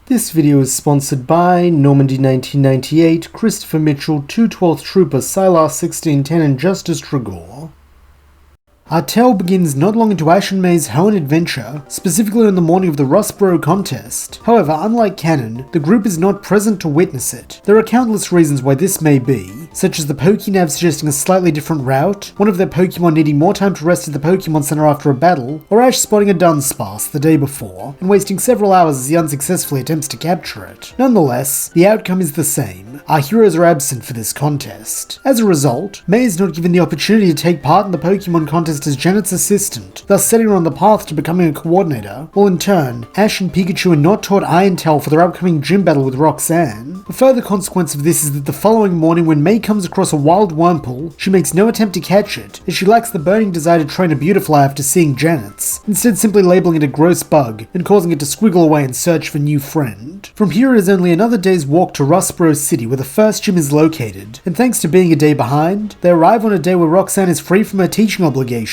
This video is sponsored by Normandy 1998, Christopher Mitchell, 212th Trooper, Sylar 1610 and Justice Tregor. Our tale begins not long into Ash and May's Hoenn adventure, specifically on the morning of the Rustboro contest. However, unlike canon, the group is not present to witness it. There are countless reasons why this may be, such as the Pokénav suggesting a slightly different route, one of their Pokemon needing more time to rest at the Pokemon Center after a battle, or Ash spotting a Dunsparce the day before, and wasting several hours as he unsuccessfully attempts to capture it. Nonetheless, the outcome is the same. Our heroes are absent for this contest. As a result, May is not given the opportunity to take part in the Pokemon contest as Janet's assistant, thus setting her on the path to becoming a coordinator, while in turn, Ash and Pikachu are not taught Iron Tail for their upcoming gym battle with Roxanne. A further consequence of this is that the following morning when May comes across a wild Wurmple, she makes no attempt to catch it, as she lacks the burning desire to train a Beautifly after seeing Janet's, instead simply labeling it a gross bug and causing it to squiggle away in search of a new friend. From here it is only another day's walk to Rustboro City where the first gym is located, and thanks to being a day behind, they arrive on a day where Roxanne is free from her teaching obligations,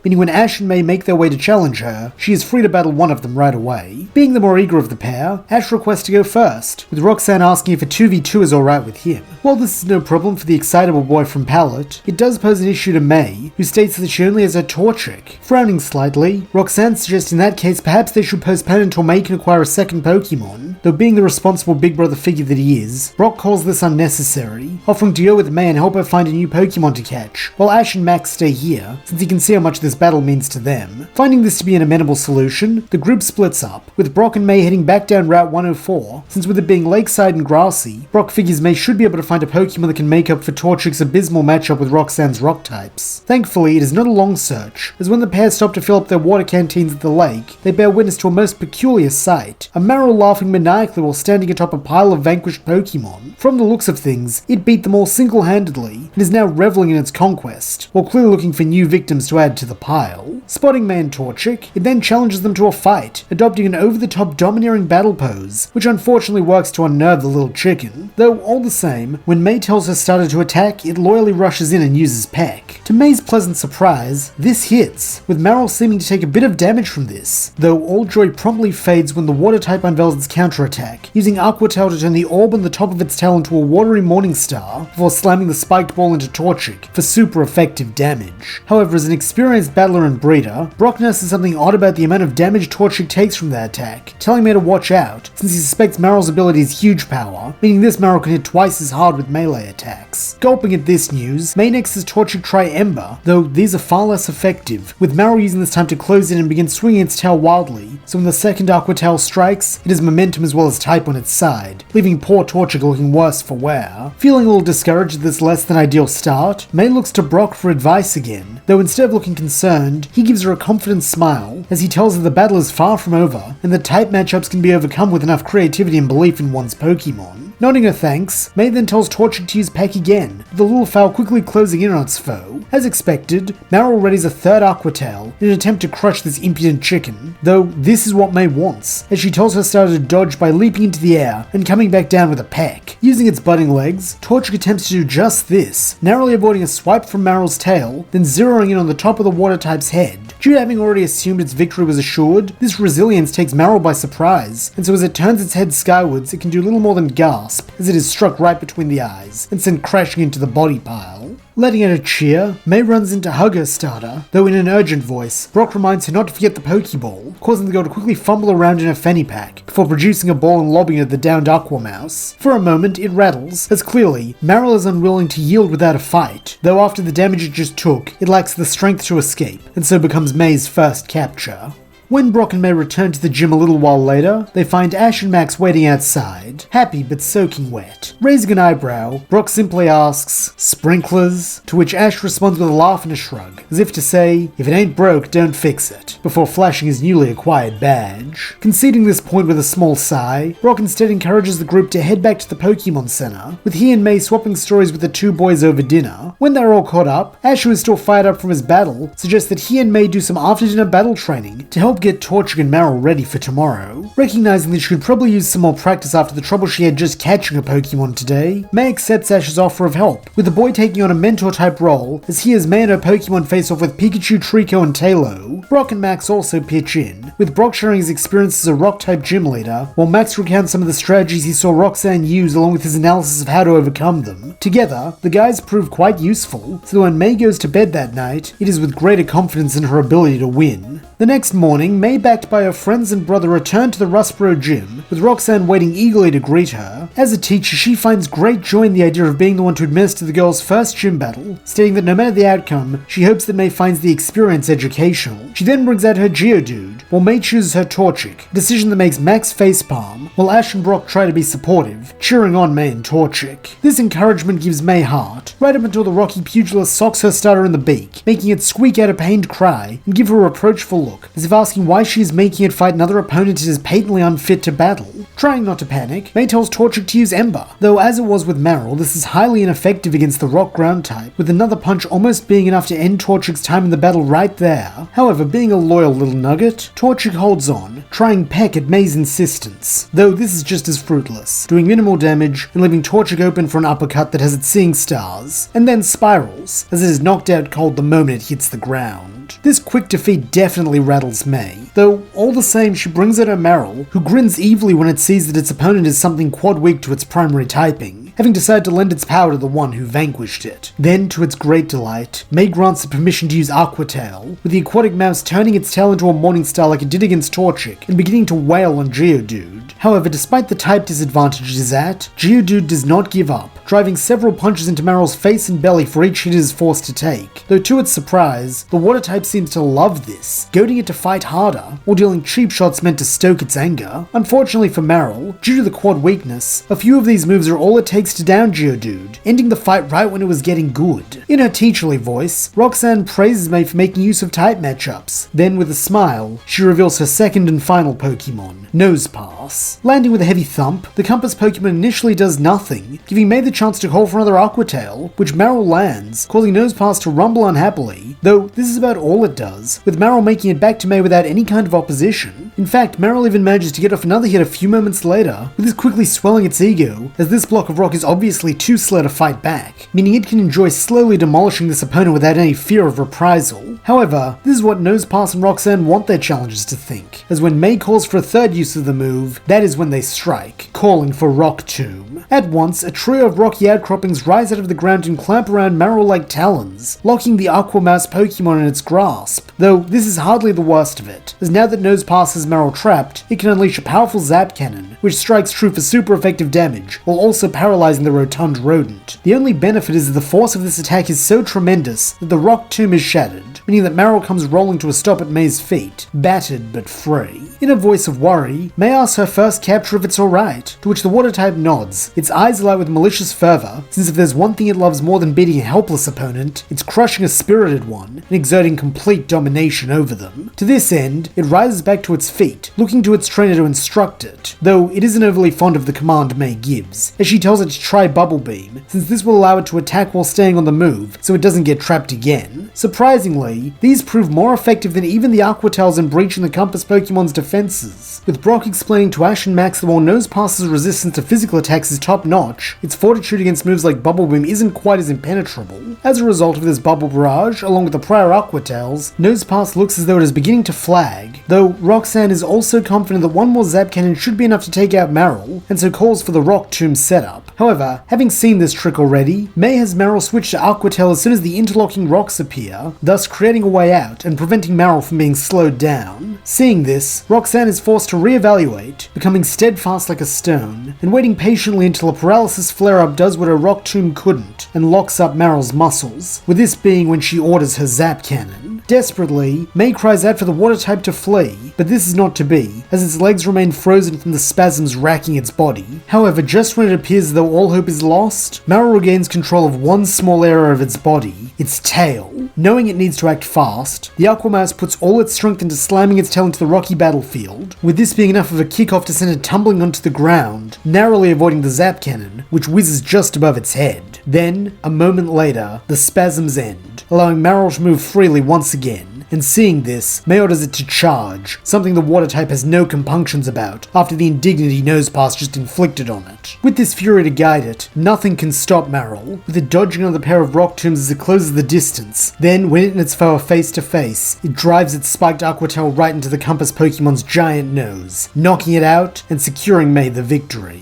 meaning when Ash and May make their way to challenge her, she is free to battle one of them right away. Being the more eager of the pair, Ash requests to go first, with Roxanne asking if a 2v2 is alright with him. While this is no problem for the excitable boy from Pallet, it does pose an issue to May, who states that she only has her Torchic. Frowning slightly, Roxanne suggests in that case perhaps they should postpone until May can acquire a second Pokemon, though being the responsible big brother figure that he is, Brock calls this unnecessary, offering to go with May and help her find a new Pokemon to catch, while Ash and Max stay here, since he can see how much this battle means to them. Finding this to be an amenable solution, the group splits up, with Brock and May heading back down Route 104, since with it being lakeside and grassy, Brock figures May should be able to find a Pokemon that can make up for Torchic's abysmal matchup with Roxanne's rock types. Thankfully, it is not a long search, as when the pair stop to fill up their water canteens at the lake, they bear witness to a most peculiar sight, a Marill laughing maniacally while standing atop a pile of vanquished Pokemon. From the looks of things, it beat them all single-handedly, and is now reveling in its conquest, while clearly looking for new victims to add to the pile. Spotting May and Torchic, it then challenges them to a fight, adopting an over-the-top domineering battle pose, which unfortunately works to unnerve the little chicken, though all the same, when May tells her starter to attack, it loyally rushes in and uses Peck. To May's pleasant surprise, this hits, with Marill seeming to take a bit of damage from this, though all joy promptly fades when the water type unveils its counterattack, using Aqua Tail to turn the orb on the top of its tail into a watery morning star, before slamming the spiked ball into Torchic for super effective damage. However, as an experienced battler and breeder, Brock notices something odd about the amount of damage Torchic takes from that attack, telling May to watch out, since he suspects Marill's ability is huge power, meaning this Marill can hit twice as hard with melee attacks. Gulping at this news, May next has Torchic try Ember, though these are far less effective, with Marill using this time to close in and begin swinging its tail wildly, so when the second Aqua Tail strikes, it has momentum as well as type on its side, leaving poor Torchic looking worse for wear. Feeling a little discouraged at this less than ideal start, May looks to Brock for advice again, though instead of looking concerned, he gives her a confident smile, as he tells her the battle is far from over, and that type matchups can be overcome with enough creativity and belief in one's Pokemon. Nodding her thanks, May then tells Torchic to use Peck again, with the little fowl quickly closing in on its foe. As expected, Marill readies a third Aqua Tail in an attempt to crush this impudent chicken, though this is what May wants, as she tells her starter to dodge by leaping into the air and coming back down with a peck. Using its budding legs, Torchic attempts to do just this, narrowly avoiding a swipe from Marill's tail, then zeroing in on the top of the water type's head. Due to having already assumed its victory was assured, this resilience takes Marill by surprise, and so as it turns its head skywards, it can do little more than gasp, as it is struck right between the eyes, and sent crashing into the body pile. Letting out a cheer, May runs in to hug her starter, though in an urgent voice, Brock reminds her not to forget the Pokeball, causing the girl to quickly fumble around in her fanny pack, before producing a ball and lobbing it at the downed Aqua Mouse. For a moment, it rattles, as clearly, Marill is unwilling to yield without a fight, though after the damage it just took, it lacks the strength to escape, and so becomes May's first capture. When Brock and May return to the gym a little while later, they find Ash and Max waiting outside, happy but soaking wet. Raising an eyebrow, Brock simply asks, "Sprinklers?" To which Ash responds with a laugh and a shrug, as if to say, if it ain't broke, don't fix it, before flashing his newly acquired badge. Conceding this point with a small sigh, Brock instead encourages the group to head back to the Pokemon Center, with he and May swapping stories with the two boys over dinner. When they're all caught up, Ash, who is still fired up from his battle, suggests that he and May do some after-dinner battle training to help help get Torchic and Marill ready for tomorrow. Recognizing that she could probably use some more practice after the trouble she had just catching a Pokemon today, May accepts Ash's offer of help, with the boy taking on a mentor-type role as he as May and her Pokemon face off with Pikachu, Trico, and Tailo. Brock and Max also pitch in, with Brock sharing his experience as a Rock-type gym leader, while Max recounts some of the strategies he saw Roxanne use along with his analysis of how to overcome them. Together, the guys prove quite useful, so when May goes to bed that night, it is with greater confidence in her ability to win. The next morning, May, backed by her friends and brother, return to the Rustboro gym, with Roxanne waiting eagerly to greet her. As a teacher, she finds great joy in the idea of being the one to administer the girls' first gym battle, stating that no matter the outcome, she hopes that May finds the experience educational. She then brings out her Geodude, while May chooses her Torchic, a decision that makes Max facepalm, while Ash and Brock try to be supportive, cheering on May and Torchic. This encouragement gives May heart, right up until the rocky pugilist socks her starter in the beak, making it squeak out a pained cry and give her a reproachful look, as if asking why she is making it fight another opponent it is patently unfit to battle. Trying not to panic, May tells Torchic to use Ember, though as it was with Marill, this is highly ineffective against the rock ground type, with another punch almost being enough to end Torchic's time in the battle right there. However, being a loyal little nugget, Torchic holds on, trying peck at May's insistence, though this is just as fruitless, doing minimal damage and leaving Torchic open for an uppercut that has it seeing stars, and then spirals, as it is knocked out cold the moment it hits the ground. This quick defeat definitely rattles May, though all the same she brings out her Marill, who grins evilly when it sees that its opponent is something quad weak to its primary typing, having decided to lend its power to the one who vanquished it. Then, to its great delight, May grants the permission to use Aqua Tail, with the aquatic mouse turning its tail into a morning star like it did against Torchic, and beginning to wail on Geodude. However, despite the type disadvantage it is at, Geodude does not give up, driving several punches into Marill's face and belly for each hit it is forced to take, though to its surprise, the water type seems to love this, goading it to fight harder, or dealing cheap shots meant to stoke its anger. Unfortunately for Marill, due to the quad weakness, a few of these moves are all it takes to down Geodude, ending the fight right when it was getting good. In her teacherly voice, Roxanne praises May for making use of type matchups, then with a smile, she reveals her second and final Pokemon, Nosepass. Landing with a heavy thump, the Compass Pokemon initially does nothing, giving May the chance to call for another Aqua Tail, which Marill lands, causing Nosepass to rumble unhappily, though this is about all it does, with Marill making it back to May without any kind of opposition. In fact, Marill even manages to get off another hit a few moments later, with this quickly swelling its ego, as this block of rock is obviously too slow to fight back, meaning it can enjoy slowly demolishing this opponent without any fear of reprisal. However, this is what Nosepass and Roxanne want their challengers to think, as when May calls for a third use of the move, that is when they strike, calling for Rock Tomb. At once, a trio of rocky outcroppings rise out of the ground and clamp around Marill like talons, locking the Aqua Mouse Pokemon in its grasp, though this is hardly the worst of it, as now that Nosepass has Marill trapped, it can unleash a powerful Zap Cannon, which strikes true for super effective damage, while also paralyzing the rotund rodent. The only benefit is that the force of this attack is so tremendous that the Rock Tomb is shattered, meaning that Marill comes rolling to a stop at May's feet, battered but free. In a voice of worry, May asks her first capture if it's alright, to which the water type nods, its eyes alight with malicious fervor, since if there's one thing it loves more than beating a helpless opponent, it's crushing a spirited one and exerting complete domination over them. To this end, it rises back to its feet, looking to its trainer to instruct it, though it isn't overly fond of the command May gives, as she tells it to try Bubble Beam, since this will allow it to attack while staying on the move, so it doesn't get trapped again. Surprisingly, these prove more effective than even the Aqua Tails in breaching the Compass Pokemon's defenses, with Brock explaining to Ash and Max that while Nosepass's resistance to physical attacks is top-notch, its fortitude against moves like Bubble Beam isn't quite as impenetrable. As a result of this Bubble Barrage, along with the prior Aqua Tails, Nosepass looks as though it is beginning to flag, though Roxanne is also confident that one more Zap Cannon should be enough to take out Marill, and so calls for the Rock Tomb setup. However, having seen this trick already, May has Marill switch to Aqua Tail as soon as the interlocking rocks appear, thus creating a way out and preventing Marill from being slowed down. Seeing this, Roxanne is forced to reevaluate, becoming steadfast like a stone, and waiting patiently until a paralysis flare-up does what her Rock Tomb couldn't, and locks up Marill's muscles, with this being when she orders her Zap Cannon. Desperately, May cries out for the water type to flee, but this is not to be, as its legs remain frozen from the spasms racking its body. However, just when it appears as though all hope is lost, Marill regains control of one small area of its body, its tail. Knowing it needs to act fast, the Aqua Mouse puts all its strength into slamming its tail into the rocky battlefield, with this being enough of a kickoff to send it tumbling onto the ground, narrowly avoiding the Zap Cannon, which whizzes just above its head. Then, a moment later, the spasms end, allowing Marill to move freely once again, and seeing this, May orders it to charge, something the water type has no compunctions about after the indignity Nosepass just inflicted on it. With this fury to guide it, nothing can stop Marill, with it dodging on the pair of rock tombs as it closes the distance. Then, when it and its foe are face to face, it drives its spiked Aquatail right into the Compass Pokemon's giant nose, knocking it out and securing May the victory.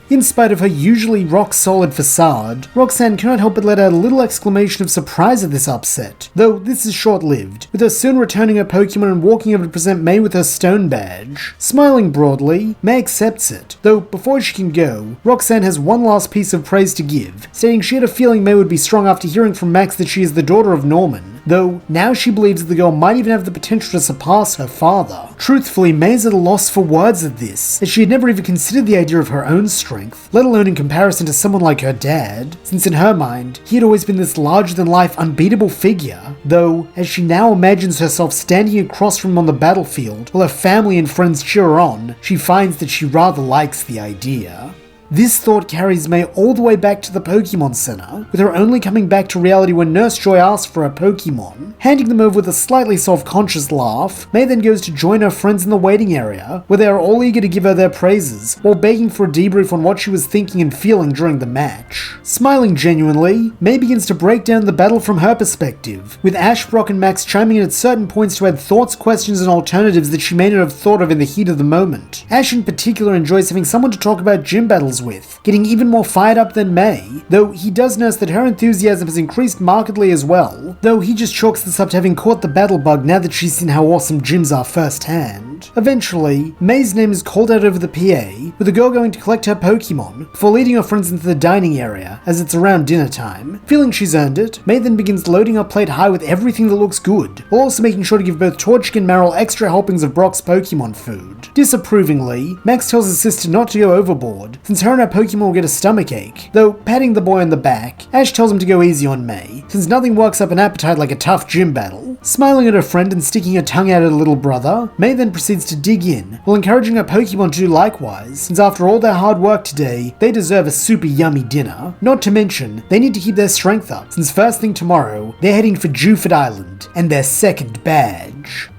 In spite of her usually rock-solid facade, Roxanne cannot help but let out a little exclamation of surprise at this upset, though this is short-lived, with her soon returning her Pokemon and walking over to present May with her stone badge. Smiling broadly, May accepts it, though before she can go, Roxanne has one last piece of praise to give, stating she had a feeling May would be strong after hearing from Max that she is the daughter of Norman, though now she believes that the girl might even have the potential to surpass her father. Truthfully, May's at a loss for words at this, as she had never even considered the idea of her own strength, let alone in comparison to someone like her dad, since in her mind, he had always been this larger-than-life, unbeatable figure, though, as she now imagines herself standing across from him on the battlefield while her family and friends cheer her on, she finds that she rather likes the idea. This thought carries May all the way back to the Pokemon Center, with her only coming back to reality when Nurse Joy asks for her Pokemon. Handing them over with a slightly self-conscious laugh, May then goes to join her friends in the waiting area, where they are all eager to give her their praises, while begging for a debrief on what she was thinking and feeling during the match. Smiling genuinely, May begins to break down the battle from her perspective, with Ash, Brock, and Max chiming in at certain points to add thoughts, questions, and alternatives that she may not have thought of in the heat of the moment. Ash in particular enjoys having someone to talk about gym battles with, getting even more fired up than May, though he does notice that her enthusiasm has increased markedly as well, though he just chalks this up to having caught the battle bug now that she's seen how awesome gyms are firsthand. Eventually, May's name is called out over the PA, with the girl going to collect her Pokemon, before leading her friends into the dining area, as it's around dinner time. Feeling she's earned it, May then begins loading her plate high with everything that looks good, while also making sure to give both Torchic and Marill extra helpings of Brock's Pokemon food. Disapprovingly, Max tells his sister not to go overboard, since her and her Pokemon will get a stomachache, though patting the boy on the back, Ash tells him to go easy on May, since nothing works up an appetite like a tough gym battle. Smiling at her friend and sticking her tongue out at her little brother, May then proceeds to dig in, while encouraging her Pokemon to do likewise, since after all their hard work today, they deserve a super yummy dinner. Not to mention, they need to keep their strength up, since first thing tomorrow, they're heading for Dewford Island, and their second badge.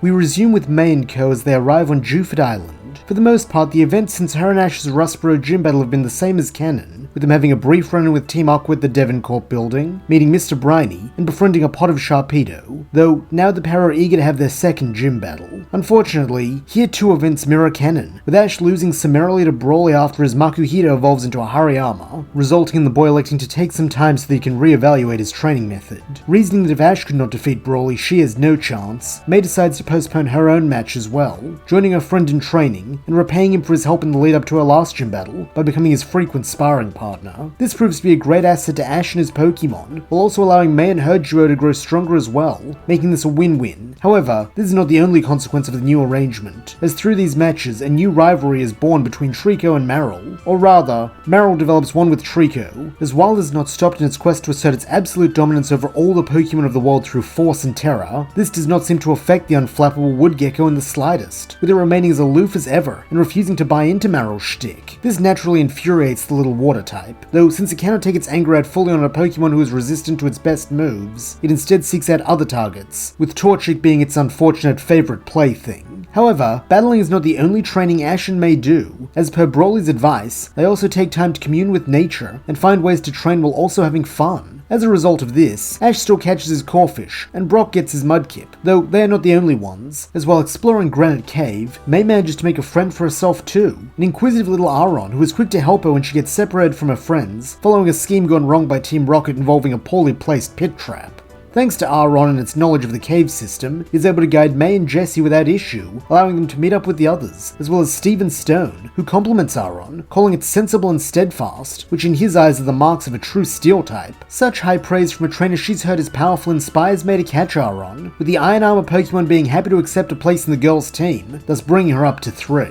We resume with May and Co as they arrive on Dewford Island. For the most part, the events since her and Ash's Rustboro gym battle have been the same as canon, with them having a brief run-in with Team Aqua at the Devoncorp building, meeting Mr. Briny, and befriending a pot of Sharpedo, though now the pair are eager to have their second gym battle. Unfortunately, here two events mirror canon, with Ash losing summarily to Brawly after his Makuhita evolves into a Hariyama, resulting in the boy electing to take some time so that he can re-evaluate his training method. Reasoning that if Ash could not defeat Brawly, she has no chance, May decides to postpone her own match as well, joining her friend in training, and repaying him for his help in the lead up to her last gym battle by becoming his frequent sparring partner. This proves to be a great asset to Ash and his Pokemon, while also allowing May and her duo to grow stronger as well, making this a win-win. However, this is not the only consequence of the new arrangement, as through these matches, a new rivalry is born between Trico and Marill, or rather, Marill develops one with Trico, as while it is not stopped in its quest to assert its absolute dominance over all the Pokemon of the world through force and terror, this does not seem to affect the unflappable Woodgecko in the slightest, with it remaining as aloof as ever, and refusing to buy into Marill's shtick. This naturally infuriates the little water type, though since it cannot take its anger out fully on a Pokemon who is resistant to its best moves, it instead seeks out other targets, with Torchic being its unfortunate favourite plaything. However, battling is not the only training Ash and May do. As per Brawly's advice, they also take time to commune with nature and find ways to train while also having fun. As a result of this, Ash still catches his Corphish, and Brock gets his Mudkip, though they are not the only ones, as while exploring Granite Cave, May manages to make a friend for herself too, an inquisitive little Aron who is quick to help her when she gets separated from her friends, following a scheme gone wrong by Team Rocket involving a poorly placed pit trap. Thanks to Aron and its knowledge of the cave system, he is able to guide May and Jessie without issue, allowing them to meet up with the others, as well as Stephen Stone, who compliments Aron, calling it sensible and steadfast, which in his eyes are the marks of a true steel type. Such high praise from a trainer she's heard is powerful inspires May to catch Aron, with the Iron Armor Pokemon being happy to accept a place in the girls' team, thus bringing her up to 3.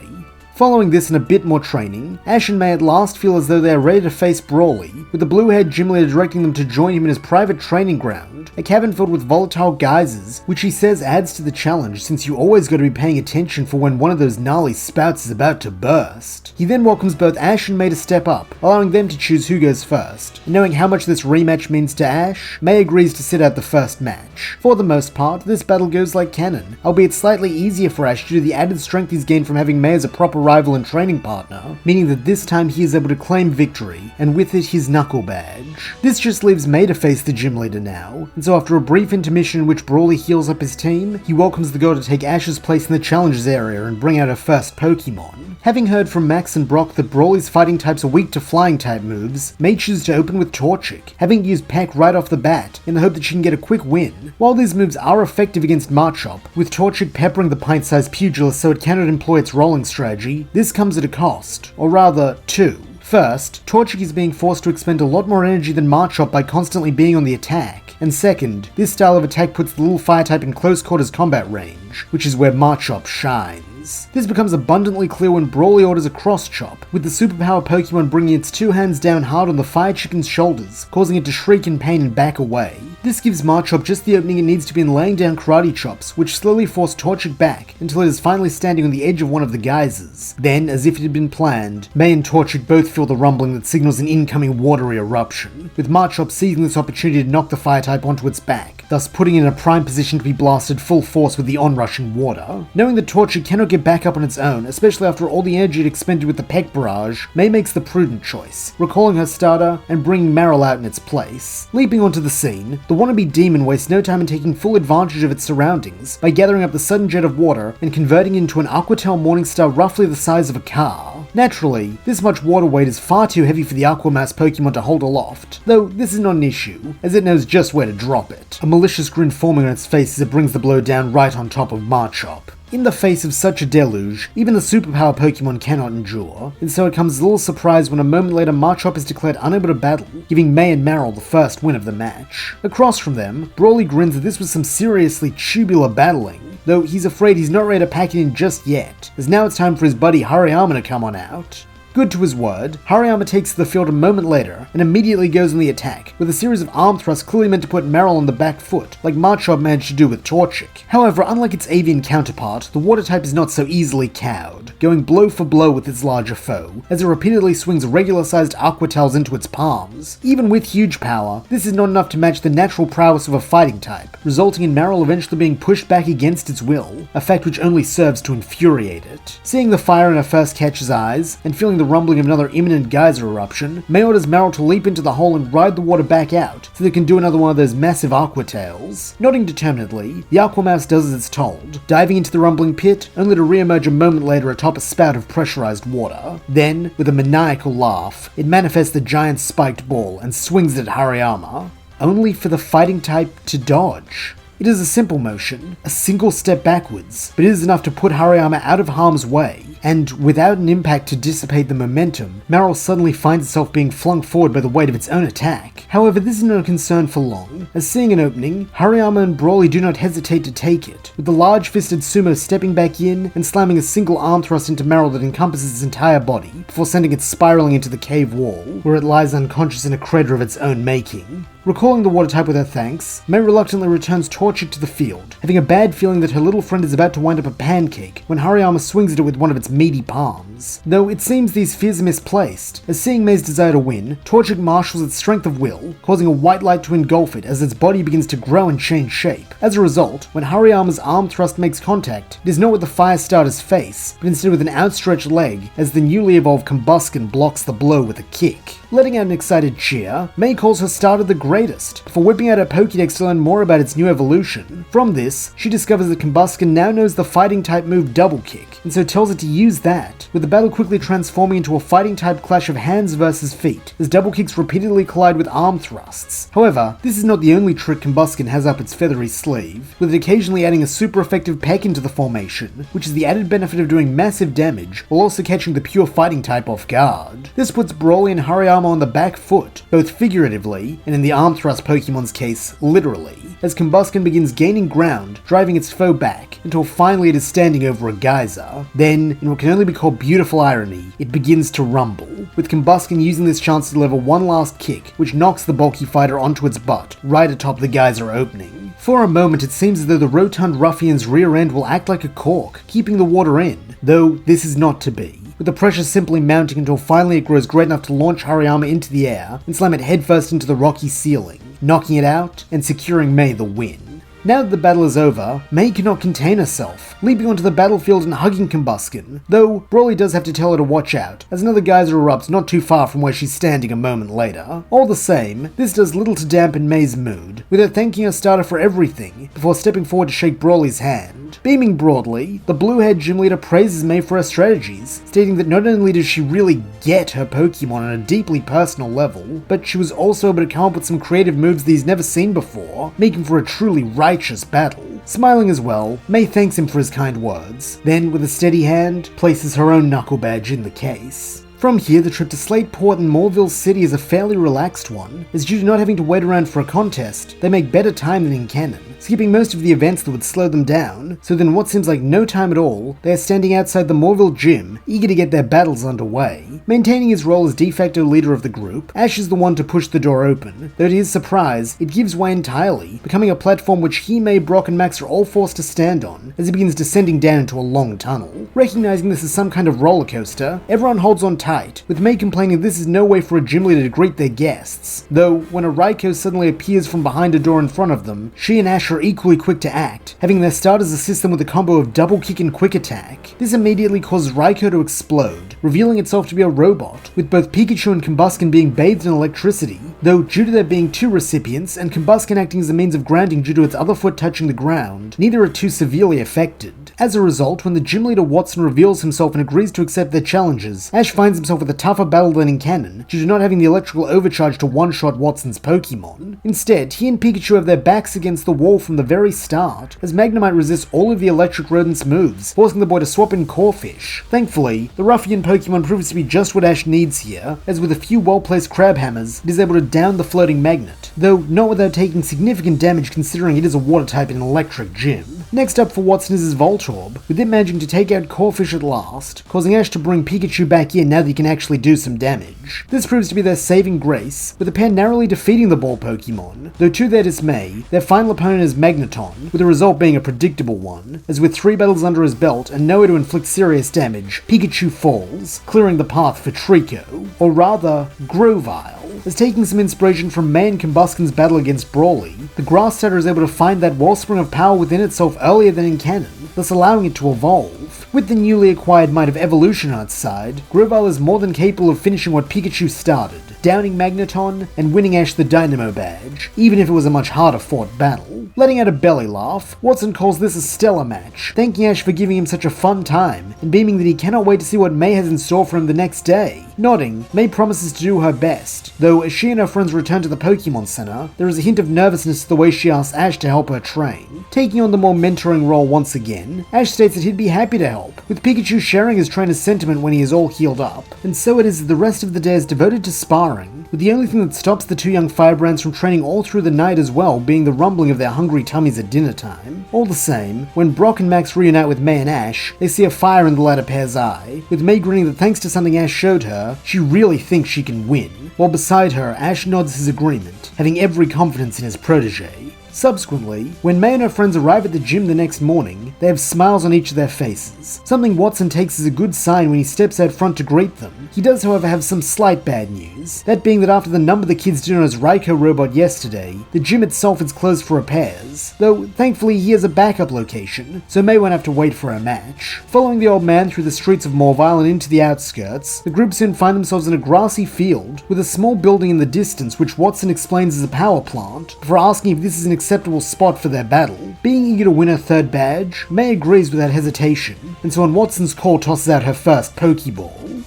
Following this and a bit more training, Ash and May at last feel as though they are ready to face Brawly, with the blue-haired gym leader directing them to join him in his private training ground, a cabin filled with volatile geysers, which he says adds to the challenge since you always got to be paying attention for when one of those gnarly spouts is about to burst. He then welcomes both Ash and May to step up, allowing them to choose who goes first. And knowing how much this rematch means to Ash, May agrees to sit out the first match. For the most part, this battle goes like canon, albeit slightly easier for Ash due to the added strength he's gained from having May as a proper rival and training partner, meaning that this time he is able to claim victory, and with it his knuckle badge. This just leaves May to face the gym leader now, and so after a brief intermission in which Brawly heals up his team, he welcomes the girl to take Ash's place in the challenges area and bring out her first Pokemon. Having heard from Max and Brock that Brawly's fighting types are weak to flying type moves, May chooses to open with Torchic, having used Peck right off the bat in the hope that she can get a quick win. While these moves are effective against Machop, with Torchic peppering the pint-sized pugilist so it cannot employ its rolling strategy, this comes at a cost, or rather, two. First, Torchic is being forced to expend a lot more energy than Machop by constantly being on the attack, and second, this style of attack puts the little fire type in close quarters combat range, which is where Machop shines. This becomes abundantly clear when Brawly orders a cross chop, with the superpower Pokemon bringing its two hands down hard on the fire chicken's shoulders, causing it to shriek in pain and back away. This gives Machop just the opening it needs to be in laying down karate chops, which slowly force Torchic back until it is finally standing on the edge of one of the geysers. Then, as if it had been planned, May and Torchic both feel the rumbling that signals an incoming watery eruption, with Machop seizing this opportunity to knock the fire type onto its back, thus putting it in a prime position to be blasted full force with the onrushing water. Knowing that Torchic cannot get back up on its own, especially after all the energy it expended with the Peck barrage, May makes the prudent choice, recalling her starter and bringing Marill out in its place. Leaping onto the scene, the wannabe demon wastes no time in taking full advantage of its surroundings by gathering up the sudden jet of water and converting it into an Aquatail Morningstar roughly the size of a car. Naturally, this much water weight is far too heavy for the Aquamass Pokemon to hold aloft, though this is not an issue, as it knows just where to drop it, a malicious grin forming on its face as it brings the blow down right on top of Machop. In the face of such a deluge, even the superpower Pokemon cannot endure, and so it comes as a little surprise when a moment later Machop is declared unable to battle, giving May and Marill the first win of the match. Across from them, Brawly grins that this was some seriously tubular battling, though he's afraid he's not ready to pack it in just yet, as now it's time for his buddy Hariyama to come on out. Good to his word, Hariyama takes to the field a moment later and immediately goes on the attack, with a series of arm thrusts clearly meant to put Marill on the back foot, like Machop managed to do with Torchic. However, unlike its avian counterpart, the water type is not so easily cowed, going blow for blow with its larger foe, as it repeatedly swings regular-sized Aquatails into its palms. Even with huge power, this is not enough to match the natural prowess of a fighting type, resulting in Marill eventually being pushed back against its will, a fact which only serves to infuriate it. Seeing the fire in her first catch's eyes, and feeling the rumbling of another imminent geyser eruption, May orders Marill to leap into the hole and ride the water back out, so they can do another one of those massive Aquatails. Nodding determinedly, the Aquamass does as it's told, diving into the rumbling pit, only to re-emerge a moment later atop a spout of pressurized water. Then, with a maniacal laugh, it manifests the giant spiked ball and swings it at Hariyama, only for the fighting type to dodge. It is a simple motion, a single step backwards, but it is enough to put Hariyama out of harm's way, and without an impact to dissipate the momentum, Marill suddenly finds itself being flung forward by the weight of its own attack. However, this is no concern for long, as seeing an opening, Hariyama and Brawly do not hesitate to take it, with the large-fisted sumo stepping back in and slamming a single arm thrust into Marill that encompasses its entire body, before sending it spiraling into the cave wall, where it lies unconscious in a crater of its own making. Recalling the water type with her thanks, May reluctantly returns Torchic to the field, having a bad feeling that her little friend is about to wind up a pancake when Hariyama swings at it with one of its meaty palms. Though it seems these fears are misplaced, as seeing May's desire to win, Torchic marshals its strength of will, causing a white light to engulf it as its body begins to grow and change shape. As a result, when Hariyama's arm thrust makes contact, it is not with the fire starter's face, but instead with an outstretched leg, as the newly evolved Combuskin blocks the blow with a kick. Letting out an excited cheer, May calls her starter the greatest, before whipping out her Pokédex to learn more about its new evolution. From this, she discovers that Combuskin now knows the fighting type move Double Kick, and so tells it to use that, with the battle quickly transforming into a fighting type clash of hands versus feet, as Double Kicks repeatedly collide with arm thrusts. However, this is not the only trick Combuskin has up its feathery sleeve, with it occasionally adding a super effective peck into the formation, which is the added benefit of doing massive damage, while also catching the pure fighting type off guard. This puts Brawly and Hariyama armor on the back foot, both figuratively and in the arm thrust Pokemon's case, literally, as Combusken begins gaining ground, driving its foe back, until finally it is standing over a geyser. Then, in what can only be called beautiful irony, it begins to rumble, with Combusken using this chance to deliver one last kick, which knocks the bulky fighter onto its butt, right atop the geyser opening. For a moment it seems as though the rotund ruffian's rear end will act like a cork, keeping the water in, though this is not to be, with the pressure simply mounting until finally it grows great enough to launch Hariyama into the air and slam it headfirst into the rocky ceiling, knocking it out and securing Mei the win. Now that the battle is over, Mei cannot contain herself, leaping onto the battlefield and hugging Combusken, though Broly does have to tell her to watch out, as another geyser erupts not too far from where she's standing a moment later. All the same, this does little to dampen Mei's mood, with her thanking her starter for everything, before stepping forward to shake Broly's hand. Beaming broadly, the blue-haired gym leader praises Mei for her strategies, stating that not only does she really get her Pokemon on a deeply personal level, but she was also able to come up with some creative moves that he's never seen before, making for a truly righteous battle. Smiling as well, Mei thanks him for his kind words, then with a steady hand, places her own knuckle badge in the case. From here, the trip to Slateport and Mauville City is a fairly relaxed one, as due to not having to wait around for a contest, they make better time than in canon, skipping most of the events that would slow them down, so then in what seems like no time at all, they are standing outside the Mauville gym, eager to get their battles underway. Maintaining his role as de facto leader of the group, Ash is the one to push the door open, though to his surprise, it gives way entirely, becoming a platform which he, Mei, Brock and Max are all forced to stand on, as he begins descending down into a long tunnel. Recognizing this as some kind of roller coaster, everyone holds on tight, with Mei complaining this is no way for a gym leader to greet their guests, though when a Raikou suddenly appears from behind a door in front of them, she and Ash are equally quick to act, having their starters assist them with a combo of double kick and quick attack. This immediately causes Raikou to explode, revealing itself to be a robot, with both Pikachu and Combusken being bathed in electricity, though due to there being two recipients and Combusken acting as a means of grounding due to its other foot touching the ground, neither are too severely affected. As a result, when the gym leader Watson reveals himself and agrees to accept their challenges, Ash finds himself with a tougher battle than in canon, due to not having the electrical overcharge to one-shot Watson's Pokemon. Instead, he and Pikachu have their backs against the wall from the very start, as Magnemite resists all of the electric rodent's moves, forcing the boy to swap in Corphish. Thankfully, the ruffian Pokemon proves to be just what Ash needs here, as with a few well-placed crab hammers, it is able to down the floating magnet, though not without taking significant damage considering it is a water type in an electric gym. Next up for Watson is his Voltorb, with it managing to take out Corphish at last, causing Ash to bring Pikachu back in now that he can actually do some damage. This proves to be their saving grace, with the pair narrowly defeating the ball Pokemon, though to their dismay, their final opponent is Magneton, with the result being a predictable one, as with 3 battles under his belt and nowhere to inflict serious damage, Pikachu falls, clearing the path for Trico, or rather, Grovyle. As taking some inspiration from Mei and Combusken's battle against Broly, the Grass Starter is able to find that wellspring of power within itself earlier than in canon, thus allowing it to evolve. With the newly acquired might of evolution on its side, Grovyle is more than capable of finishing what Pikachu started, downing Magneton and winning Ash the Dynamo badge, even if it was a much harder fought battle. Letting out a belly laugh, Watson calls this a stellar match, thanking Ash for giving him such a fun time, and beaming that he cannot wait to see what Mei has in store for him the next day. Nodding, Mei promises to do her best, though as she and her friends return to the Pokemon Center, there is a hint of nervousness to the way she asks Ash to help her train. Taking on the more mentoring role once again, Ash states that he'd be happy to help, with Pikachu sharing his trainer's sentiment when he is all healed up, and so it is that the rest of the day is devoted to sparring, with the only thing that stops the two young firebrands from training all through the night as well being the rumbling of their hungry tummies at dinner time. All the same, when Brock and Max reunite with Mei and Ash, they see a fire in the latter pair's eye, with Mei grinning that thanks to something Ash showed her, she really thinks she can win, while beside her, Ash nods his agreement, having every confidence in his protege. Subsequently, when Mei and her friends arrive at the gym the next morning, they have smiles on each of their faces, something Watson takes as a good sign when he steps out front to greet them. He does however have some slight bad news, that being that after the number the kids did on his Raikou robot yesterday, the gym itself is closed for repairs, though thankfully he has a backup location, so Mei won't have to wait for a match. Following the old man through the streets of Mauville and into the outskirts, the group soon find themselves in a grassy field, with a small building in the distance which Watson explains as a power plant, before asking if this is an acceptable spot for their battle. Being eager to win her third badge, Mei agrees without hesitation, and so on Watson's call tosses out her first Pokeball.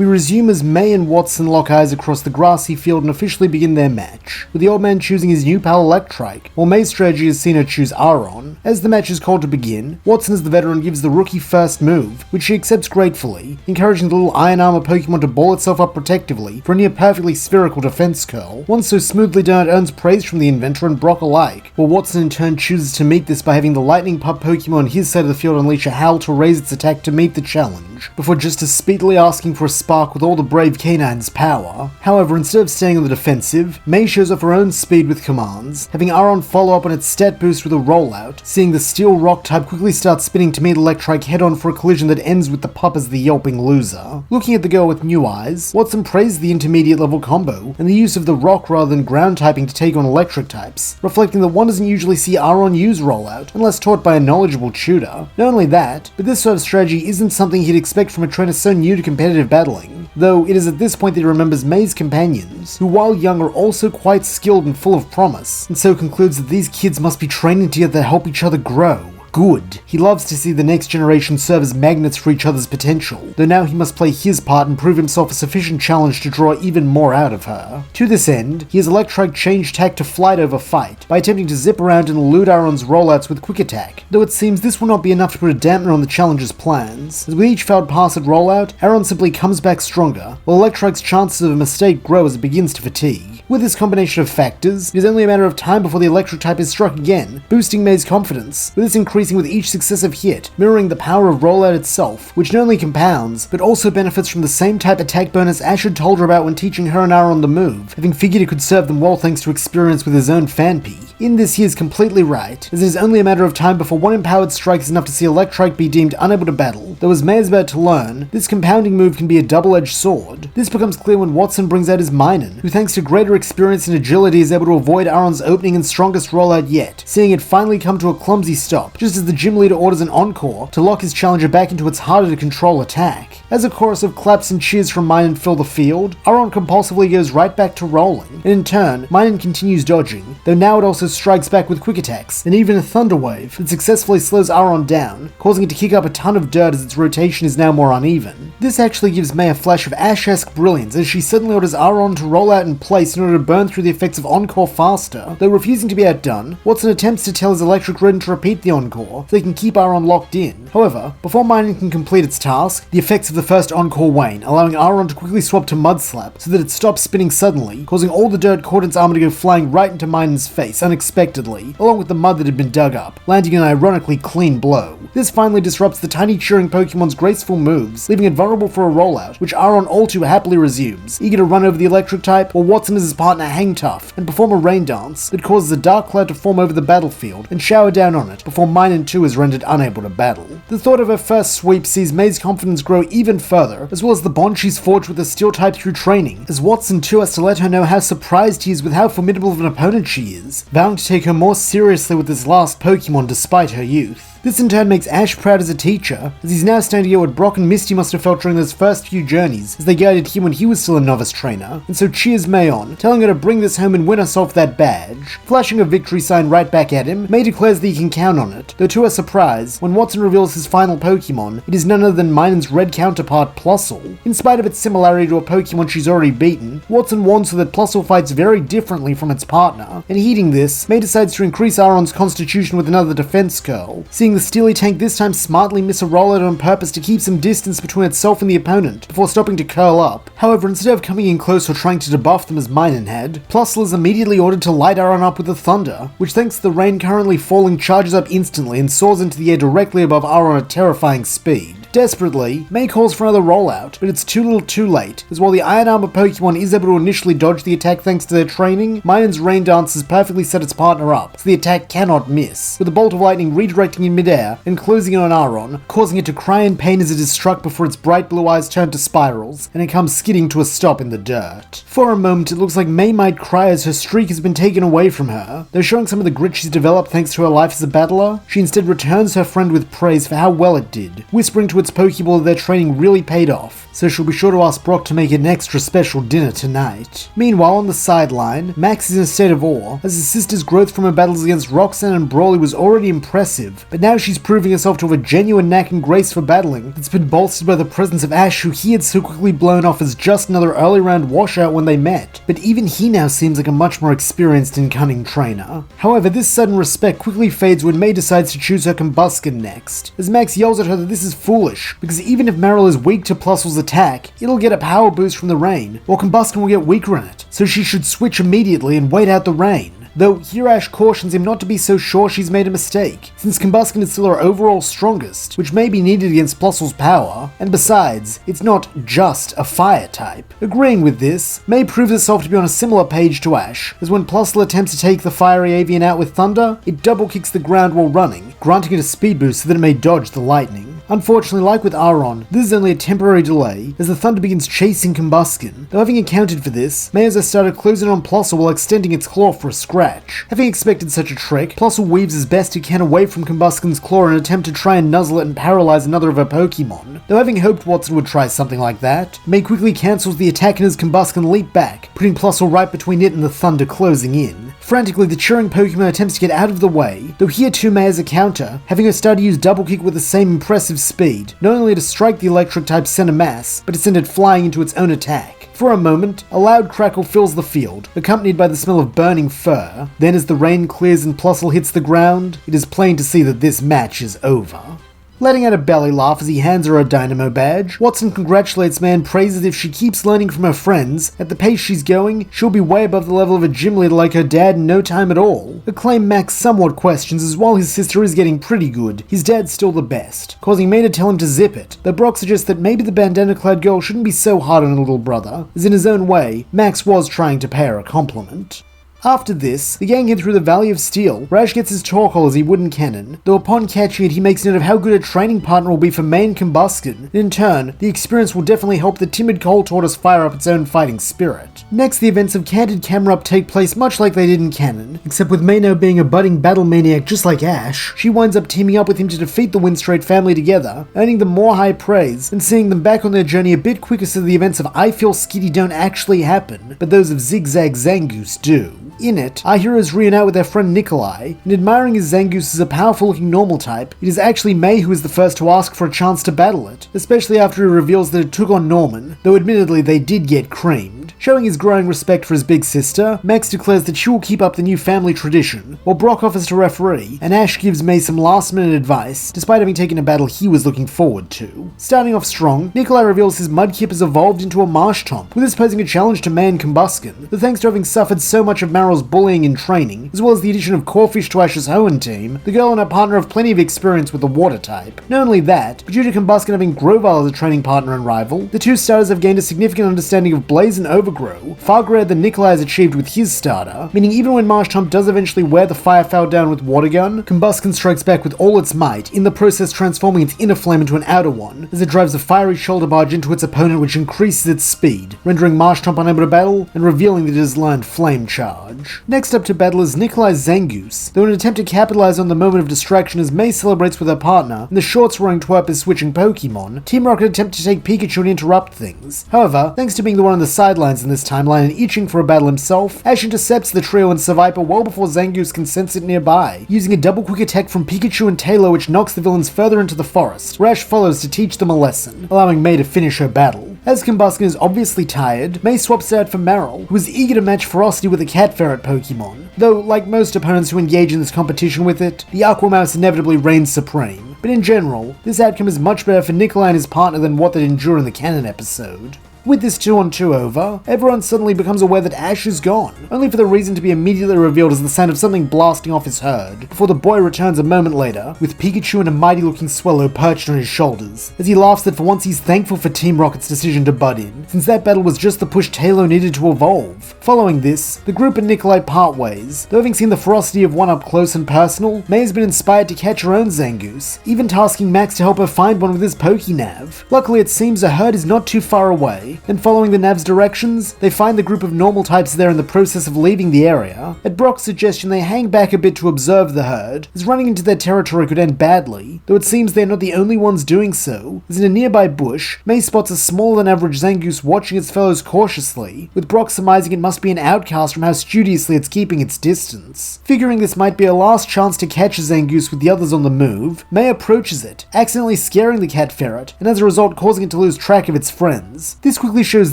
We resume as May and Watson lock eyes across the grassy field and officially begin their match, with the old man choosing his new pal Electrike, while May's strategy has seen her choose Aron. As the match is called to begin, Watson as the veteran gives the rookie first move, which she accepts gratefully, encouraging the little Iron Armor Pokemon to ball itself up protectively for a near perfectly spherical defense curl. One so smoothly done it earns praise from the inventor and Brock alike, while Watson in turn chooses to meet this by having the Lightning Pup Pokemon on his side of the field unleash a howl to raise its attack to meet the challenge, before just as speedily asking for a spark with all the brave canine's power. However, instead of staying on the defensive, May shows off her own speed with commands, having Aron follow up on its stat boost with a rollout, seeing the Steel Rock type quickly start spinning to meet Electrike head-on for a collision that ends with the pup as the yelping loser. Looking at the girl with new eyes, Watson praised the intermediate level combo, and the use of the rock rather than ground typing to take on electric types, reflecting that one doesn't usually see Aron use rollout, unless taught by a knowledgeable tutor. Not only that, but this sort of strategy isn't something he'd expect from a trainer so new to competitive battling, though it is at this point that he remembers May's companions, who while young are also quite skilled and full of promise, and so concludes that these kids must be training together to help each other grow. Good. He loves to see the next generation serve as magnets for each other's potential, though now he must play his part and prove himself a sufficient challenge to draw even more out of her. To this end, he has Electrike change tack to flight over fight, by attempting to zip around and elude Aron's rollouts with quick attack, though it seems this will not be enough to put a dampener on the challenger's plans, as with each failed pass at rollout, Aron simply comes back stronger, while Electrike's chances of a mistake grow as it begins to fatigue. With this combination of factors, it is only a matter of time before the electric type is struck again, boosting May's confidence, with this increasing with each successive hit, mirroring the power of rollout itself, which not only compounds, but also benefits from the same type attack bonus Ash had told her about when teaching her and Aron the move, having figured it could serve them well thanks to experience with his own Fanpy. In this he is completely right, as it is only a matter of time before one empowered strike is enough to see Electrike be deemed unable to battle, though as May is about to learn, this compounding move can be a double-edged sword. This becomes clear when Watson brings out his Minun, who thanks to greater experience and agility is able to avoid Aron's opening and strongest rollout yet, seeing it finally come to a clumsy stop, just as the gym leader orders an encore to lock his challenger back into its harder to control attack. As a chorus of claps and cheers from Minun fill the field, Aron compulsively goes right back to rolling, and in turn, Minun continues dodging, though now it also strikes back with quick attacks, and even a Thunder Wave that successfully slows Aron down, causing it to kick up a ton of dirt as its rotation is now more uneven. This actually gives May a flash of Ash-esque brilliance as she suddenly orders Aron to roll out in place in order to burn through the effects of Encore faster. Though refusing to be outdone, Watson attempts to tell his Electric Rodent to repeat the Encore, so they can keep Aron locked in. However, before Minun can complete its task, the effects of the first Encore wane, allowing Aron to quickly swap to Mud Slap so that it stops spinning suddenly, causing all the dirt caught in its armor to go flying right into Minun's face unexpectedly, along with the mud that had been dug up, landing an ironically clean blow. This finally disrupts the tiny cheering Pokemon's graceful moves, leaving it vulnerable for a rollout, which Aron all too happily resumes, eager to run over the electric type, while Watson as his partner hang tough and perform a rain dance that causes a dark cloud to form over the battlefield and shower down on it before Minun too is rendered unable to battle. The thought of her first sweep sees May's confidence grow even further, as well as the bond she's forged with the steel type through training, as Watson too has to let her know how surprised he is with how formidable of an opponent she is, vowing to take her more seriously with this last Pokemon despite her youth. This in turn makes Ash proud as a teacher, as he's now starting to get what Brock and Misty must have felt during those first few journeys as they guided him when he was still a novice trainer, and so cheers May on, telling her to bring this home and win herself that badge. Flashing a victory sign right back at him, May declares that he can count on it, though to her surprise, when Watson reveals his final Pokemon, it is none other than Minun's red counterpart Plusle. In spite of its similarity to a Pokemon she's already beaten, Watson warns her that Plusle fights very differently from its partner, and heeding this, May decides to increase Aron's constitution with another defense curl, seeing the Steely Tank this time smartly miss a rollout on purpose to keep some distance between itself and the opponent, before stopping to curl up. However, instead of coming in close or trying to debuff them as Minun had, Plusle is immediately ordered to light Aron up with a Thunder, which thanks to the rain currently falling charges up instantly and soars into the air directly above Aron at terrifying speed. Desperately, May calls for another rollout, but it's too little too late, as while the Iron Armor Pokemon is able to initially dodge the attack thanks to their training, Minun's Rain Dance has perfectly set its partner up, so the attack cannot miss, with a bolt of lightning redirecting in midair and closing in on Aron, causing it to cry in pain as it is struck before its bright blue eyes turn to spirals, and it comes skidding to a stop in the dirt. For a moment, it looks like May might cry as her streak has been taken away from her, though showing some of the grit she's developed thanks to her life as a battler, she instead returns her friend with praise for how well it did, whispering to its Pokeball that their training really paid off, so she'll be sure to ask Brock to make it an extra special dinner tonight. Meanwhile, on the sideline, Max is in a state of awe, as his sister's growth from her battles against Roxanne and Brawly was already impressive, but now she's proving herself to have a genuine knack and grace for battling that's been bolstered by the presence of Ash, who he had so quickly blown off as just another early round washout when they met, but even he now seems like a much more experienced and cunning trainer. However, this sudden respect quickly fades when May decides to choose her Combusken next, as Max yells at her that this is foolish, because even if Marill is weak to Plusle's attack, it'll get a power boost from the rain, while Combusken will get weaker in it, so she should switch immediately and wait out the rain. Though here Ash cautions him not to be so sure she's made a mistake, since Combusken is still her overall strongest, which may be needed against Plusle's power, and besides, it's not just a fire type. Agreeing with this, May proves herself to be on a similar page to Ash, as when Plusle attempts to take the fiery avian out with Thunder, it double kicks the ground while running, granting it a speed boost so that it may dodge the lightning. Unfortunately, like with Aron, this is only a temporary delay, as the Thunder begins chasing Combusken. Though having accounted for this, May has her started closing on Plusle while extending its claw for a scratch. Having expected such a trick, Plusle weaves as best he can away from Combusken's claw in an attempt to try and nuzzle it and paralyze another of her Pokemon. Though having hoped Watson would try something like that, May quickly cancels the attack and has Combusken leap back, putting Plusle right between it and the Thunder closing in. Frantically, the cheering Pokemon attempts to get out of the way, though here too May has a counter, having her start to use Double Kick with the same impressive speed, not only to strike the electric type center mass, but to send it flying into its own attack. For a moment, a loud crackle fills the field, accompanied by the smell of burning fur. Then as the rain clears and Plusle hits the ground, it is plain to see that this match is over. Letting out a belly laugh as he hands her a Dynamo badge, Watson congratulates May and praises if she keeps learning from her friends, at the pace she's going, she'll be way above the level of a gym leader like her dad in no time at all. A claim Max somewhat questions, as while his sister is getting pretty good, his dad's still the best, causing May to tell him to zip it, though Brock suggests that maybe the bandana-clad girl shouldn't be so hard on her little brother, as in his own way, Max was trying to pay her a compliment. After this, the gang head through the Valley of Steel, where Ash gets his Torkoal as he wooden cannon, though upon catching it he makes note of how good a training partner will be for May and Combusken, and in turn, the experience will definitely help the timid Coal Tortoise fire up its own fighting spirit. Next, the events of Candid Camera Up take place much like they did in canon, except with May now being a budding battle maniac just like Ash, she winds up teaming up with him to defeat the Windstraight family together, earning them more high praise, and seeing them back on their journey a bit quicker so the events of I Feel Skitty don't actually happen, but those of Zigzag Zangoose do. In it, our heroes reunite with their friend Nikolai, and admiring his Zangoose as a powerful-looking normal type, it is actually May who is the first to ask for a chance to battle it, especially after he reveals that it took on Norman, though admittedly they did get creamed. Showing his growing respect for his big sister, Max declares that she will keep up the new family tradition, while Brock offers to referee, and Ash gives May some last-minute advice, despite having taken a battle he was looking forward to. Starting off strong, Nikolai reveals his Mudkip has evolved into a Marshtomp, with this posing a challenge to May and Combusken, but thanks to having suffered so much of Marill's bullying in training, as well as the addition of Corfish to Ash's Hoenn team, the girl and her partner have plenty of experience with the water type. Not only that, but due to Combusken having Grovyle as a training partner and rival, the two starters have gained a significant understanding of Blaze and Overgrow, far greater than Nikolai has achieved with his starter, meaning even when Marshtomp does eventually wear the Firefowl down with Water Gun, Combusken strikes back with all its might, in the process transforming its inner flame into an outer one, as it drives a fiery shoulder barge into its opponent which increases its speed, rendering Marshtomp unable to battle, and revealing that it has learned Flame Charge. Next up to battle is Nikolai's Zangoose, though in an attempt to capitalize on the moment of distraction as May celebrates with her partner, and the short-soaring twerp is switching Pokemon, Team Rocket attempt to take Pikachu and interrupt things. However, thanks to being the one on the sidelines in this timeline and itching for a battle himself, Ash intercepts the trio and Seviper well before Zangoose can sense it nearby, using a double quick attack from Pikachu and Taylor which knocks the villains further into the forest, where Ash follows to teach them a lesson, allowing May to finish her battle. As Combusken is obviously tired, May swaps out for Marill, who is eager to match Ferocity with a Cat Ferret Pokemon, though like most opponents who engage in this competition with it, the Aquamouse inevitably reigns supreme. But in general, this outcome is much better for Nikolai and his partner than what they'd endure in the canon episode. With this 2-on-2 over, everyone suddenly becomes aware that Ash is gone, only for the reason to be immediately revealed as the sound of something blasting off his herd, before the boy returns a moment later, with Pikachu and a mighty-looking Swallow perched on his shoulders, as he laughs that for once he's thankful for Team Rocket's decision to butt in, since that battle was just the push Taylor needed to evolve. Following this, the group and Nikolai part ways, though having seen the ferocity of one up close and personal, May has been inspired to catch her own Zangoose, even tasking Max to help her find one with his Pokénav. Luckily it seems her herd is not too far away, quickly, and following the Nav's directions, they find the group of normal types there in the process of leaving the area. At Brock's suggestion, they hang back a bit to observe the herd, as running into their territory could end badly, though it seems they're not the only ones doing so, as in a nearby bush, May spots a smaller than average Zangoose watching its fellows cautiously, with Brock surmising it must be an outcast from how studiously it's keeping its distance. Figuring this might be a last chance to catch a Zangoose with the others on the move, May approaches it, accidentally scaring the cat ferret, and as a result causing it to lose track of its friends. This quickly shows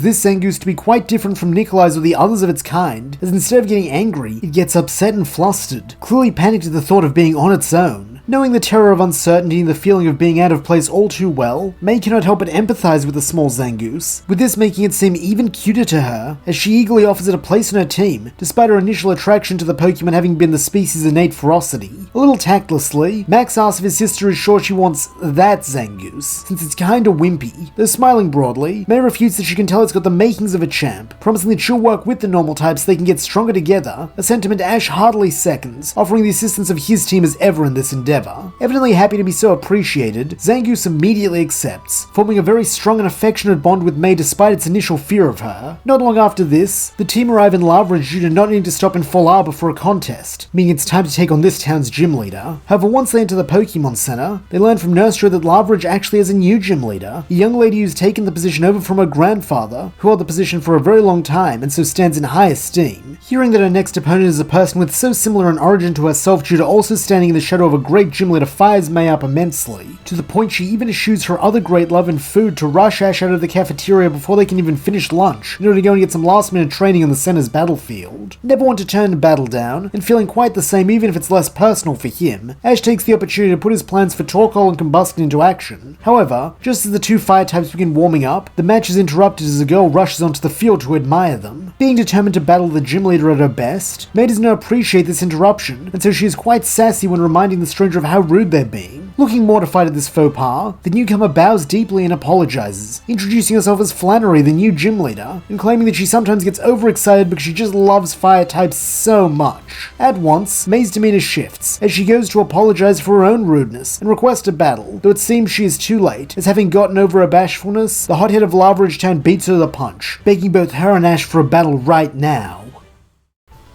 this Zangoose to be quite different from Nikolai's or the others of its kind, as instead of getting angry, it gets upset and flustered, clearly panicked at the thought of being on its own. Knowing the terror of uncertainty and the feeling of being out of place all too well, May cannot help but empathize with the small Zangoose, with this making it seem even cuter to her, as she eagerly offers it a place on her team, despite her initial attraction to the Pokemon having been the species' innate ferocity. A little tactlessly, Max asks if his sister is sure she wants that Zangoose, since it's kinda wimpy. Though smiling broadly, May refutes that she can tell it's got the makings of a champ, promising that she'll work with the normal types so they can get stronger together, a sentiment Ash heartily seconds, offering the assistance of his team as ever in this endeavor. Evidently happy to be so appreciated, Zangoose immediately accepts, forming a very strong and affectionate bond with May despite its initial fear of her. Not long after this, the team arrive in Lavaridge due to not needing to stop in Fall Arbor for a contest, meaning it's time to take on this town's gym leader. However, once they enter the Pokemon Center, they learn from Nursery that Lavaridge actually has a new gym leader, a young lady who's taken the position over from her grandfather, who held the position for a very long time and so stands in high esteem. Hearing that her next opponent is a person with so similar an origin to herself due to also standing in the shadow of a great gym leader fires May up immensely, to the point she even eschews her other great love and food to rush Ash out of the cafeteria before they can even finish lunch in order to go and get some last minute training on the center's battlefield. Never want to turn the battle down, and feeling quite the same even if it's less personal for him, Ash takes the opportunity to put his plans for Torkoal and Combustion into action. However, just as the two fire types begin warming up, the match is interrupted as a girl rushes onto the field to admire them. Being determined to battle the gym leader at her best, May does not appreciate this interruption, and so she is quite sassy when reminding the stranger of how rude they're being. Looking mortified at this faux pas, the newcomer bows deeply and apologizes, introducing herself as Flannery, the new gym leader, and claiming that she sometimes gets overexcited because she just loves fire types so much. At once, May's demeanor shifts, as she goes to apologize for her own rudeness and request a battle, though it seems she is too late, as having gotten over her bashfulness, the hothead of Lavaridge Town beats her to the punch, begging both her and Ash for a battle right now.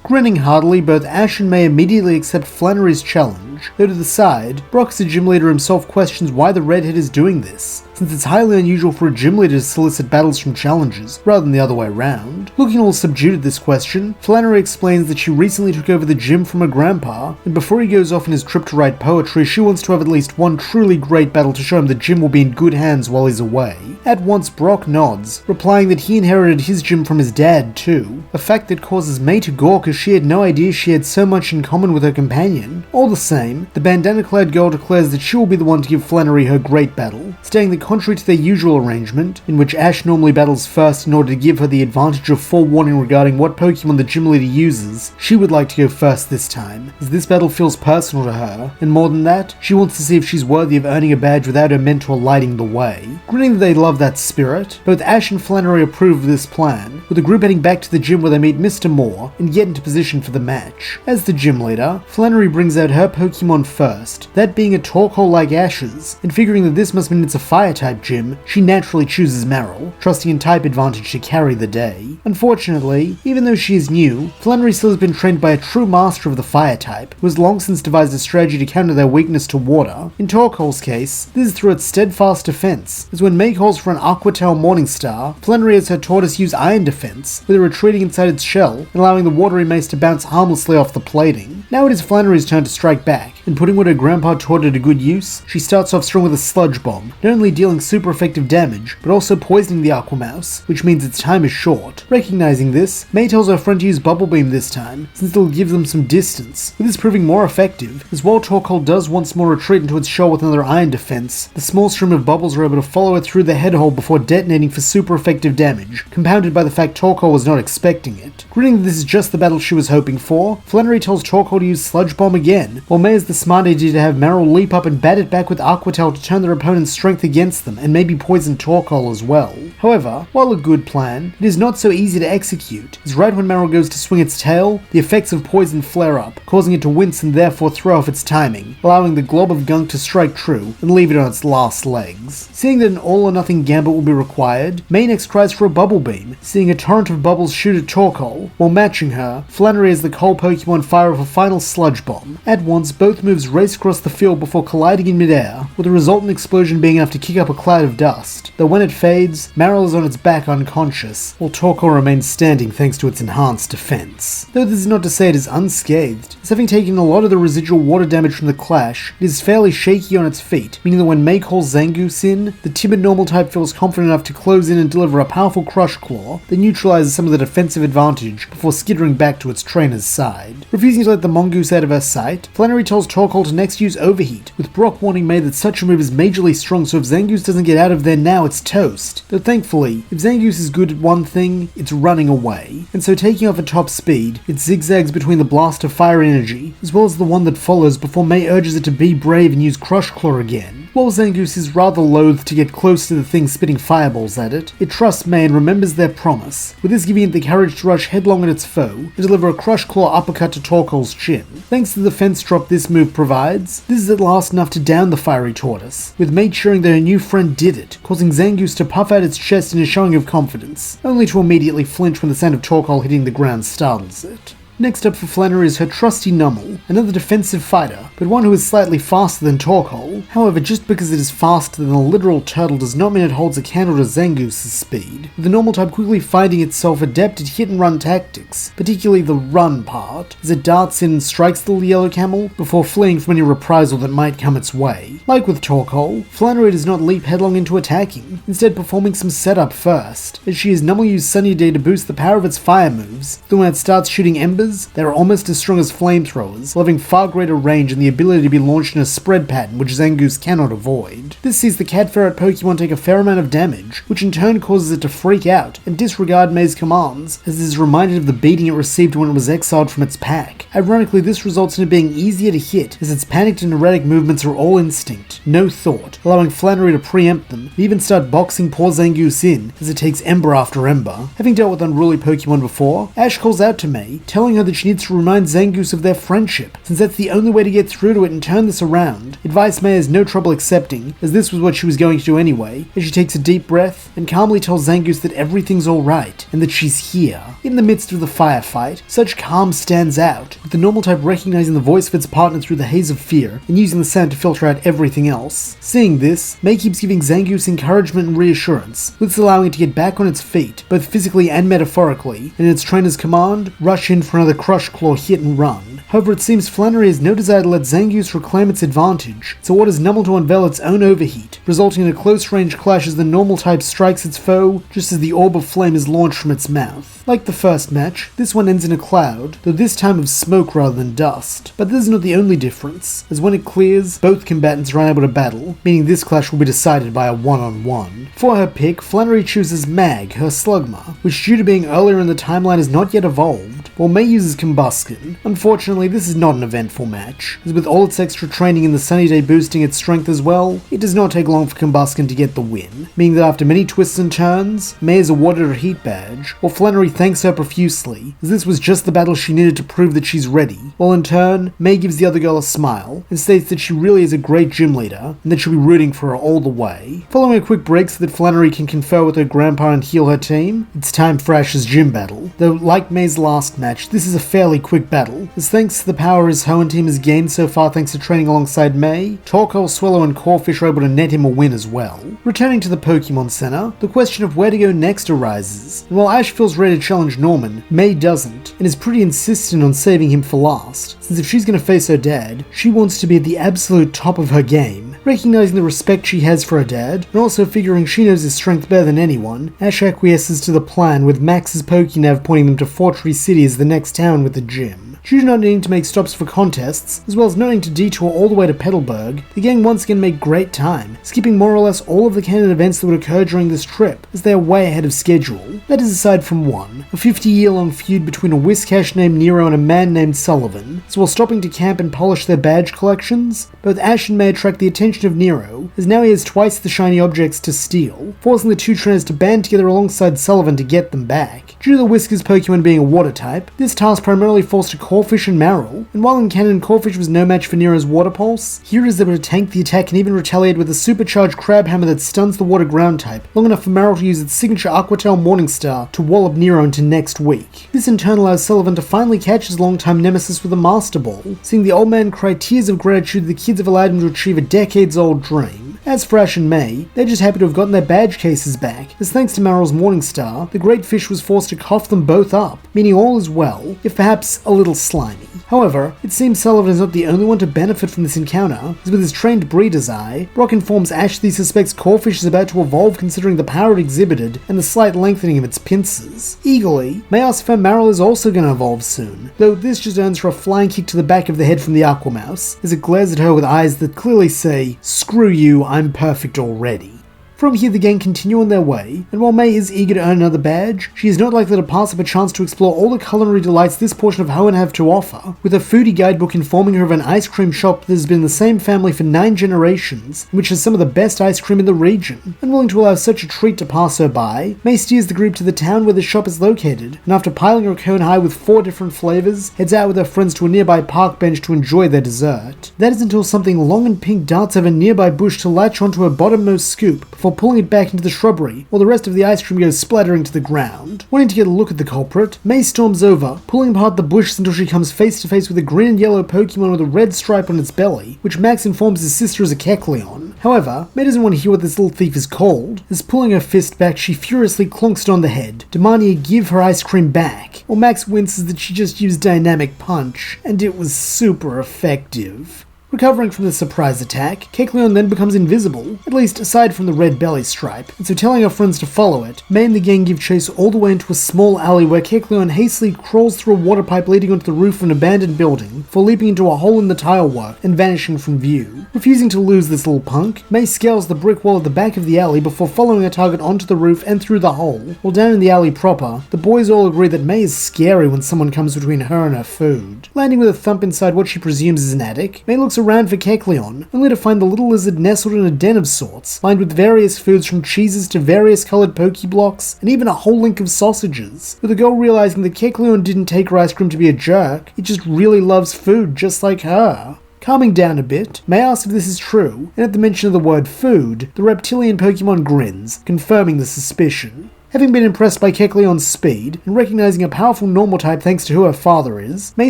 Grinning heartily, both Ash and May immediately accept Flannery's challenge, though to the side, Brock, the gym leader himself, questions why the redhead is doing this, since it's highly unusual for a gym leader to solicit battles from challengers, rather than the other way around. Looking all subdued at this question, Flannery explains that she recently took over the gym from her grandpa, and before he goes off on his trip to write poetry, she wants to have at least one truly great battle to show him the gym will be in good hands while he's away. At once, Brock nods, replying that he inherited his gym from his dad too, a fact that causes May to gawk as she had no idea she had so much in common with her companion. All the same, the bandana-clad girl declares that she will be the one to give Flannery her great battle, stating that contrary to their usual arrangement, in which Ash normally battles first in order to give her the advantage of forewarning regarding what Pokemon the gym leader uses, she would like to go first this time, as this battle feels personal to her, and more than that, she wants to see if she's worthy of earning a badge without her mentor lighting the way. Grinning that they love that spirit, both Ash and Flannery approve of this plan, with the group heading back to the gym where they meet Mr. Moore and get into position for the match. As the gym leader, Flannery brings out her Pokemon first, that being a Torkoal like Ash's, and figuring that this must mean it's a fire-type gym, she naturally chooses Meryl, trusting in type advantage to carry the day. Unfortunately, even though she is new, Flannery still has been trained by a true master of the fire type, who has long since devised a strategy to counter their weakness to water. In Torkoal's case, this is through its steadfast defense, as when May calls for an Aquatail Morningstar, Flannery has her tortoise use Iron Defense, with it retreating inside its shell and allowing the watery mace to bounce harmlessly off the plating. Now it is Flannery's turn to strike back, and putting what her grandpa taught her to good use, she starts off strong with a Sludge Bomb, not only dealing super effective damage, but also poisoning the Aquamouse, which means its time is short. Recognizing this, May tells her friend to use Bubble Beam this time, since it'll give them some distance, with this proving more effective, as while Torkoal does once more retreat into its shell with another Iron Defense, the small stream of bubbles are able to follow it through the head hole before detonating for super effective damage, compounded by the fact Torkoal was not expecting it. Grinning that this is just the battle she was hoping for, Flannery tells Torkoal to use Sludge Bomb again, while May has the the smart idea to have Meryl leap up and bat it back with Aqua Tail to turn their opponent's strength against them and maybe poison Torkoal as well. However, while a good plan, it is not so easy to execute, as right when Meryl goes to swing its tail, the effects of poison flare up, causing it to wince and therefore throw off its timing, allowing the glob of gunk to strike true and leave it on its last legs. Seeing that an all-or-nothing gambit will be required, May next tries for a bubble beam, seeing a torrent of bubbles shoot at Torkoal. While matching her, Flannery has the coal Pokemon fire off a final sludge bomb. At once, both moves race across the field before colliding in midair, with the resultant explosion being enough to kick up a cloud of dust, though when it fades, Meryl is on its back unconscious, while Torkoal remains standing thanks to its enhanced defense. Though this is not to say it is unscathed, as having taken a lot of the residual water damage from the clash, it is fairly shaky on its feet, meaning that when May calls Zangoose in, the timid normal type feels confident enough to close in and deliver a powerful Crush Claw that neutralizes some of the defensive advantage before skittering back to its trainer's side. Refusing to let the mongoose out of her sight, Flannery tells Torkoal to next use Overheat, with Brock warning May that such a move is majorly strong, so if Zangoose doesn't get out of there now, it's toast. Though thankfully, if Zangoose is good at one thing, it's running away, and so taking off at top speed, it zigzags between the blast of fire energy, as well as the one that follows before May urges it to be brave and use Crush Claw again. While Zangoose is rather loath to get close to the thing spitting fireballs at it trusts May and remembers their promise, with this giving it the courage to rush headlong at its foe and deliver a Crush Claw uppercut to Torkoal's chin. Thanks to the defense drop this move provides, this is at last enough to down the fiery tortoise, with May cheering that her new friend did it, causing Zangoose to puff out its chest in a showing of confidence, only to immediately flinch when the sound of Torkoal hitting the ground startles it. Next up for Flannery is her trusty Numel, another defensive fighter, but one who is slightly faster than Torkoal. However, just because it is faster than a literal turtle does not mean it holds a candle to Zangoose's speed, with the normal type quickly finding itself adept at hit-and-run tactics, particularly the run part, as it darts in and strikes the yellow camel before fleeing from any reprisal that might come its way. Like with Torkoal, Flannery does not leap headlong into attacking, instead performing some setup first, as she has Numel use Sunny Day to boost the power of its fire moves, then when it starts shooting embers, they are almost as strong as flamethrowers, having far greater range and the ability to be launched in a spread pattern which Zangoose cannot avoid. This sees the cat ferret Pokemon take a fair amount of damage, which in turn causes it to freak out and disregard May's commands, as it is reminded of the beating it received when it was exiled from its pack. Ironically, this results in it being easier to hit, as its panicked and erratic movements are all instinct, no thought, allowing Flannery to preempt them, and even start boxing poor Zangoose in, as it takes ember after ember. Having dealt with unruly Pokemon before, Ash calls out to May, telling her that she needs to remind Zangoose of their friendship, since that's the only way to get through to it and turn this around. Advice May has no trouble accepting, as this was what she was going to do anyway, as she takes a deep breath and calmly tells Zangoose that everything's alright, and that she's here. In the midst of the firefight, such calm stands out, with the normal type recognizing the voice of its partner through the haze of fear, and using the sound to filter out everything else. Seeing this, May keeps giving Zangoose encouragement and reassurance, with this allowing it to get back on its feet, both physically and metaphorically, and in its trainer's command, rush in for another Crush Claw hit and run. However, it seems Flannery has no desire to let Zangoose reclaim its advantage, so orders Numel to unveil its own overheat, resulting in a close-range clash as the normal type strikes its foe just as the orb of flame is launched from its mouth. Like the first match, this one ends in a cloud, though this time of smoke rather than dust. But this is not the only difference, as when it clears, both combatants are unable to battle, meaning this clash will be decided by a one-on-one. For her pick, Flannery chooses Mag, her Slugma, which due to being earlier in the timeline is not yet evolved, while May uses Combuskin. Unfortunately, this is not an eventful match, as with all its extra training and the Sunny Day boosting its strength as well, it does not take long for Combuskin to get the win, meaning that after many twists and turns, May is awarded her Heat Badge, while Flannery thanks her profusely, as this was just the battle she needed to prove that she's ready, while in turn, May gives the other girl a smile, and states that she really is a great gym leader, and that she'll be rooting for her all the way. Following a quick break so that Flannery can confer with her grandpa and heal her team, it's time for Ash's gym battle, though like May's last match, this is a fairly quick battle, as thanks to the power his Hoenn team has gained so far thanks to training alongside May, Torkoal, Swallow and Corphish are able to net him a win as well. Returning to the Pokemon Center, the question of where to go next arises, and while Ash feels ready to challenge Norman, May doesn't, and is pretty insistent on saving him for last, since if she's going to face her dad, she wants to be at the absolute top of her game. Recognizing the respect she has for her dad, and also figuring she knows his strength better than anyone, Ash acquiesces to the plan with Max's Pokénav pointing them to Fortree City as the next town with the gym. Due to not needing to make stops for contests, as well as not needing to detour all the way to Petalburg, the gang once again make great time, skipping more or less all of the canon events that would occur during this trip, as they are way ahead of schedule. That is aside from one, a 50-year-long feud between a Whiscash named Nero and a man named Sullivan, so while stopping to camp and polish their badge collections, both Ash and May attract the attention of Nero, as now he has twice the shiny objects to steal, forcing the two trainers to band together alongside Sullivan to get them back. Due to the Whiskers Pokemon being a water type, this task primarily falls to Corphish and Marill, and while in canon Corphish was no match for Nero's Water Pulse, here is able to tank the attack and even retaliate with a supercharged Crab Hammer that stuns the Water Ground type, long enough for Marill to use its signature Aquatail Morningstar to wallop Nero into next week. This in turn allows Sullivan to finally catch his longtime nemesis with a Master Ball, seeing the old man cry tears of gratitude the kids have allowed him to achieve a decades-old dream. As for Ash and May, they're just happy to have gotten their badge cases back, as thanks to Marill's Morningstar, the Great Fish was forced to cough them both up, meaning all is well, if perhaps a little slimy. However, it seems Sullivan is not the only one to benefit from this encounter, as with his trained breeder's eye, Brock informs Ash that he suspects Corphish is about to evolve considering the power it exhibited and the slight lengthening of its pincers. Eagerly, May asks if Marill is also going to evolve soon, though this just earns her a flying kick to the back of the head from the Aquamouse, as it glares at her with eyes that clearly say, "Screw you, I'm perfect already." From here, the gang continue on their way, and while May is eager to earn another badge, she is not likely to pass up a chance to explore all the culinary delights this portion of Hoenn have to offer, with a foodie guidebook informing her of an ice cream shop that has been in the same family for 9 generations, and which has some of the best ice cream in the region. Unwilling to allow such a treat to pass her by, May steers the group to the town where the shop is located, and after piling her cone high with 4 different flavors, heads out with her friends to a nearby park bench to enjoy their dessert. That is until something long and pink darts over a nearby bush to latch onto her bottommost scoop, before pulling it back into the shrubbery, while the rest of the ice cream goes splattering to the ground. Wanting to get a look at the culprit, May storms over, pulling apart the bushes until she comes face to face with a green and yellow Pokemon with a red stripe on its belly, which Max informs his sister is a Kecleon. However, May doesn't want to hear what this little thief is called, as pulling her fist back she furiously clonks it on the head, demanding he give her ice cream back, while Max winces that she just used Dynamic Punch, and it was super effective. Recovering from the surprise attack, Kecleon then becomes invisible, at least aside from the red belly stripe, and so telling her friends to follow it, May and the gang give chase all the way into a small alley where Kecleon hastily crawls through a water pipe leading onto the roof of an abandoned building, before leaping into a hole in the tile work and vanishing from view. Refusing to lose this little punk, May scales the brick wall at the back of the alley before following her target onto the roof and through the hole. While down in the alley proper, the boys all agree that May is scary when someone comes between her and her food. Landing with a thump inside what she presumes is an attic, May looks around for Kecleon, only to find the little lizard nestled in a den of sorts, lined with various foods from cheeses to various coloured Pokeblocks, and even a whole link of sausages, with the girl realising that Kecleon didn't take her ice cream to be a jerk, it just really loves food just like her. Calming down a bit, May asks if this is true, and at the mention of the word food, the reptilian Pokemon grins, confirming the suspicion. Having been impressed by Kecleon's speed, and recognizing a powerful normal type thanks to who her father is, May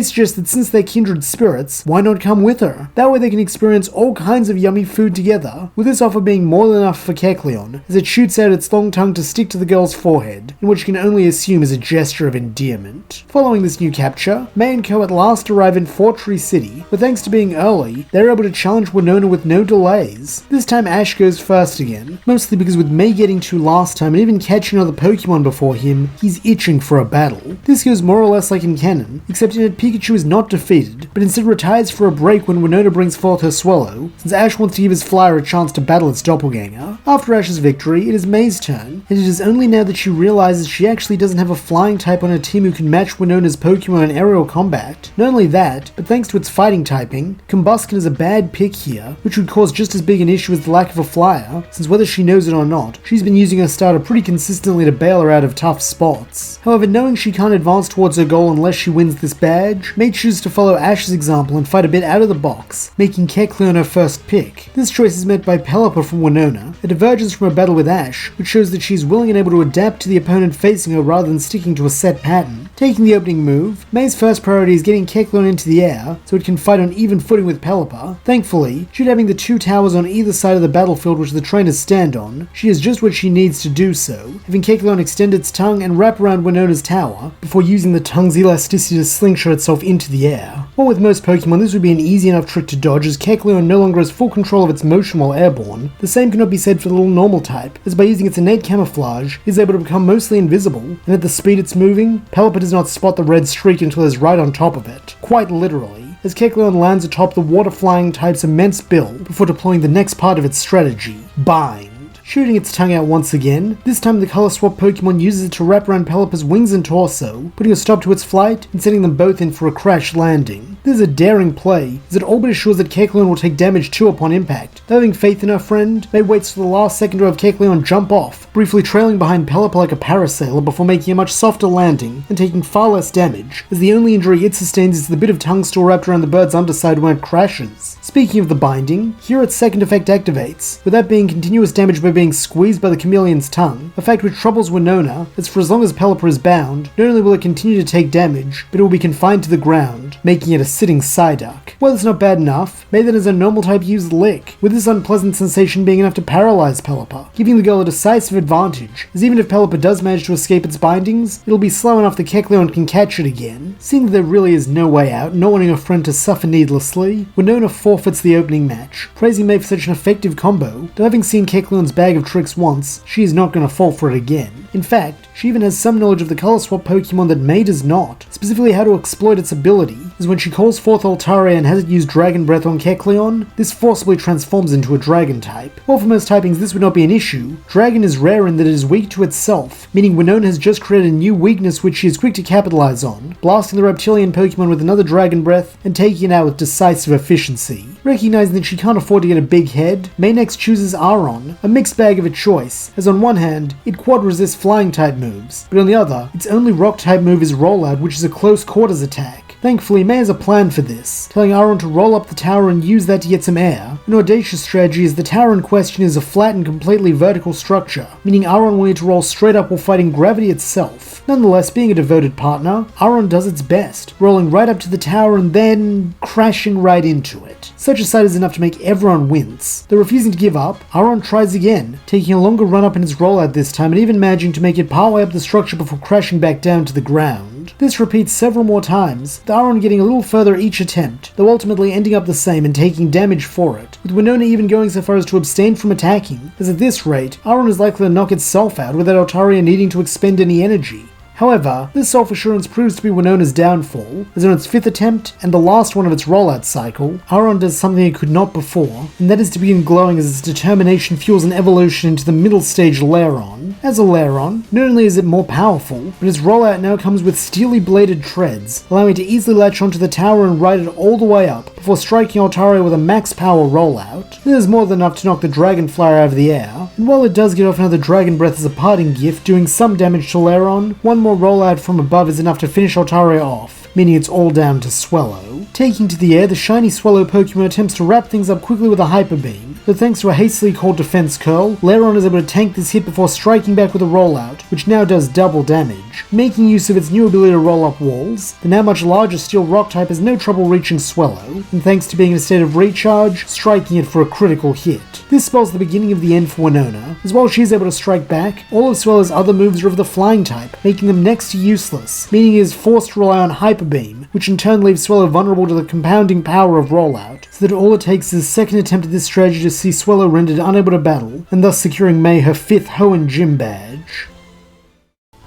suggests that since they're kindred spirits, why not come with her? That way they can experience all kinds of yummy food together, with this offer being more than enough for Kecleon, as it shoots out its long tongue to stick to the girl's forehead, in which you can only assume is a gesture of endearment. Following this new capture, May and co at last arrive in Fortree City, but thanks to being early, they're able to challenge Winona with no delays. This time Ash goes first again, mostly because with May getting to last time and even catching another Pokemon before him, he's itching for a battle. This goes more or less like in canon, except in it Pikachu is not defeated, but instead retires for a break when Winona brings forth her Swallow, since Ash wants to give his flyer a chance to battle its doppelganger. After Ash's victory, it is May's turn, and it is only now that she realizes she actually doesn't have a flying type on her team who can match Winona's Pokemon in aerial combat. Not only that, but thanks to its fighting typing, Combuskin is a bad pick here, which would cause just as big an issue as the lack of a flyer, since whether she knows it or not, she's been using her starter pretty consistently to bail her out of tough spots. However, knowing she can't advance towards her goal unless she wins this badge, May chooses to follow Ash's example and fight a bit out of the box, making Kecleon her first pick. This choice is met by Pelipper from Winona, a divergence from her battle with Ash, which shows that she's willing and able to adapt to the opponent facing her rather than sticking to a set pattern. Taking the opening move, May's first priority is getting Kecleon into the air, so it can fight on even footing with Pelipper. Thankfully, due to having the 2 towers on either side of the battlefield which the trainers stand on, she has just what she needs to do so, having Kecleon extend its tongue and wrap around Winona's tower, before using the tongue's elasticity to slingshot itself into the air. While with most Pokemon this would be an easy enough trick to dodge as Kecleon no longer has full control of its motion while airborne, the same cannot be said for the little normal type, as by using its innate camouflage, it is able to become mostly invisible, and at the speed it's moving, Pelipper does not spot the red streak until it is right on top of it. Quite literally, as Kecleon lands atop the water-flying type's immense bill before deploying the next part of its strategy, Bind. Shooting its tongue out once again, this time the color swap Pokemon uses it to wrap around Pelipper's wings and torso, putting a stop to its flight and setting them both in for a crash landing. This is a daring play, as it all but assures that Kecleon will take damage too upon impact. Though having faith in her friend, May waits till the last second to have Kecleon jump off, briefly trailing behind Pelipper like a parasailer before making a much softer landing and taking far less damage, as the only injury it sustains is the bit of tongue still wrapped around the bird's underside when it crashes. Speaking of the binding, here its second effect activates, with that being continuous damage by being squeezed by the chameleon's tongue, a fact which troubles Winona, as for as long as Pelipper is bound, not only will it continue to take damage, but it will be confined to the ground, making it a sitting Psyduck. While it's not bad enough, May then has a normal type use Lick, with this unpleasant sensation being enough to paralyze Pelipper, giving the girl a decisive advantage, as even if Pelipper does manage to escape its bindings, it'll be slow enough that Kecleon can catch it again. Seeing that there really is no way out, not wanting her friend to suffer needlessly, Winona forfeits the opening match, praising May for such an effective combo, though having seen Kecleon's bag of tricks once, she is not going to fall for it again. In fact, she even has some knowledge of the color swap Pokemon that May does not, specifically how to exploit its ability, as when she calls forth Altaria and has it use Dragon Breath on Kecleon, this forcibly transforms into a Dragon type. While for most typings this would not be an issue, Dragon is rare in that it is weak to itself, meaning Winona has just created a new weakness which she is quick to capitalize on, blasting the reptilian Pokemon with another Dragon Breath and taking it out with decisive efficiency. Recognizing that she can't afford to get a big head, May next chooses Aron, a mixed bag of a choice, as on one hand, it quad resists flying type moves, but on the other, its only rock type move is Rollout, which is a close quarters attack. Thankfully, May has a plan for this, telling Aron to roll up the tower and use that to get some air. An audacious strategy as the tower in question is a flat and completely vertical structure, meaning Aron will need to roll straight up while fighting gravity itself. Nonetheless, being a devoted partner, Aron does its best, rolling right up to the tower and then crashing right into it. Such a sight is enough to make everyone wince. Though refusing to give up, Aron tries again, taking a longer run up in his rollout this time and even managing to make it partway up the structure before crashing back down to the ground. This repeats several more times, with Aron getting a little further each attempt, though ultimately ending up the same and taking damage for it, with Winona even going so far as to abstain from attacking, as at this rate, Aron is likely to knock itself out without Altaria needing to expend any energy. However, this self-assurance proves to be Winona's downfall, as on its 5th attempt, and the last one of its rollout cycle, Aron does something it could not before, and that is to begin glowing as its determination fuels an evolution into the middle stage Lairon. As a Lairon, not only is it more powerful, but its rollout now comes with steely bladed treads, allowing it to easily latch onto the tower and ride it all the way up, before striking Altaria with a max power rollout. This is more than enough to knock the Dragonflyer out of the air, and while it does get off another Dragon Breath as a parting gift, doing some damage to Lairon, one more rollout from above is enough to finish Altaria off, meaning it's all down to Swellow. Taking to the air, the shiny Swellow Pokemon attempts to wrap things up quickly with a Hyper Beam, but thanks to a hastily called Defense Curl, Lairon is able to tank this hit before striking back with a rollout, which now does double damage. Making use of its new ability to roll up walls, the now much larger Steel Rock type has no trouble reaching Swellow, and thanks to being in a state of recharge, striking it for a critical hit. This spells the beginning of the end for Winona, as while she is able to strike back, all of Swellow's other moves are of the flying type, making them next to useless, meaning he is forced to rely on Hyper Beam, which in turn leaves Swellow vulnerable to the compounding power of Rollout, so that all it takes is a second attempt at this strategy to see Swellow rendered unable to battle, and thus securing May her 5th Hoenn Gym badge.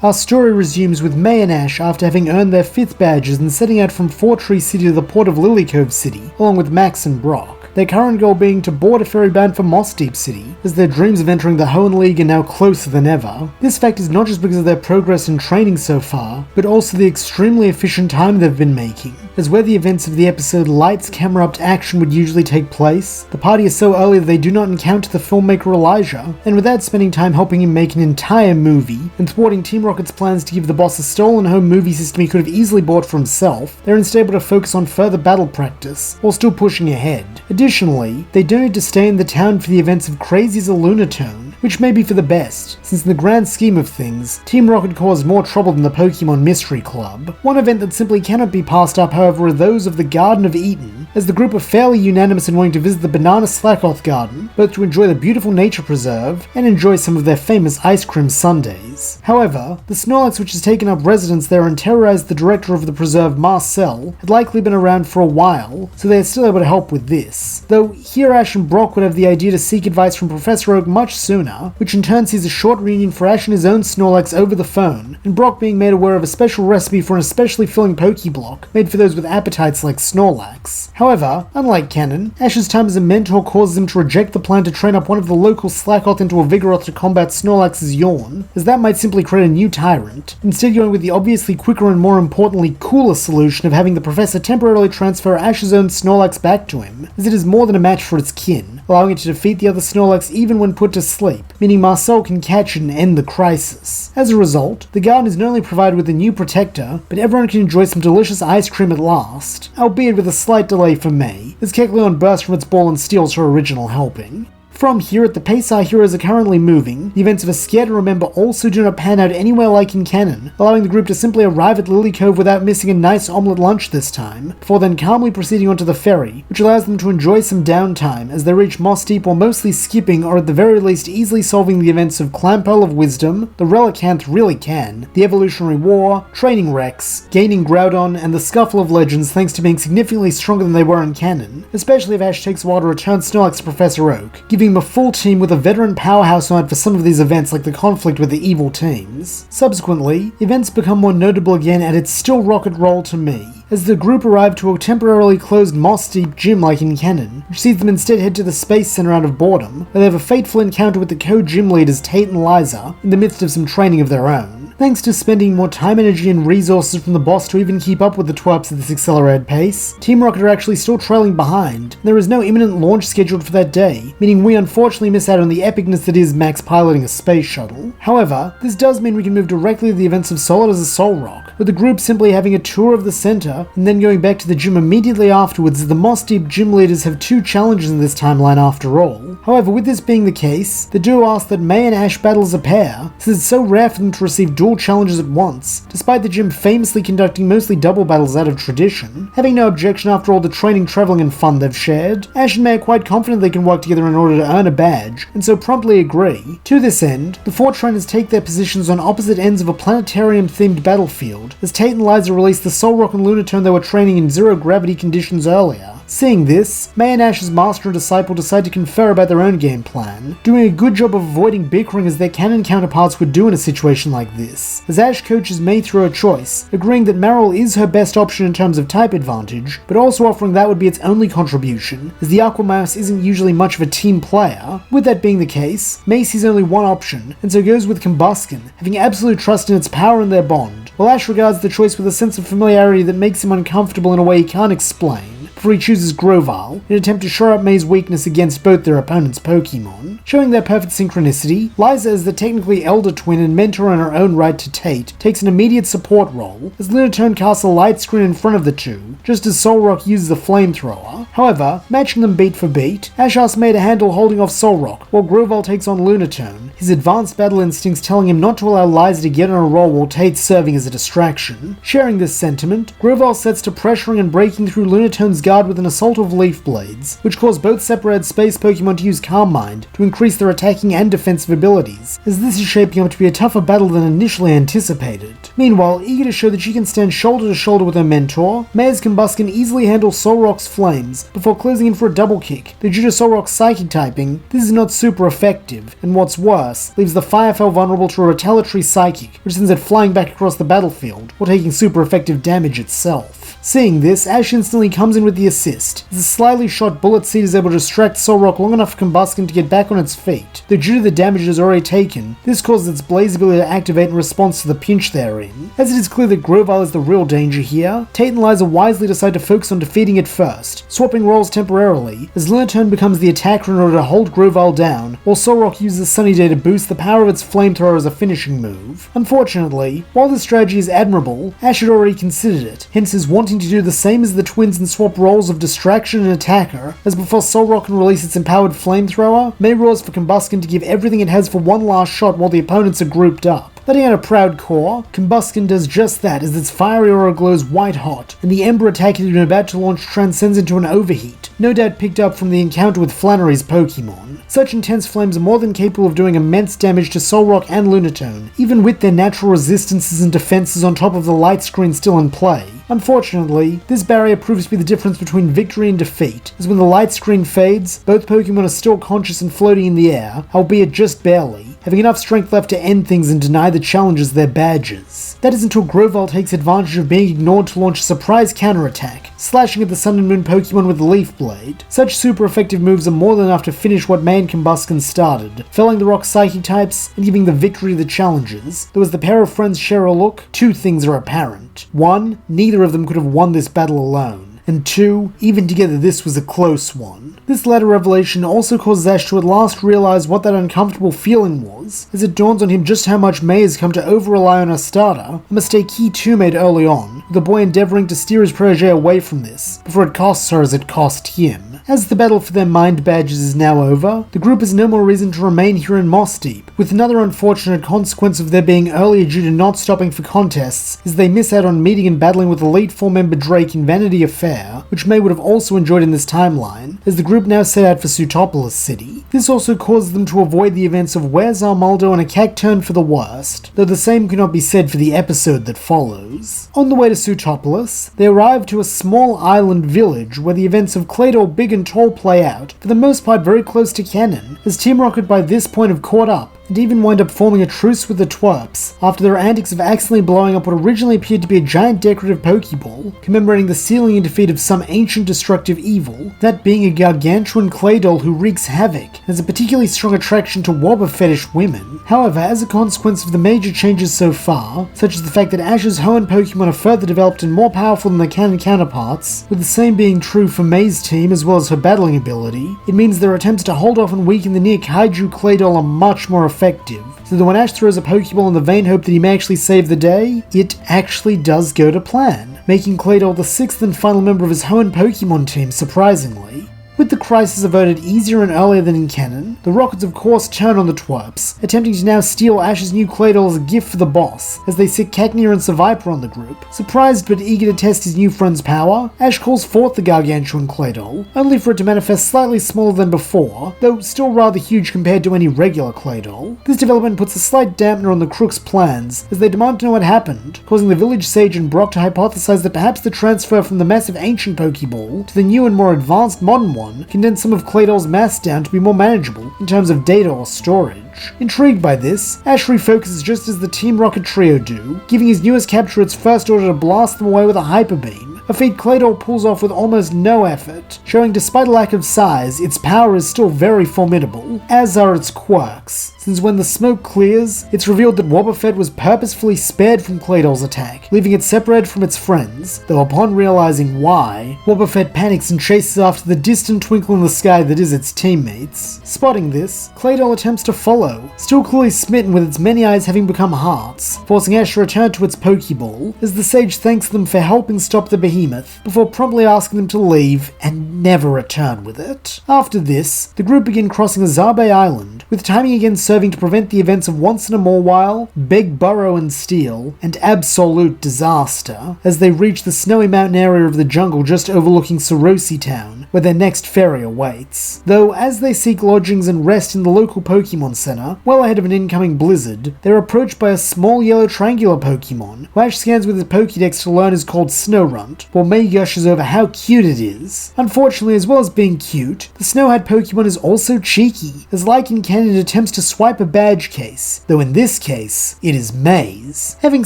Our story resumes with May and Ash after having earned their 5th badges and setting out from Fortree City to the port of Lilycove City, along with Max and Brock. Their current goal being to board a ferry bound for Mossdeep City, as their dreams of entering the Hoenn League are now closer than ever. This fact is not just because of their progress in training so far, but also the extremely efficient time they've been making, as where the events of the episode Lights Camera Up to Action would usually take place, the party is so early that they do not encounter the filmmaker Elijah, and without spending time helping him make an entire movie, and thwarting Team Rocket's plans to give the boss a stolen home movie system he could have easily bought for himself, they're instead able to focus on further battle practice, while still pushing ahead. Additionally, they don't need to stay in the town for the events of Crazy as a Lunatone, which may be for the best, since in the grand scheme of things, Team Rocket caused more trouble than the Pokemon Mystery Club. One event that simply cannot be passed up, however, are those of the Garden of Eden, as the group are fairly unanimous in wanting to visit the Banana Slackoth Garden, both to enjoy the beautiful nature preserve and enjoy some of their famous ice cream sundaes. However, the Snorlax which has taken up residence there and terrorized the director of the preserve, Marcel, had likely been around for a while, so they are still able to help with this. Though here Ash and Brock would have the idea to seek advice from Professor Oak much sooner, which in turn sees a short reunion for Ash and his own Snorlax over the phone, and Brock being made aware of a special recipe for an especially filling Pokeblock made for those with appetites like Snorlax. However, unlike Canon, Ash's time as a mentor causes him to reject the plan to train up one of the local Slackoth into a Vigoroth to combat Snorlax's yawn, as that might simply create a new tyrant, instead going with the obviously quicker and more importantly cooler solution of having the Professor temporarily transfer Ash's own Snorlax back to him, as it is more than a match for its kin, allowing it to defeat the other Snorlax even when put to sleep, meaning Marcel can catch it and end the crisis. As a result, the garden is not only provided with a new protector, but everyone can enjoy some delicious ice cream at last, albeit with a slight delay for May, as Kecleon bursts from its ball and steals her original helping. From here, at the pace our heroes are currently moving, the events of a Scare to Remember also do not pan out anywhere like in canon, allowing the group to simply arrive at Lily Cove without missing a nice omelette lunch this time, before then calmly proceeding onto the ferry, which allows them to enjoy some downtime as they reach Mossdeep while mostly skipping or at the very least easily solving the events of Clampearl of Wisdom, the Relicanth Really Can, the Evolutionary War, Training Rex, gaining Groudon, and the Scuffle of Legends thanks to being significantly stronger than they were in canon, especially if Ash takes a while to return Snorlax to Professor Oak, giving him a full team with a veteran powerhouse on it for some of these events like the conflict with the evil teams. Subsequently, events become more notable again and it's still rocket roll to me, as the group arrive to a temporarily closed Mossdeep gym like in canon, which sees them instead head to the Space Center out of boredom, where they have a fateful encounter with the co-gym leaders Tate and Liza in the midst of some training of their own. Thanks to spending more time, energy, and resources from the boss to even keep up with the twerps at this accelerated pace, Team Rocket are actually still trailing behind, and there is no imminent launch scheduled for that day, meaning we unfortunately miss out on the epicness that is Max piloting a space shuttle. However, this does mean we can move directly to the events of Solid as a Solrock, with the group simply having a tour of the center, and then going back to the gym immediately afterwards as the Mossdeep gym leaders have two challenges in this timeline after all. However, with this being the case, the duo asks that May and Ash battle as a pair, since it's so rare for them to receive dual challenges at once, despite the gym famously conducting mostly double battles out of tradition. Having no objection after all the training, traveling, and fun they've shared, Ash and May are quite confident they can work together in order to earn a badge, and so promptly agree. To this end, the four trainers take their positions on opposite ends of a planetarium-themed battlefield, as Tate and Liza release the Solrock and Lunatone they were training in zero-gravity conditions earlier. Seeing this, May and Ash's master and disciple decide to confer about their own game plan, doing a good job of avoiding bickering as their canon counterparts would do in a situation like this, as Ash coaches May through her choice, agreeing that Marill is her best option in terms of type advantage, but also offering that would be its only contribution, as the Aqua Mouse isn't usually much of a team player. With that being the case, May sees only one option, and so goes with Combusken, having absolute trust in its power and their bond, while Ash regards the choice with a sense of familiarity that makes him uncomfortable in a way he can't explain, before he chooses Grovyle in an attempt to shore up May's weakness against both their opponents' Pokemon. Showing their perfect synchronicity, Liza, as the technically elder twin and mentor in her own right to Tate, takes an immediate support role, as Lunatone casts a light screen in front of the two, just as Solrock uses a flamethrower. However, matching them beat for beat, Ash asks May to handle holding off Solrock, while Grovyle takes on Lunatone, his advanced battle instincts telling him not to allow Liza to get on a roll while Tate's serving as a distraction. Sharing this sentiment, Grovyle sets to pressuring and breaking through Lunatone's guard with an assault of Leaf Blades, which cause both separated space Pokemon to use Calm Mind to increase their attacking and defensive abilities, as this is shaping up to be a tougher battle than initially anticipated. Meanwhile, eager to show that she can stand shoulder to shoulder with her mentor, May's Combusken easily handles Solrock's flames before closing in for a double kick, though due to Solrock's psychic typing, this is not super effective, and what's worse, leaves the Firefell vulnerable to a retaliatory psychic, which sends it flying back across the battlefield, while taking super effective damage itself. Seeing this, Ash instantly comes in with the assist, as the slyly shot Bullet Seed is able to distract Solrock long enough for Combusken to get back on its feet, though due to the damage it has already taken, this causes its Blaze ability to activate in response to the pinch they're in. As it is clear that Grovyle is the real danger here, Tate and Liza wisely decide to focus on defeating it first, swapping roles temporarily, as Lunatone becomes the attacker in order to hold Grovyle down, while Solrock uses Sunny Day to boost the power of its flamethrower as a finishing move. Unfortunately, while this strategy is admirable, Ash had already considered it, hence his wanting to do the same as the twins and swap roles of distraction and attacker, as before Solrock can release its empowered flamethrower, May roars for Combusken to give everything it has for one last shot while the opponents are grouped up. Letting out a proud caw, Combusken does just that as its fiery aura glows white hot, and the Ember attack it had been about to launch transcends into an overheat, no doubt picked up from the encounter with Flannery's Pokemon. Such intense flames are more than capable of doing immense damage to Solrock and Lunatone, even with their natural resistances and defenses on top of the light screen still in play. Unfortunately, this barrier proves to be the difference between victory and defeat, as when the light screen fades, both Pokemon are still conscious and floating in the air, albeit just barely, having enough strength left to end things and deny the challenges their badges. That is until Grovyle takes advantage of being ignored to launch a surprise counterattack, slashing at the Sun and Moon Pokemon with the Leaf Blade. Such super effective moves are more than enough to finish what May and Combusken started, felling the rock Psychic types and giving the victory to the challengers, though as the pair of friends share a look, two things are apparent. One, neither of them could have won this battle alone. And two, even together this was a close one. This latter revelation also causes Ash to at last realize what that uncomfortable feeling was, as it dawns on him just how much May has come to over-rely on her starter, a mistake he too made early on, with the boy endeavouring to steer his protege away from this, before it costs her as it cost him. As the battle for their mind badges is now over, the group has no more reason to remain here in Mossdeep, with another unfortunate consequence of their being earlier due to not stopping for contests, as they miss out on meeting and battling with Elite Four member Drake in Vanity Affair, which May would have also enjoyed in this timeline, as the group now set out for Sootopolis City. This also causes them to avoid the events of Where's Armaldo and a Cacturne for the worst, though the same cannot be said for the episode that follows. On the way to Sootopolis, they arrive to a small island village where the events of Claydol Big and Tall play out, for the most part very close to canon, as Team Rocket by this point have caught up, and even wind up forming a truce with the twerps, after their antics of accidentally blowing up what originally appeared to be a giant decorative Pokeball, commemorating the sealing and defeat of some ancient destructive evil, that being a gargantuan Claydol who wreaks havoc, and has a particularly strong attraction to Wobber fetish women. However, as a consequence of the major changes so far, such as the fact that Ash's Hoenn Pokemon are further developed and more powerful than their canon counterparts, with the same being true for May's team as well as her battling ability, it means their attempts to hold off and weaken the near Kaiju Claydol are much more effective, so that when Ash throws a Pokeball in the vain hope that he may actually save the day, it actually does go to plan, making Claydol the sixth and final member of his Hoenn Pokemon team, surprisingly. With the crisis averted easier and earlier than in canon, the Rockets of course turn on the twerps, attempting to now steal Ash's new Claydol as a gift for the boss, as they sick Cacnea and Seviper on the group. Surprised but eager to test his new friend's power, Ash calls forth the gargantuan Claydol, only for it to manifest slightly smaller than before, though still rather huge compared to any regular Claydol. This development puts a slight dampener on the Crooks' plans, as they demand to know what happened, causing the village sage and Brock to hypothesize that perhaps the transfer from the massive ancient Pokeball to the new and more advanced modern one condensed some of Claydol's mass down to be more manageable in terms of data or storage. Intrigued by this, Ash refocuses just as the Team Rocket trio do, giving his newest capture its first order to blast them away with a Hyper Beam, a feat Claydol pulls off with almost no effort, showing despite a lack of size, its power is still very formidable, as are its quirks, since when the smoke clears, it's revealed that Wobbuffet was purposefully spared from Claydol's attack, leaving it separated from its friends, though upon realizing why, Wobbuffet panics and chases after the distant twinkle in the sky that is its teammates. Spotting this, Claydol attempts to follow, still clearly smitten with its many eyes having become hearts, forcing Ash to return to its Pokeball, as the sage thanks them for helping stop the behemoth, before promptly asking them to leave and never return with it. After this, the group begin crossing Azabe Island, with timing again serving to prevent the events of Once in a More While, Big Burrow and Steel, and Absolute Disaster, as they reach the snowy mountain area of the jungle just overlooking Sarosi Town, where their next ferry awaits. Though, as they seek lodgings and rest in the local Pokemon Center, well ahead of an incoming blizzard, they're approached by a small yellow triangular Pokemon, who Ash scans with his Pokédex to learn is called Snorunt, while May gushes over how cute it is. Unfortunately, as well as being cute, the Snowhat Pokemon is also cheeky, as like in canon it attempts to swipe a badge case, though in this case, it is May's. Having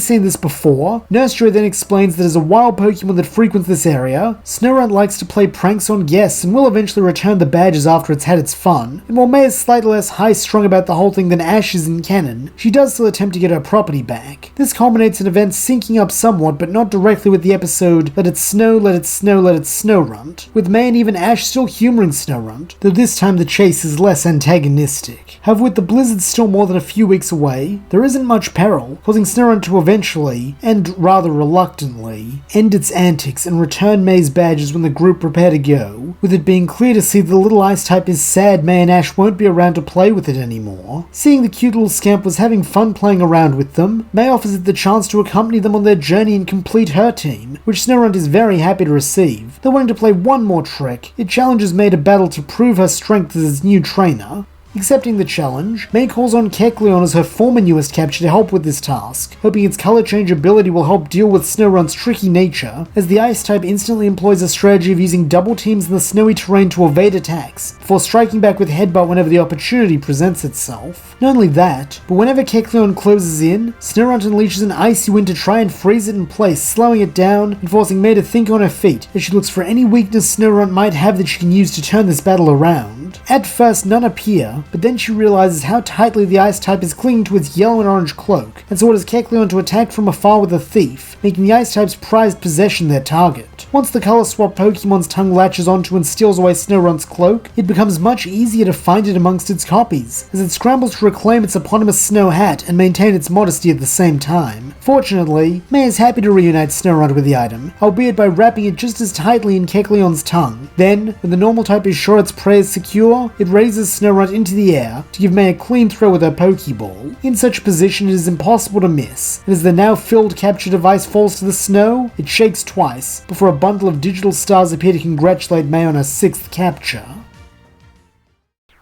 seen this before, Nursery then explains that as a wild Pokemon that frequents this area, Snorunt likes to play pranks on guests and will eventually return the badges after it's had its fun, and while May is slightly less high-strung about the whole thing than Ash is in canon, she does still attempt to get her property back. This culminates in events syncing up somewhat, but not directly with the episode Let It Snow, Let It Snow, Let It Snorunt, with May and even Ash still humouring Snorunt, though this time the chase is less antagonistic. trek. However, with the blizzard still more than a few weeks away, there isn't much peril, causing SnowRun to eventually, and rather reluctantly, end its antics and return May's badges when the group prepare to go, with it being clear to see that the little ice type is sad May and Ash won't be around to play with it anymore. Seeing the cute little scamp was having fun playing around with them, May offers it the chance to accompany them on their journey and complete her team, which SnowRun is very happy to receive. Though wanting to play one more trick, it challenges May to battle to prove her strength as its new trainer. Accepting the challenge, May calls on Kecleon as her former newest capture to help with this task, hoping its color change ability will help deal with SnowRun's tricky nature, as the ice type instantly employs a strategy of using double teams in the snowy terrain to evade attacks, before striking back with headbutt whenever the opportunity presents itself. Not only that, but whenever Kecleon closes in, SnowRun unleashes an icy wind to try and freeze it in place, slowing it down and forcing May to think on her feet as she looks for any weakness SnowRun might have that she can use to turn this battle around. At first, none appear, but then she realizes how tightly the ice type is clinging to its yellow and orange cloak, and so orders Kecleon to attack from afar with a thief, making the ice type's prized possession their target. Once the color swap Pokemon's tongue latches onto and steals away SnowRun's cloak, it becomes much easier to find it amongst its copies, as it scrambles to reclaim its eponymous snow hat and maintain its modesty at the same time. Fortunately, May is happy to reunite SnowRun with the item, albeit by wrapping it just as tightly in Kecleon's tongue. Then, when the normal type is sure its prey is secure, it raises SnowRun into the air to give May a clean throw with her Pokeball. In such a position it is impossible to miss, and as the now filled capture device falls to the snow, it shakes twice, before a bundle of digital stars appear to congratulate May on her 6th capture.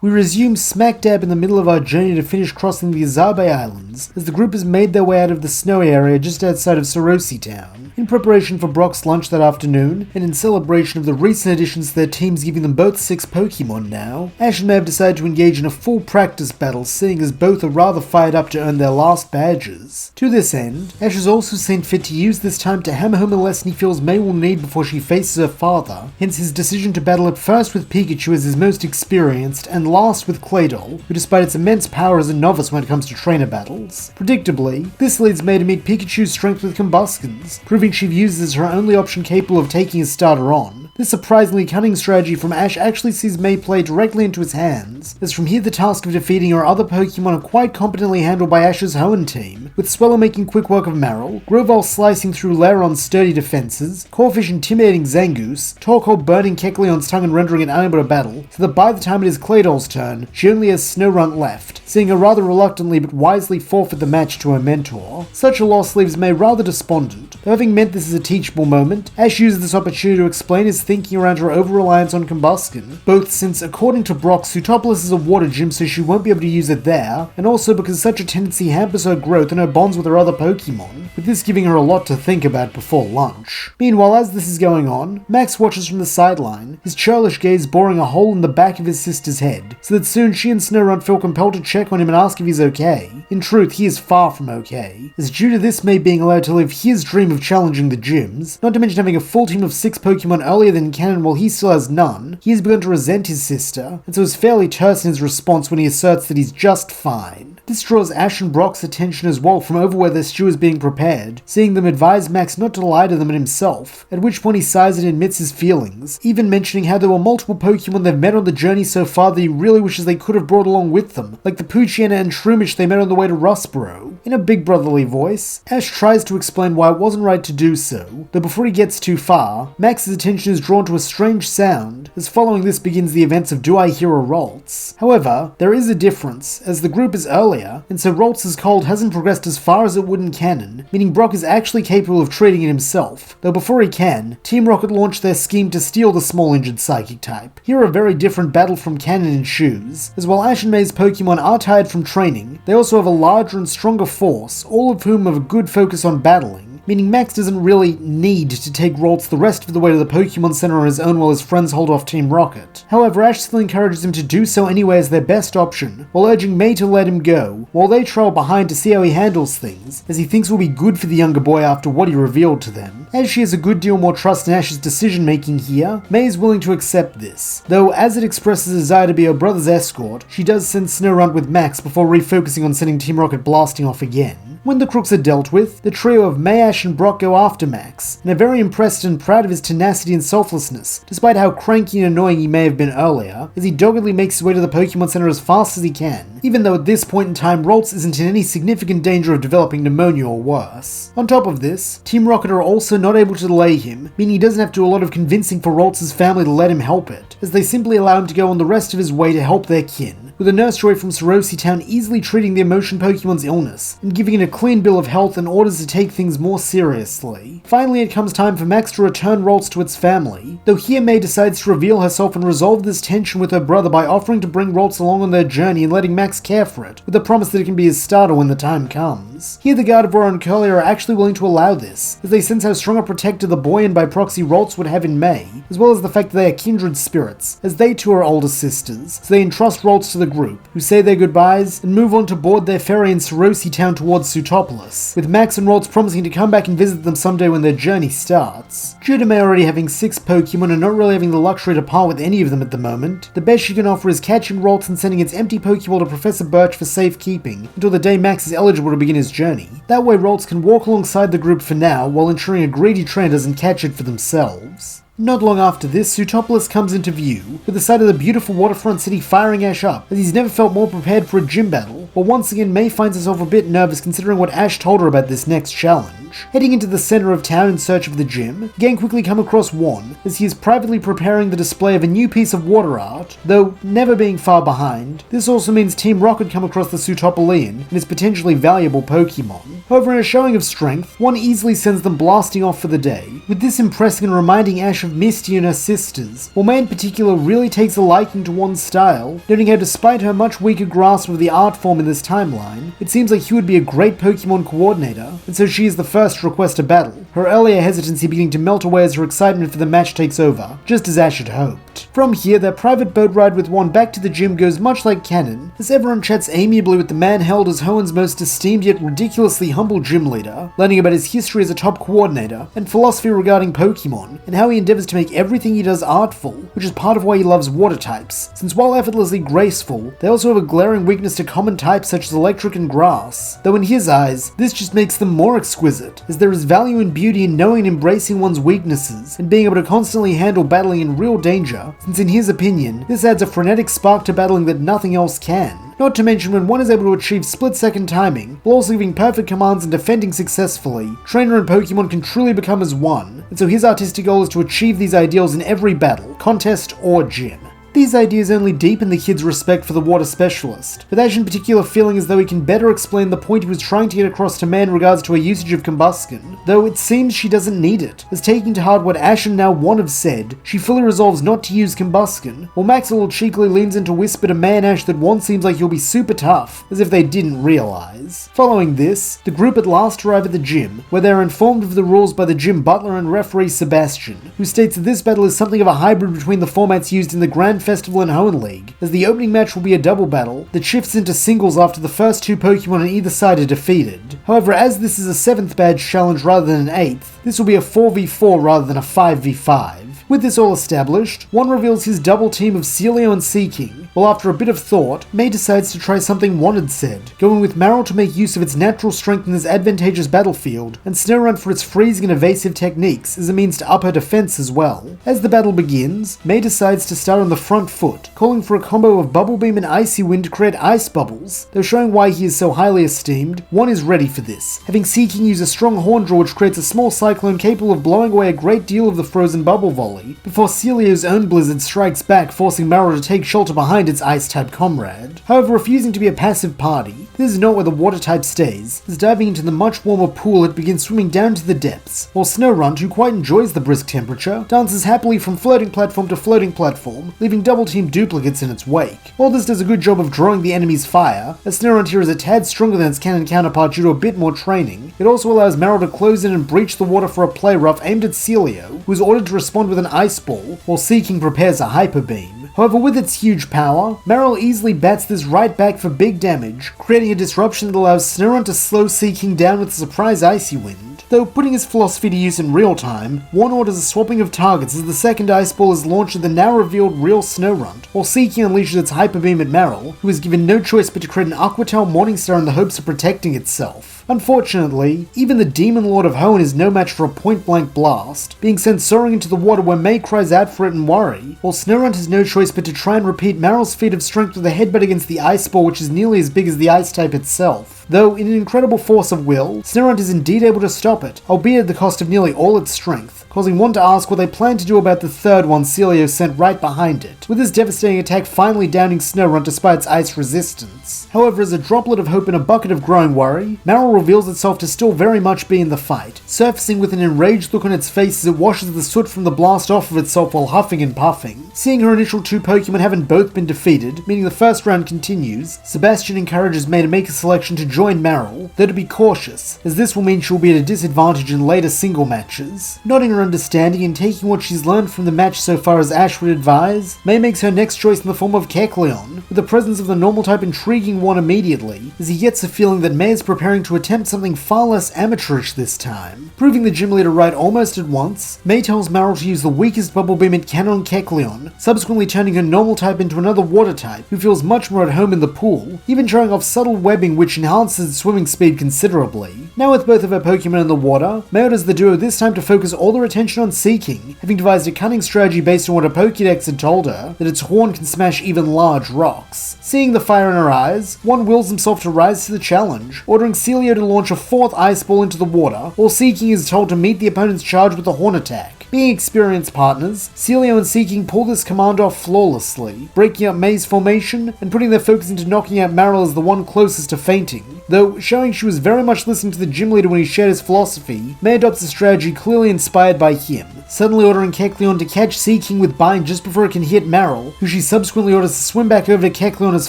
We resume smack dab in the middle of our journey to finish crossing the Azabe Islands, as the group has made their way out of the snowy area just outside of Sorosi Town. In preparation for Brock's lunch that afternoon, and in celebration of the recent additions to their teams giving them both 6 Pokemon now, Ash and May have decided to engage in a full practice battle, seeing as both are rather fired up to earn their last badges. To this end, Ash has also seen fit to use this time to hammer home a lesson he feels May will need before she faces her father, hence his decision to battle at first with Pikachu as his most experienced, and last with Claydol, who despite its immense power is a novice when it comes to trainer battles. Predictably, this leads May to meet Pikachu's strength with Combustions, proving she views as her only option capable of taking a starter on. This surprisingly cunning strategy from Ash actually sees May play directly into his hands, as from here the task of defeating her other Pokemon are quite competently handled by Ash's Hoenn team, with Swellow making quick work of Marill, Grovyle slicing through Lairon's sturdy defenses, Corphish intimidating Zangoose, Torkoal burning Kecleon's tongue and rendering it unable to battle, so that by the time it is Claydol's turn, she only has SnowRun left, seeing her rather reluctantly but wisely forfeit the match to her mentor. Such a loss leaves May rather despondent, though having meant this is a teachable moment, Ash uses this opportunity to explain his thinking around her over-reliance on Combustion, both since, according to Brock, Sootopolis is a water gym so she won't be able to use it there, and also because such a tendency hampers her growth and her bonds with her other Pokemon, with this giving her a lot to think about before lunch. Meanwhile, as this is going on, Max watches from the sideline, his churlish gaze boring a hole in the back of his sister's head, so that soon she and SnowRun feel compelled to check on him and ask if he's okay. In truth, he is far from okay, as due to this May being allowed to live his dream of challenging the gyms, not to mention having a full team of 6 Pokemon earlier than canon while he still has none, he has begun to resent his sister, and so is fairly terse in his response when he asserts that he's just fine. This draws Ash and Brock's attention as well from over where their stew is being prepared, seeing them advise Max not to lie to them and himself, at which point he sighs and admits his feelings, even mentioning how there were multiple Pokemon they've met on the journey so far that he really wishes they could have brought along with them, like the Poochyena and Shroomish they met on the way to Rustboro. In a big brotherly voice, Ash tries to explain why it wasn't right to do so, though before he gets too far, Max's attention is drawn to a strange sound, as following this begins the events of Do I Hear a Ralts? However, there is a difference, as the group is earlier, and so Ralts' cold hasn't progressed as far as it would in canon, meaning Brock is actually capable of treating it himself, though before he can, Team Rocket launched their scheme to steal the small injured psychic type. Here a very different battle from canon ensues, as while Ash and May's Pokemon are tired from training, they also have a larger and stronger force, all of whom have a good focus on battling, meaning Max doesn't really need to take Ralts the rest of the way to the Pokemon Center on his own while his friends hold off Team Rocket. However, Ash still encourages him to do so anyway as their best option, while urging May to let him go, while they trail behind to see how he handles things, as he thinks will be good for the younger boy after what he revealed to them. As she has a good deal more trust in Ash's decision making here, May is willing to accept this, though as it expresses a desire to be her brother's escort, she does send SnowRun with Max before refocusing on sending Team Rocket blasting off again. When the crooks are dealt with, the trio of May, Ash, and Brock go after Max, and are very impressed and proud of his tenacity and selflessness, despite how cranky and annoying he may have been earlier, as he doggedly makes his way to the Pokemon Center as fast as he can, even though at this point in time Ralts isn't in any significant danger of developing pneumonia or worse. On top of this, Team Rocket are also not able to delay him, meaning he doesn't have to do a lot of convincing for Ralts' family to let him help it, as they simply allow him to go on the rest of his way to help their kin, with a nurse droid from Sorosy Town easily treating the emotion Pokemon's illness, and giving it a clean bill of health and orders to take things more seriously. Finally, it comes time for Max to return Ralts to its family, though here May decides to reveal herself and resolve this tension with her brother by offering to bring Ralts along on their journey and letting Max care for it, with the promise that it can be his starter when the time comes. Here the Gardevoir and Curly are actually willing to allow this, as they sense how strong a protector the boy and by proxy Ralts would have in May, as well as the fact that they are kindred spirits, as they too are older sisters, so they entrust Ralts to the group, who say their goodbyes and move on to board their ferry in Sorosy Town towards Sootopolis, with Max and Ralts promising to come back and visit them someday when their journey starts. Due to May already having 6 Pokemon and not really having the luxury to part with any of them at the moment, the best she can offer is catching Ralts and sending its empty Pokeball to Professor Birch for safekeeping until the day Max is eligible to begin his journey. That way Ralts can walk alongside the group for now, while ensuring a greedy trainer doesn't catch it for themselves. Not long after this, Sootopolis comes into view, with the sight of the beautiful waterfront city firing Ash up, as he's never felt more prepared for a gym battle, but once again May finds herself a bit nervous considering what Ash told her about this next challenge. Heading into the center of town in search of the gym, gang quickly come across Hoenn, as he is privately preparing the display of a new piece of water art, though never being far behind. This also means Team Rocket come across the Sootopolian and his potentially valuable Pokemon. However, in a showing of strength, Hoenn easily sends them blasting off for the day, with this impressing and reminding Ash of Misty and her sisters, while May in particular really takes a liking to Hoenn's style, noting how despite her much weaker grasp of the art form in this timeline, it seems like he would be a great Pokemon coordinator, and so she is the first to request a battle, her earlier hesitancy beginning to melt away as her excitement for the match takes over, just as Ash had hoped. From here, their private boat ride with Hoenn back to the gym goes much like canon, as everyone chats amiably with the man held as Hoenn's most esteemed yet ridiculously humble gym leader, learning about his history as a top coordinator, and philosophy regarding Pokemon, and how he endeavors to make everything he does artful, which is part of why he loves water types, since while effortlessly graceful, they also have a glaring weakness to common types such as electric and grass, though in his eyes, this just makes them more exquisite, as there is value and beauty in knowing and embracing one's weaknesses, and being able to constantly handle battling in real danger, since in his opinion, this adds a frenetic spark to battling that nothing else can. Not to mention when one is able to achieve split-second timing, while also giving perfect commands and defending successfully, trainer and Pokemon can truly become as one, and so his artistic goal is to achieve these ideals in every battle, contest, or gym. These ideas only deepen the kid's respect for the water specialist, with Ash in particular feeling as though he can better explain the point he was trying to get across to May in regards to her usage of combustion, though it seems she doesn't need it, as taking to heart what Ash and now Hoenn have said, she fully resolves not to use combustion, while Max a little cheekily leans in to whisper to May and Ash that Hoenn seems like he'll be super tough, as if they didn't realize. Following this, the group at last arrive at the gym, where they are informed of the rules by the gym butler and referee Sebastian, who states that this battle is something of a hybrid between the formats used in the Grand Festival and Hoenn League, as the opening match will be a double battle that shifts into singles after the first 2 Pokemon on either side are defeated. However, as this is a 7th badge challenge rather than an 8th, this will be a 4v4 rather than a 5v5. With this all established, Hoenn reveals his double team of Celio and Seaking, while after a bit of thought, May decides to try something Hoenn had said, going with Marill to make use of its natural strength in this advantageous battlefield, and Snorunt for its freezing and evasive techniques as a means to up her defense as well. As the battle begins, May decides to start on the front foot, calling for a combo of Bubble Beam and Icy Wind to create ice bubbles, though showing why he is so highly esteemed, Hoenn is ready for this, having Seaking use a strong horn draw which creates a small cyclone capable of blowing away a great deal of the frozen bubble volley, before Celio's own blizzard strikes back, forcing Marill to take shelter behind its ice-type comrade. However, refusing to be a passive party, this is not where the water type stays, as diving into the much warmer pool it begins swimming down to the depths, while Snorunt, who quite enjoys the brisk temperature, dances happily from floating platform to floating platform, leaving double-team duplicates in its wake. While this does a good job of drawing the enemy's fire, as Snorunt here is a tad stronger than its canon counterpart due to a bit more training, it also allows Marill to close in and breach the water for a play rough aimed at Celio, who is ordered to respond with an ice ball, while Seaking prepares a hyper beam. However, with its huge power, Marill easily bats this right back for big damage, creating a disruption that allows Snorunt to slow Seaking down with a surprise Icy Wind. Though putting his philosophy to use in real time, Hoenn orders a swapping of targets as the second ice ball is launched at the now revealed real Snorunt, while Seaking unleashes its hyper beam at Marill, who is given no choice but to create an Aquatal Morningstar in the hopes of protecting itself. Unfortunately, even the Demon Lord of Hoenn is no match for a point-blank blast, being sent soaring into the water where May cries out for it in worry, while Snorunt has no choice but to try and repeat Maryl's feat of strength with a headbutt against the ice ball, which is nearly as big as the ice type itself. Though, in an incredible force of will, Snorunt is indeed able to stop it, albeit at the cost of nearly all its strength, causing one to ask what they plan to do about the third one Celio sent right behind it, with his devastating attack finally downing Snorunt despite its ice resistance. However, as a droplet of hope in a bucket of growing worry, Maryl reveals itself to still very much be in the fight, surfacing with an enraged look on its face as it washes the soot from the blast off of itself while huffing and puffing. Seeing her initial two Pokemon having both been defeated, meaning the first round continues, Sebastian encourages May to make a selection to join Maryl, though to be cautious, as this will mean she will be at a disadvantage in later single matches. Nodding her understanding and taking what she's learned from the match so far as Ash would advise, May makes her next choice in the form of Kecleon, with the presence of the normal type intriguing one immediately, as he gets a feeling that May is preparing to attempt something far less amateurish this time. Proving the gym leader right almost at once, May tells Maryl to use the weakest bubble beam it can on Kecleon, subsequently turning her normal type into another water type, who feels much more at home in the pool, even showing off subtle webbing which enhances its swimming speed considerably. Now with both of her Pokemon in the water, May orders the duo this time to focus all their attention on Seeking, having devised a cunning strategy based on what her Pokédex had told her, that its horn can smash even large rocks. Seeing the fire in her eyes, one wills himself to rise to the challenge, ordering Celio to launch a fourth ice ball into the water, while Seeking is told to meet the opponent's charge with a horn attack. Being experienced partners, Celio and Seeking pull this command off flawlessly, breaking up May's formation and putting their focus into knocking out Maryl as the one closest to fainting. Though showing she was very much listening to the gym leader when he shared his philosophy, May adopts a strategy clearly inspired by him, suddenly ordering Kecleon to catch Seeking with Bind just before it can hit Maryl, who she subsequently orders to swim back over to Kecleon as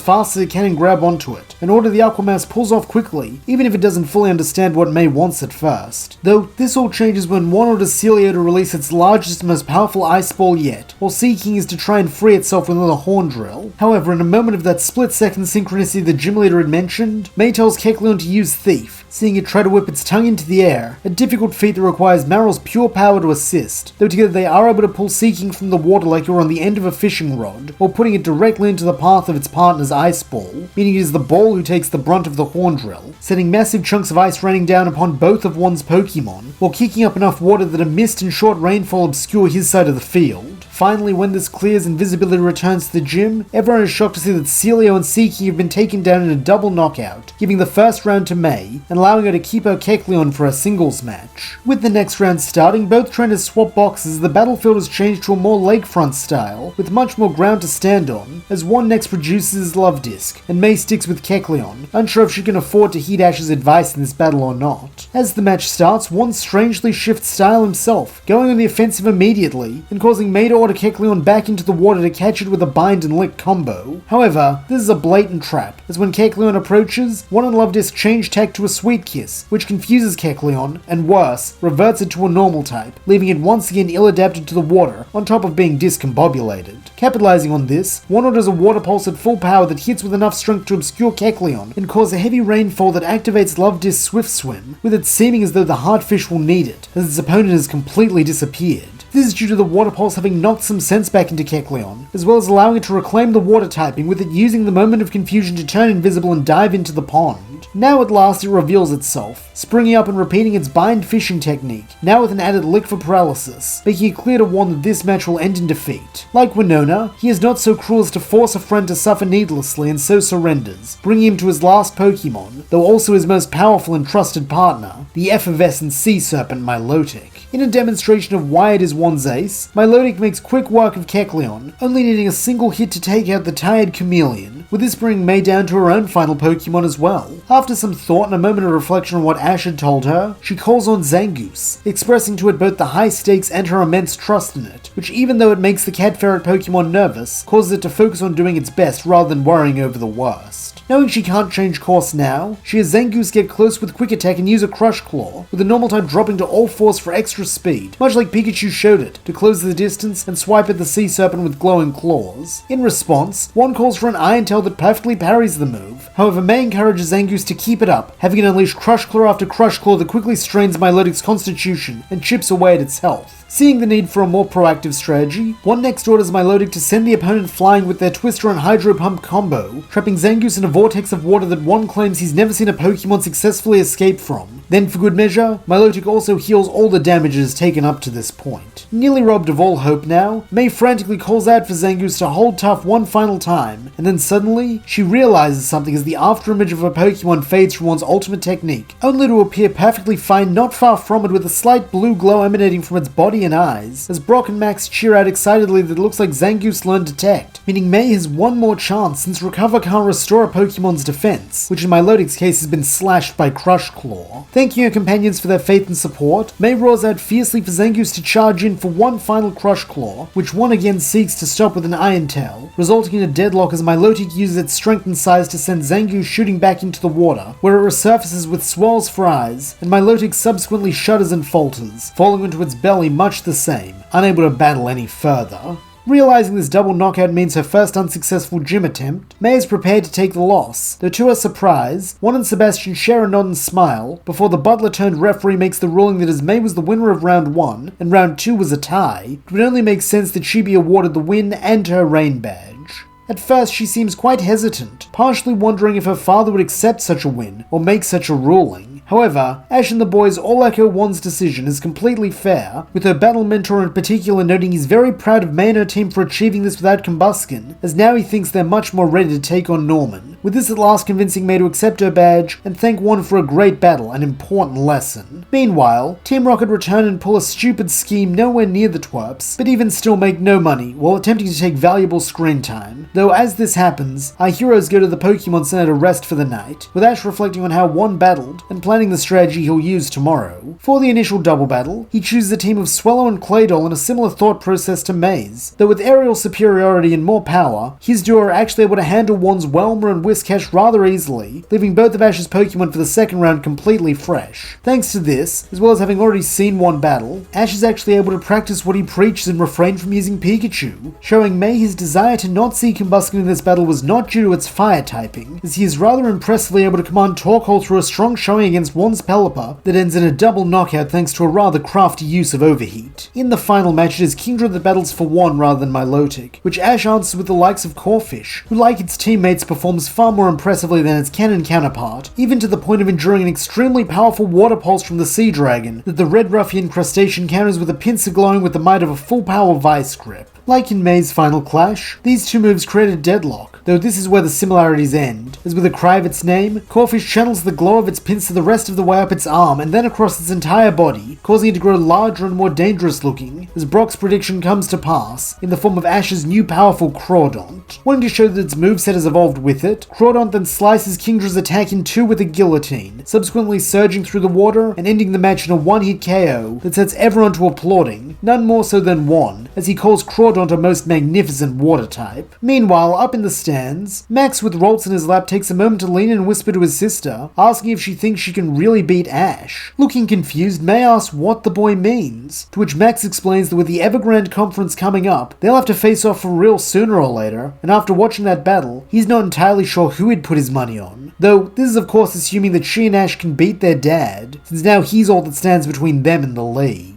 fast as it can and grab onto it, an order the Aquamouse pulls off quickly, even if it doesn't fully understand what May wants at first. Though this all changes when one orders Celio to release its largest and most powerful ice ball yet, while Seeking is to try and free itself with another horn drill. However, in a moment of that split-second synchronicity the gym leader had mentioned, May tells Kecleon to use Thief, seeing it try to whip its tongue into the air, a difficult feat that requires Maryl's pure power to assist, though together they are able to pull Seeking from the water like you're on the end of a fishing rod, while putting it directly into the path of its partner's ice ball, meaning it is the ball who takes the brunt of the horn drill, sending massive chunks of ice raining down upon both of one's Pokemon, while kicking up enough water that a mist and short rainfall obscure his side of the field. Finally, when this clears and visibility returns to the gym, everyone is shocked to see that Celio and Seeking have been taken down in a double knockout, giving the first round to May, and allowing her to keep her Kecleon for a singles match. With the next round starting, both trainers swap boxes as the battlefield has changed to a more lakefront style, with much more ground to stand on, as one next produces his Love Disc, and May sticks with Kecleon, unsure if she can afford to heed Ash's advice in this battle or not. As the match starts, one strangely shifts style himself, going on the offensive immediately, and causing May to order Kecleon back into the water to catch it with a Bind and Lick combo. However, this is a blatant trap, as when Kecleon approaches, one on Love Disc change tech to a Sweet Kiss, which confuses Kecleon, and worse, reverts it to a normal type, leaving it once again ill-adapted to the water, on top of being discombobulated. Capitalizing on this, one orders a Water Pulse at full power that hits with enough strength to obscure Kecleon and cause a heavy rainfall that activates Love Disc's Swift Swim, with it seeming as though the Hardfish will need it, as its opponent has completely disappeared. This is due to the Water Pulse having knocked some sense back into Kecleon, as well as allowing it to reclaim the water typing, with it using the moment of confusion to turn invisible and dive into the pond. Now at last it reveals itself, springing up and repeating its Bind fishing technique, now with an added Lick for paralysis, making it clear to one that this match will end in defeat. Like Winona, he is not so cruel as to force a friend to suffer needlessly and so surrenders, bringing him to his last Pokemon, though also his most powerful and trusted partner, the effervescent sea serpent Milotic. In a demonstration of why it is one's ace, Milotic makes quick work of Kecleon, only needing a single hit to take out the tired chameleon, with this bringing May down to her own final Pokemon as well. After some thought and a moment of reflection on what Ash had told her, she calls on Zangoose, expressing to it both the high stakes and her immense trust in it, which even though it makes the cat ferret Pokemon nervous, causes it to focus on doing its best rather than worrying over the worst. Knowing she can't change course now, she has Zangoose get close with Quick Attack and use a Crush Claw, with the normal type dropping to all fours for extra speed, much like Pikachu showed it, to close the distance and swipe at the sea serpent with glowing claws. In response, one calls for an Iron Tail that perfectly parries the move. However, May encourages Zangoose to keep it up, having it unleash Crush Claw after Crush Claw that quickly strains Milotic's constitution and chips away at its health. Seeing the need for a more proactive strategy, one next orders Milotic to send the opponent flying with their Twister and Hydro Pump combo, trapping Zangoose in a vortex of water that Hoenn claims he's never seen a Pokemon successfully escape from. Then for good measure, Milotic also heals all the damage it has taken up to this point. Nearly robbed of all hope now, May frantically calls out for Zangoose to hold tough one final time, and then suddenly, she realizes something as the afterimage of her Pokemon fades from Hoenn's ultimate technique, only to appear perfectly fine not far from it with a slight blue glow emanating from its body and eyes, as Brock and Max cheer out excitedly that it looks like Zangoose learned Detect, meaning May has one more chance since Recover can't restore a Pokemon's defense, which in Milotic's case has been slashed by Crush Claw. Thanking her companions for their faith and support, May roars out fiercely for Zangoose to charge in for one final Crush Claw, which Hoenn again seeks to stop with an Iron Tail, resulting in a deadlock as Milotic uses its strength and size to send Zangoose shooting back into the water, where it resurfaces with swirls for eyes, and Milotic subsequently shudders and falters, falling into its belly much the same, unable to battle any further. Realizing this double knockout means her first unsuccessful gym attempt, May is prepared to take the loss, though to her surprise, Hoenn and Sebastian share a nod and smile, before the butler-turned-referee makes the ruling that as May was the winner of round 1, and round 2 was a tie, it would only make sense that she be awarded the win and her Rain Badge. At first she seems quite hesitant, partially wondering if her father would accept such a win, or make such a ruling. However, Ash and the boys all echo Hoenn's decision as completely fair, with her battle mentor in particular noting he's very proud of May and her team for achieving this without combustion, as now he thinks they're much more ready to take on Norman, with this at last convincing May to accept her badge and thank Hoenn for a great battle and important lesson. Meanwhile, Team Rocket return and pull a stupid scheme nowhere near the twerps, but even still make no money while attempting to take valuable screen time, though as this happens, our heroes go to the Pokemon Center to rest for the night, with Ash reflecting on how Hoenn battled and planning the strategy he'll use tomorrow. For the initial double battle, he chooses a team of Swellow and Claydol in a similar thought process to May's, though with aerial superiority and more power, his duo are actually able to handle Hoenn's Whelmer and Whiscash rather easily, leaving both of Ash's Pokemon for the second round completely fresh. Thanks to this, as well as having already seen Hoenn battle, Ash is actually able to practice what he preaches and refrain from using Pikachu, showing May his desire to not see Combusken in this battle was not due to its fire typing, as he is rather impressively able to command Torkoal through a strong showing against Hoenn's Pelipper that ends in a double knockout thanks to a rather crafty use of Overheat. In the final match, it is Kingdra that battles for Hoenn rather than Milotic, which Ash answers with the likes of Corphish, who like its teammates performs far more impressively than its canon counterpart, even to the point of enduring an extremely powerful water pulse from the Sea Dragon that the Red Ruffian Crustacean counters with a pincer glowing with the might of a full power Vice Grip. Like in May's final clash, these two moves create a deadlock, though this is where the similarities end, as with a cry of its name, Corphish channels the glow of its pincer the rest of the way up its arm and then across its entire body, causing it to grow larger and more dangerous looking, as Brock's prediction comes to pass, in the form of Ash's new powerful Crawdont. Wanting to show that its moveset has evolved with it, Crawdont then slices Kingdra's attack in two with a guillotine, subsequently surging through the water and ending the match in a one-hit KO that sets everyone to applauding, none more so than Hoenn, as he calls Crawdont a most magnificent water type. Meanwhile, up in the stands, Max with Roltz in his lap takes a moment to lean in and whisper to his sister, asking if she thinks she can really beat Ash. Looking confused, May asks what the boy means, to which Max explains that with the Evergrande conference coming up, they'll have to face off for real sooner or later, and after watching that battle, he's not entirely sure who he'd put his money on. Though, this is of course assuming that she and Ash can beat their dad, since now he's all that stands between them and the league.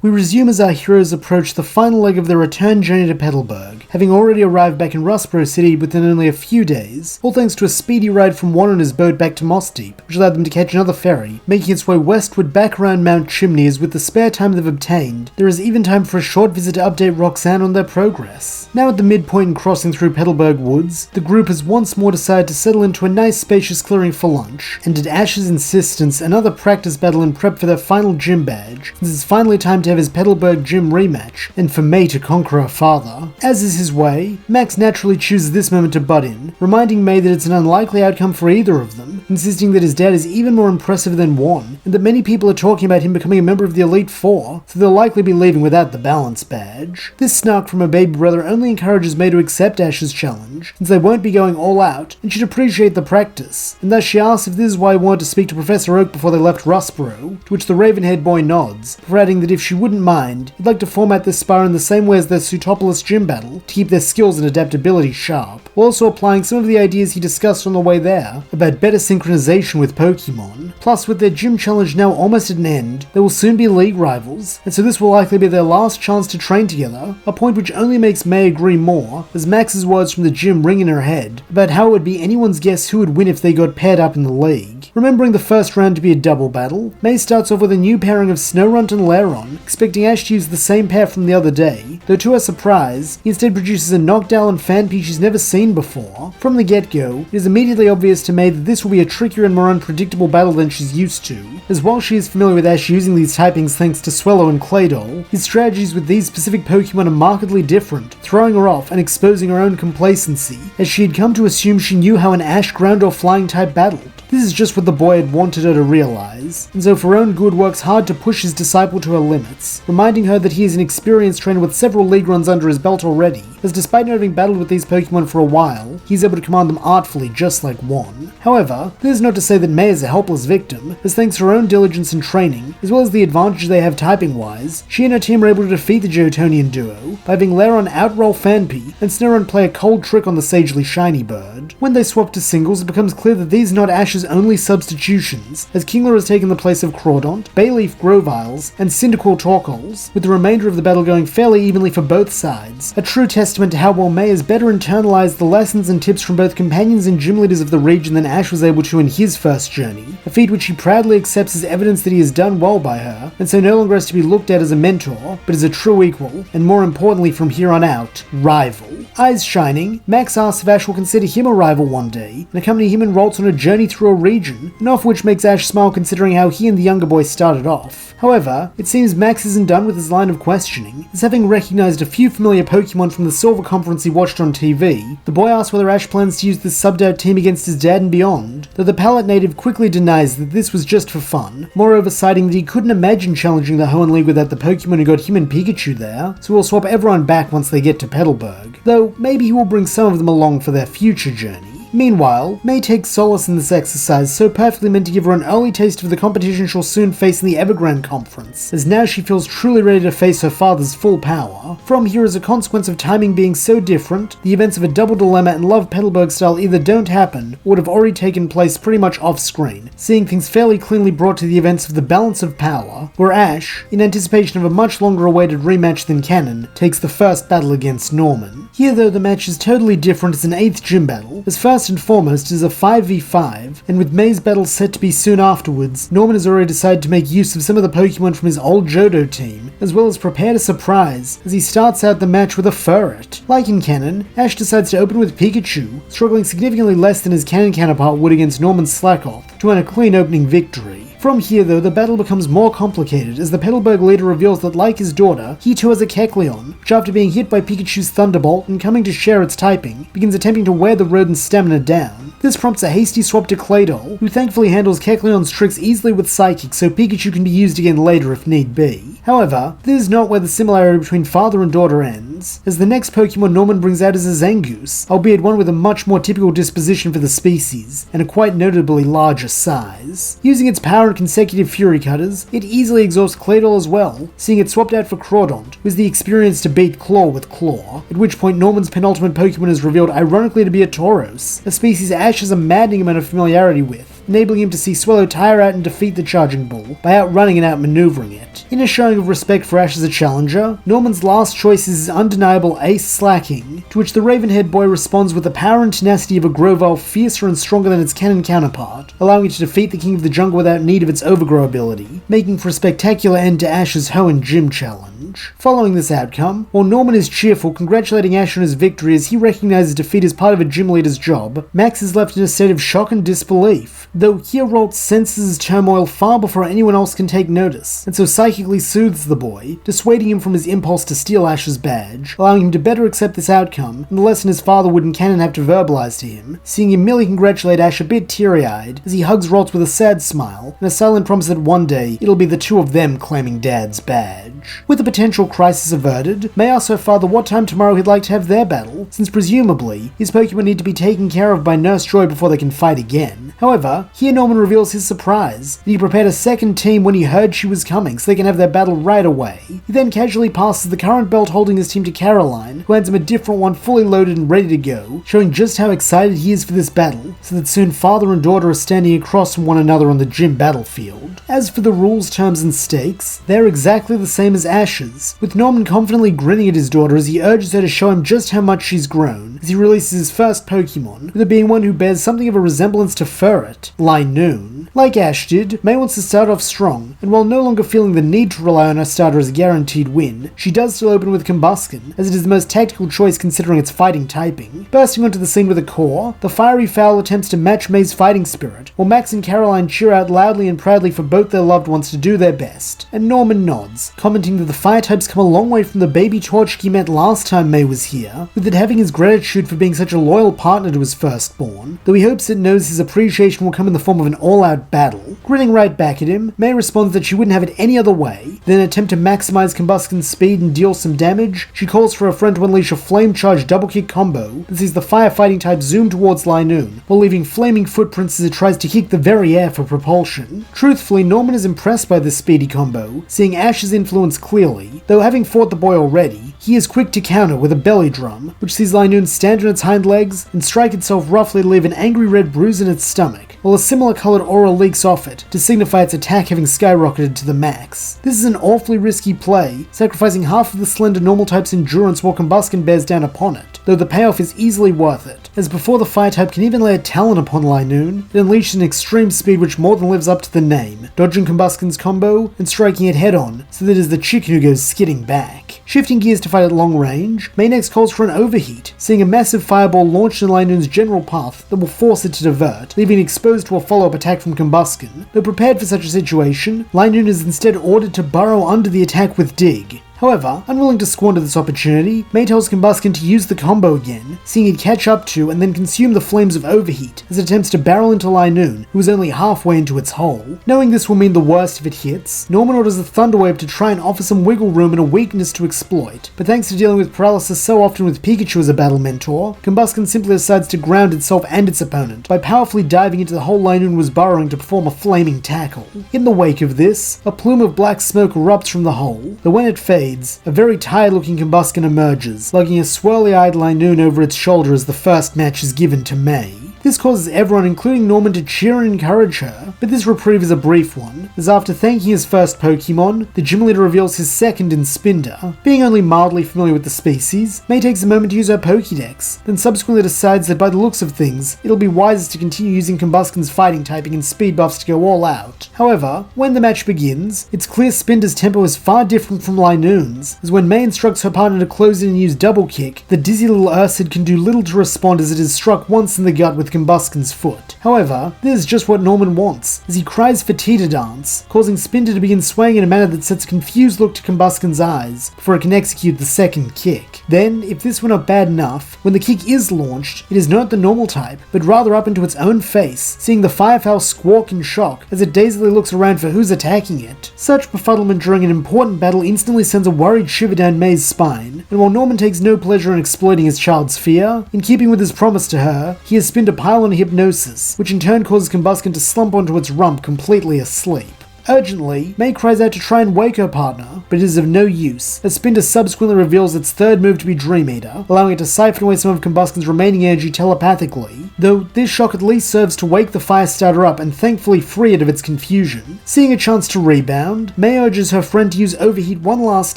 We resume as our heroes approach the final leg of their return journey to Petalburg, having already arrived back in Rustboro City within only a few days, all thanks to a speedy ride from Hoenn on his boat back to Mossdeep, which allowed them to catch another ferry, making its way westward back around Mount Chimney as with the spare time they've obtained, there is even time for a short visit to update Roxanne on their progress. Now at the midpoint and crossing through Petalburg Woods, the group has once more decided to settle into a nice spacious clearing for lunch, and at Ash's insistence, another practice battle in prep for their final gym badge, since it's finally time to have his Petalburg gym rematch, and for May to conquer her father. As is his way, Max naturally chooses this moment to butt in, reminding May that it's an unlikely outcome for either of them, insisting that his dad is even more impressive than Hoenn, and that many people are talking about him becoming a member of the Elite Four, so they'll likely be leaving without the balance badge. This snark from her baby brother only encourages May to accept Ash's challenge, since they won't be going all out, and she'd appreciate the practice, and thus she asks if this is why he wanted to speak to Professor Oak before they left Rustboro, to which the raven-haired boy nods, before adding that if she wouldn't mind, he'd like to format this spar in the same way as their Sootopolis gym battle to keep their skills and adaptability sharp, while also applying some of the ideas he discussed on the way there about better synchronization with Pokemon. Plus, with their gym challenge now almost at an end, they will soon be league rivals, and so this will likely be their last chance to train together, a point which only makes May agree more, as Max's words from the gym ring in her head about how it would be anyone's guess who would win if they got paired up in the league. Remembering the first round to be a double battle, May starts off with a new pairing of Snorunt and Lairon, expecting Ash to use the same pair from the other day, though to her surprise, he instead produces a Knockdown and Fanpy she's never seen before. From the get-go, it is immediately obvious to May that this will be a trickier and more unpredictable battle than she's used to, as while she is familiar with Ash using these typings thanks to Swellow and Claydol, his strategies with these specific Pokemon are markedly different, throwing her off and exposing her own complacency, as she had come to assume she knew how an Ash, Ground or Flying type battled. This is just what the boy had wanted her to realize, and so for her own good works hard to push his disciple to her limits, reminding her that he is an experienced trainer with several league runs under his belt already, as despite not having battled with these Pokemon for a while, he's able to command them artfully just like Hoenn. However, this is not to say that May is a helpless victim, as thanks to her own diligence and training, as well as the advantage they have typing-wise, she and her team are able to defeat the Johtonian duo by having Lairon outroll Fanpy and Snorunt play a cold trick on the sagely shiny bird. When they swap to singles, it becomes clear that these are not Ash's only substitutions, as Kingler has taken the place of Crawdont, Bayleaf Groviles, and Cyndaquil Torkoals, with the remainder of the battle going fairly evenly for both sides, a true testament to how well May has better internalized the lessons and tips from both companions and gym leaders of the region than Ash was able to in his first journey, a feat which he proudly accepts as evidence that he has done well by her, and so no longer has to be looked at as a mentor, but as a true equal, and more importantly from here on out, rival. Eyes shining, Max asks if Ash will consider him a rival one day, and accompany him and Ralts on a journey through a region, enough which makes Ash smile considering how he and the younger boy started off. However, it seems Max isn't done with his line of questioning, as having recognized a few familiar Pokemon from the Silver Conference he watched on TV, the boy asks whether Ash plans to use this subbed out team against his dad and beyond, though the Pallet native quickly denies that this was just for fun, moreover citing that he couldn't imagine challenging the Hoenn League without the Pokemon who got him and Pikachu there, so he'll swap everyone back once they get to Petalburg, though maybe he will bring some of them along for their future journey. Meanwhile, May takes solace in this exercise so perfectly meant to give her an early taste of the competition she'll soon face in the Evergrande Conference, as now she feels truly ready to face her father's full power. From here, as a consequence of timing being so different, the events of a double dilemma and Love Petalburg style either don't happen, or would have already taken place pretty much off-screen, seeing things fairly cleanly brought to the events of the Balance of Power, where Ash, in anticipation of a much longer awaited rematch than canon, takes the first battle against Norman. Here though, the match is totally different as an 8th gym battle, as first and foremost is a 5v5, and with May's battle set to be soon afterwards, Norman has already decided to make use of some of the Pokemon from his old Johto team, as well as prepared a surprise, as he starts out the match with a Furret. Like in canon, Ash decides to open with Pikachu, struggling significantly less than his canon counterpart would against Norman's Slackoth, to earn a clean opening victory. From here though, the battle becomes more complicated as the Petalburg leader reveals that like his daughter, he too has a Kecleon, which after being hit by Pikachu's Thunderbolt and coming to share its typing, begins attempting to wear the rodent's stamina down. This prompts a hasty swap to Claydol, who thankfully handles Kecleon's tricks easily with Psychic so Pikachu can be used again later if need be. However, this is not where the similarity between father and daughter ends, as the next Pokemon Norman brings out is a Zangoose, albeit one with a much more typical disposition for the species, and a quite notably larger size. Using its power and consecutive Fury Cutters, it easily exhausts Claydol as well, seeing it swapped out for Crawdont, who has the experience to beat Claw with Claw, at which point Norman's penultimate Pokemon is revealed ironically to be a Tauros, a species Ash has a maddening amount of familiarity with, enabling him to see Swellow tire out and defeat the Charging Bull by outrunning and outmaneuvering it. In a showing of respect for Ash as a challenger, Norman's last choice is his undeniable Ace Slacking, to which the Ravenhead boy responds with the power and tenacity of a Grovyle fiercer and stronger than its canon counterpart, allowing it to defeat the King of the Jungle without need of its Overgrow ability, making for a spectacular end to Ash's Hoenn Gym challenge. Following this outcome, while Norman is cheerful, congratulating Ash on his victory as he recognizes defeat as part of a gym leader's job, Max is left in a state of shock and disbelief, though here Ralts senses his turmoil far before anyone else can take notice, and so psychically soothes the boy, dissuading him from his impulse to steal Ash's badge, allowing him to better accept this outcome and the lesson his father would in canon have to verbalize to him, seeing him merely congratulate Ash a bit teary-eyed as he hugs Ralts with a sad smile and a silent promise that one day it'll be the two of them claiming Dad's badge. With the potential crisis averted, May asks her father what time tomorrow he'd like to have their battle, since presumably his Pokemon need to be taken care of by Nurse Joy before they can fight again. However, However, here Norman reveals his surprise, that he prepared a second team when he heard she was coming so they can have their battle right away. He then casually passes the current belt holding his team to Caroline, who hands him a different one fully loaded and ready to go, showing just how excited he is for this battle, so that soon father and daughter are standing across from one another on the gym battlefield. As for the rules, terms, and stakes, they're exactly the same as Ash's, with Norman confidently grinning at his daughter as he urges her to show him just how much she's grown, as he releases his first Pokemon, with it being one who bears something of a resemblance to Ferret, Linoon. Like Ash did, May wants to start off strong, and while no longer feeling the need to rely on her starter as a guaranteed win, she does still open with Combusken, as it is the most tactical choice considering its fighting typing. Bursting onto the scene with a core, the fiery fowl attempts to match May's fighting spirit, while Max and Caroline cheer out loudly and proudly for both their loved ones to do their best, and Norman nods, commenting that the fire types come a long way from the baby Torchic he met last time May was here, with it having his gratitude for being such a loyal partner to his firstborn, though he hopes it knows his appreciation will come in the form of an all-out battle. Grinning right back at him, May responds that she wouldn't have it any other way. Then, in an attempt to maximize Combusken's speed and deal some damage, she calls for her friend to unleash a flame-charged double-kick combo that sees the firefighting type zoom towards Linoon, while leaving flaming footprints as it tries to kick the very air for propulsion. Truthfully, Norman is impressed by this speedy combo, seeing Ash's influence clearly, though having fought the boy already, he is quick to counter with a belly drum, which sees Linoon stand on its hind legs and strike itself roughly to leave an angry red bruise in its stomach, while a similar coloured aura leaks off it to signify its attack having skyrocketed to the max. This is an awfully risky play, sacrificing half of the slender normal type's endurance while Combusken bears down upon it, though the payoff is easily worth it, as before the fire type can even lay a talon upon Linoon, it unleashes an extreme speed which more than lives up to the name, dodging Combusken's combo and striking it head on, so that it is the chicken who goes skidding back. Shifting gears to fight at long range, May next calls for an overheat, seeing a massive fireball launched in Linoon's general path that will force it to divert, leaving it exposed to a follow-up attack from Combusken. Though prepared for such a situation, Linoon is instead ordered to burrow under the attack with Dig. However, unwilling to squander this opportunity, May tells Combusken to use the combo again, seeing it catch up to and then consume the flames of overheat as it attempts to barrel into Linoon, who is only halfway into its hole. Knowing this will mean the worst if it hits, Norman orders the Thunderwave to try and offer some wiggle room and a weakness to exploit, but thanks to dealing with paralysis so often with Pikachu as a battle mentor, Combusken simply decides to ground itself and its opponent by powerfully diving into the hole Linoon was burrowing to perform a flaming tackle. In the wake of this, a plume of black smoke erupts from the hole, though when it fades, a very tired-looking Combusken emerges, lugging a swirly-eyed Linoon over its shoulder as the first match is given to May. This causes everyone, including Norman, to cheer and encourage her, but this reprieve is a brief one, as after thanking his first Pokemon, the gym leader reveals his second in Spinder. Being only mildly familiar with the species, May takes a moment to use her Pokédex, then subsequently decides that by the looks of things, it'll be wisest to continue using Combusken's fighting typing and speed buffs to go all out. However, when the match begins, it's clear Spinder's tempo is far different from Linoon's, as when May instructs her partner to close in and use Double Kick, the dizzy little Ursid can do little to respond as it is struck once in the gut with Combusken's foot. However, this is just what Norman wants, as he cries for Tita Dance, causing Spinder to begin swaying in a manner that sets a confused look to Combusken's eyes, before it can execute the second kick. Then, if this were not bad enough, when the kick is launched, it is not the normal type, but rather up into its own face, seeing the firefowl squawk in shock as it dazedly looks around for who's attacking it. Such befuddlement during an important battle instantly sends a worried shiver down May's spine, and while Norman takes no pleasure in exploiting his child's fear, in keeping with his promise to her, he has Spinder pile on hypnosis, which in turn causes Combusken to slump onto its rump completely asleep. Urgently, May cries out to try and wake her partner, but it is of no use, as Spinder subsequently reveals its third move to be Dream Eater, allowing it to siphon away some of Combusken's remaining energy telepathically, though this shock at least serves to wake the Firestarter up and thankfully free it of its confusion. Seeing a chance to rebound, May urges her friend to use Overheat one last